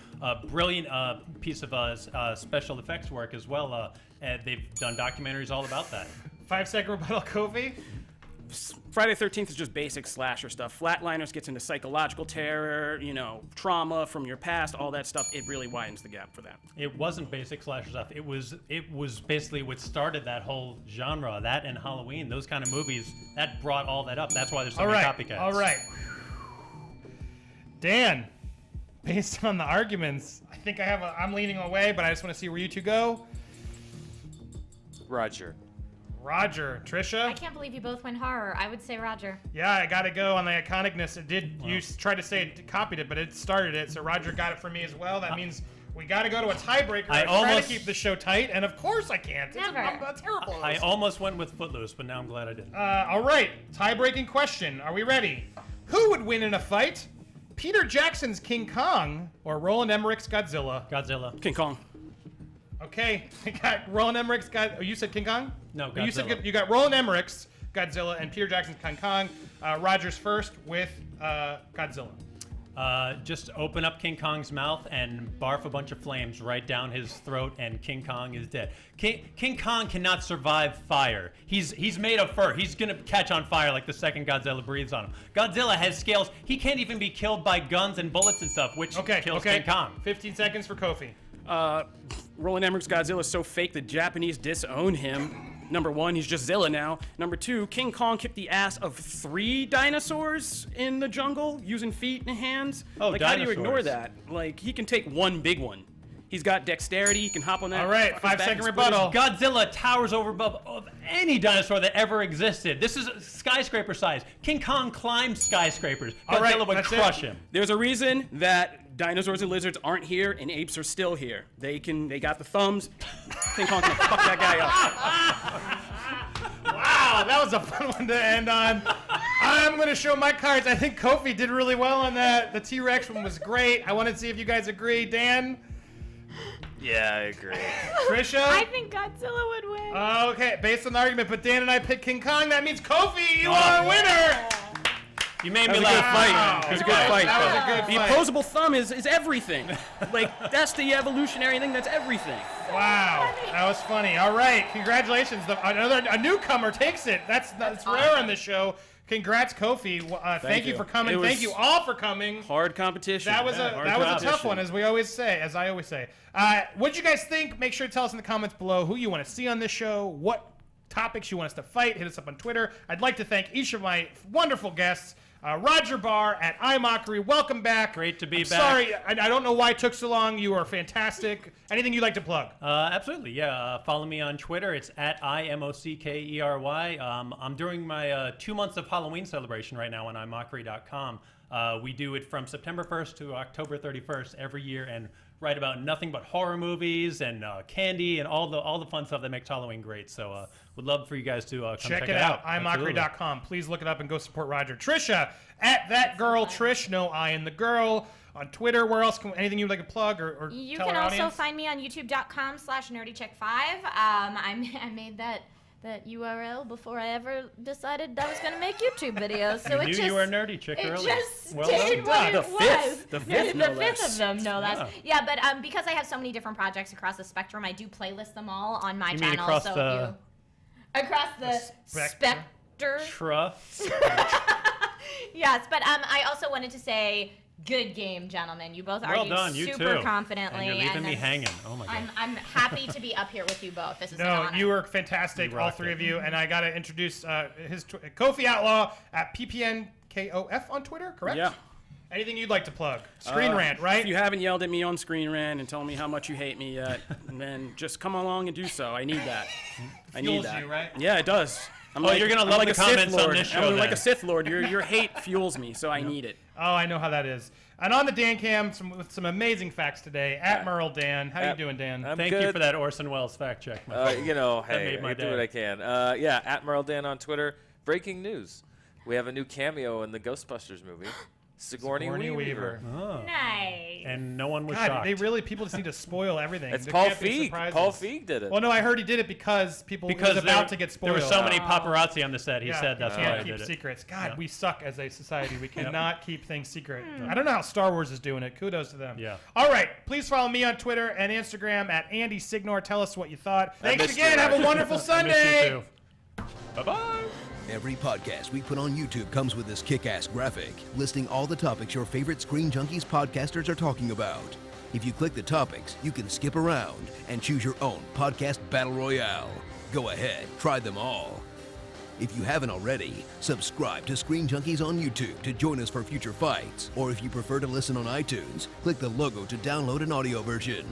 [SPEAKER 3] Brilliant piece of special effects work as well. They've done documentaries all about that.
[SPEAKER 2] 5-second rebuttal, Kofi.
[SPEAKER 6] Friday the 13th is just basic slasher stuff. Flatliners gets into psychological terror, trauma from your past, all that stuff. It really widens the gap for that.
[SPEAKER 3] It wasn't basic slasher stuff. It was basically what started that whole genre. That and Halloween, those kind of movies, that brought all that up. That's why there's so many copycats.
[SPEAKER 2] All right. Dan, based on the arguments, I think I'm leaning away, but I just want to see where you two go.
[SPEAKER 7] Roger.
[SPEAKER 2] Roger. Trisha?
[SPEAKER 5] I can't believe you both went horror. I would say Roger.
[SPEAKER 2] Yeah, I got to go on the iconicness. It did. You tried to say it copied it, but it started it. So Roger got it for me as well. That means we got to go to a tiebreaker. I'm trying to keep the show tight, and of course I can't.
[SPEAKER 5] Never.
[SPEAKER 2] I'm terrible.
[SPEAKER 3] I almost went with Footloose, but now I'm glad I didn't.
[SPEAKER 2] All right. Tie-breaking question. Are we ready? Who would win in a fight? Peter Jackson's King Kong or Roland Emmerich's Godzilla?
[SPEAKER 3] Godzilla.
[SPEAKER 6] King Kong.
[SPEAKER 2] Okay, I got Roland Emmerich's God. Oh, you said King Kong?
[SPEAKER 3] No,
[SPEAKER 2] Oh, you said
[SPEAKER 3] Godzilla.
[SPEAKER 2] you got Roland Emmerich's Godzilla and Peter Jackson's King Kong. Roger's first with Godzilla.
[SPEAKER 3] Just open up King Kong's mouth and barf a bunch of flames right down his throat, and King Kong is dead. King Kong cannot survive fire. He's made of fur. He's gonna catch on fire like the second Godzilla breathes on him. Godzilla has scales. He can't even be killed by guns and bullets and stuff, which kills King Kong.
[SPEAKER 2] 15 seconds for Kofi.
[SPEAKER 6] Roland Emmerich's Godzilla is so fake the Japanese disown him. Number one, he's just Zilla now. Number two, King Kong kicked the ass of 3 dinosaurs in the jungle using feet and hands.
[SPEAKER 3] Oh,
[SPEAKER 6] how do you
[SPEAKER 3] dinosaurs.
[SPEAKER 6] ignore that? He can take one big one. He's got dexterity. He can hop on that.
[SPEAKER 2] All right,
[SPEAKER 6] fucker's back
[SPEAKER 2] 5-second
[SPEAKER 6] and split
[SPEAKER 2] rebuttal.
[SPEAKER 3] Godzilla towers over above of any dinosaur that ever existed. This is skyscraper size. King Kong climbs skyscrapers.
[SPEAKER 2] All right,
[SPEAKER 3] Godzilla would
[SPEAKER 2] that's
[SPEAKER 3] crush
[SPEAKER 2] it.
[SPEAKER 3] him.
[SPEAKER 6] There's a reason that dinosaurs and lizards aren't here and apes are still here. They got the thumbs. King Kong can fuck that guy up.
[SPEAKER 2] Wow, that was a fun one to end on. I'm going to show my cards. I think Kofi did really well on that. The T-Rex one was great. I want to see if you guys agree. Dan?
[SPEAKER 7] Yeah, I agree.
[SPEAKER 2] Trisha?
[SPEAKER 5] I think Godzilla would win.
[SPEAKER 2] Okay, based on the argument, but Dan and I picked King Kong. That means Kofi, you are a winner.
[SPEAKER 3] You made me
[SPEAKER 6] That was a good
[SPEAKER 3] laugh.
[SPEAKER 6] fight. It was a good fight.
[SPEAKER 2] That was a good
[SPEAKER 6] The
[SPEAKER 2] fight.
[SPEAKER 6] opposable thumb is everything. Like, that's the evolutionary thing that's everything.
[SPEAKER 2] Wow, that was funny. All right, congratulations. A newcomer takes it. That's rare on the show. Congrats, Kofi. Thank you
[SPEAKER 6] you.
[SPEAKER 2] for coming.
[SPEAKER 6] It was
[SPEAKER 2] Thank you all for coming.
[SPEAKER 6] Hard competition.
[SPEAKER 2] That was
[SPEAKER 6] Hard
[SPEAKER 2] a tough
[SPEAKER 6] competition.
[SPEAKER 2] one, as I always say. What did you guys think? Make sure to tell us in the comments below who you want to see on this show, what topics you want us to fight. Hit us up on Twitter. I'd like to thank each of my wonderful guests. Roger Barr at iMockery, welcome back.
[SPEAKER 3] Great to be
[SPEAKER 2] I'm
[SPEAKER 3] back.
[SPEAKER 2] Sorry, I don't know why it took so long. You are fantastic. Anything you'd like to plug?
[SPEAKER 3] Absolutely, yeah. Follow me on Twitter. It's at IMOCKERY. I'm doing my 2 months of Halloween celebration right now on imockery.com. We do it from September 1st to October 31st every year and write about nothing but horror movies and candy and all the fun stuff that makes Halloween great. So would love for you guys to come
[SPEAKER 2] Check it out. imockery.com. Please look it up and go support Roger. Trisha at that girl Trish, no I in the girl. On Twitter, where else? Anything you'd like to plug or
[SPEAKER 5] You
[SPEAKER 2] tell
[SPEAKER 5] can
[SPEAKER 2] our
[SPEAKER 5] also
[SPEAKER 2] audience?
[SPEAKER 5] find me on youtube.com/nerdychick5. I made that URL before I ever decided I was going to make YouTube videos. So
[SPEAKER 3] You knew you were a nerdy chick
[SPEAKER 5] it
[SPEAKER 3] earlier.
[SPEAKER 5] just
[SPEAKER 3] Well
[SPEAKER 5] did
[SPEAKER 3] done.
[SPEAKER 5] what
[SPEAKER 6] The
[SPEAKER 5] it
[SPEAKER 6] fifth.
[SPEAKER 5] was.
[SPEAKER 6] The fifth, no
[SPEAKER 5] the
[SPEAKER 6] less.
[SPEAKER 5] fifth of them, no less. Yeah, but because I have so many different projects across the spectrum, I do playlist them all on my
[SPEAKER 3] You mean
[SPEAKER 5] channel.
[SPEAKER 3] across
[SPEAKER 5] so
[SPEAKER 3] the-
[SPEAKER 5] across the
[SPEAKER 2] spectrum?
[SPEAKER 5] specter.
[SPEAKER 3] Trust.
[SPEAKER 5] Yes, but I also wanted to say, good game, gentlemen. You both
[SPEAKER 3] Well
[SPEAKER 5] argued
[SPEAKER 3] done, you
[SPEAKER 5] super
[SPEAKER 3] too.
[SPEAKER 5] confidently.
[SPEAKER 3] And you're leaving me
[SPEAKER 5] that's-
[SPEAKER 3] hanging. Oh my god.
[SPEAKER 5] I'm happy to be up here with you both. This is an
[SPEAKER 2] No,
[SPEAKER 5] honor.
[SPEAKER 2] you were fantastic,
[SPEAKER 3] You
[SPEAKER 2] all
[SPEAKER 3] rocked
[SPEAKER 2] three
[SPEAKER 3] it.
[SPEAKER 2] of you. And I got to introduce Kofi Outlaw at PPNKOF on Twitter, correct?
[SPEAKER 6] Yeah.
[SPEAKER 2] Anything you'd like to plug? Screen Rant, right?
[SPEAKER 6] If you haven't yelled at me on Screen Rant and told me how much you hate me yet, then just come along and do so. I need that. I need
[SPEAKER 2] Fuels
[SPEAKER 6] that.
[SPEAKER 2] you, right?
[SPEAKER 6] Yeah, it does. I'm
[SPEAKER 3] you're gonna love
[SPEAKER 6] like
[SPEAKER 3] the
[SPEAKER 6] a Sith
[SPEAKER 3] comments on
[SPEAKER 6] Lord.
[SPEAKER 3] this show,
[SPEAKER 6] I'm like
[SPEAKER 3] then.
[SPEAKER 6] a Sith Lord. Your hate fuels me, so I need it.
[SPEAKER 2] Oh, I know how that is. And on the Dan Cam, with some amazing facts today. At Murrell Dan. How you doing, Dan?
[SPEAKER 7] I'm
[SPEAKER 3] Thank
[SPEAKER 7] good.
[SPEAKER 3] you for that Orson Welles fact check. My friend.
[SPEAKER 7] Hey,
[SPEAKER 3] made my
[SPEAKER 7] I do
[SPEAKER 3] day.
[SPEAKER 7] what I can. Yeah, at Murrell Dan on Twitter. Breaking news. We have a new cameo in the Ghostbusters movie. Sigourney Weaver.
[SPEAKER 3] Oh.
[SPEAKER 5] Nice.
[SPEAKER 3] And no one was
[SPEAKER 2] God,
[SPEAKER 3] shocked.
[SPEAKER 2] people just need to spoil everything.
[SPEAKER 7] It's
[SPEAKER 2] There
[SPEAKER 7] Paul
[SPEAKER 2] can't be
[SPEAKER 7] Feig.
[SPEAKER 2] surprises.
[SPEAKER 7] Paul Feig did it.
[SPEAKER 2] Well, no, I heard he did it because it was
[SPEAKER 3] because
[SPEAKER 2] about to get spoiled.
[SPEAKER 3] There were so many paparazzi on the set. He said that's
[SPEAKER 2] you
[SPEAKER 3] why
[SPEAKER 2] can't
[SPEAKER 3] I
[SPEAKER 2] keep
[SPEAKER 3] did it.
[SPEAKER 2] secrets. God,
[SPEAKER 3] Yeah.
[SPEAKER 2] we suck as a society. We cannot keep things secret. I don't know how Star Wars is doing it. Kudos to them.
[SPEAKER 3] Yeah.
[SPEAKER 2] All right. Please follow me on Twitter and Instagram at Andy Signore. Tell us what you thought. Thanks
[SPEAKER 7] missed
[SPEAKER 2] again.
[SPEAKER 7] you,
[SPEAKER 2] Have a
[SPEAKER 7] Roger.
[SPEAKER 2] wonderful
[SPEAKER 3] I miss
[SPEAKER 2] Sunday.
[SPEAKER 3] you too. Bye-bye.
[SPEAKER 1] Every podcast we put on YouTube comes with this kick-ass graphic listing all the topics your favorite Screen Junkies podcasters are talking about. If you click the topics, you can skip around and choose your own podcast battle royale. Go ahead, try them all. If you haven't already, subscribe to Screen Junkies on YouTube to join us for future fights. Or if you prefer to listen on iTunes, click the logo to download an audio version.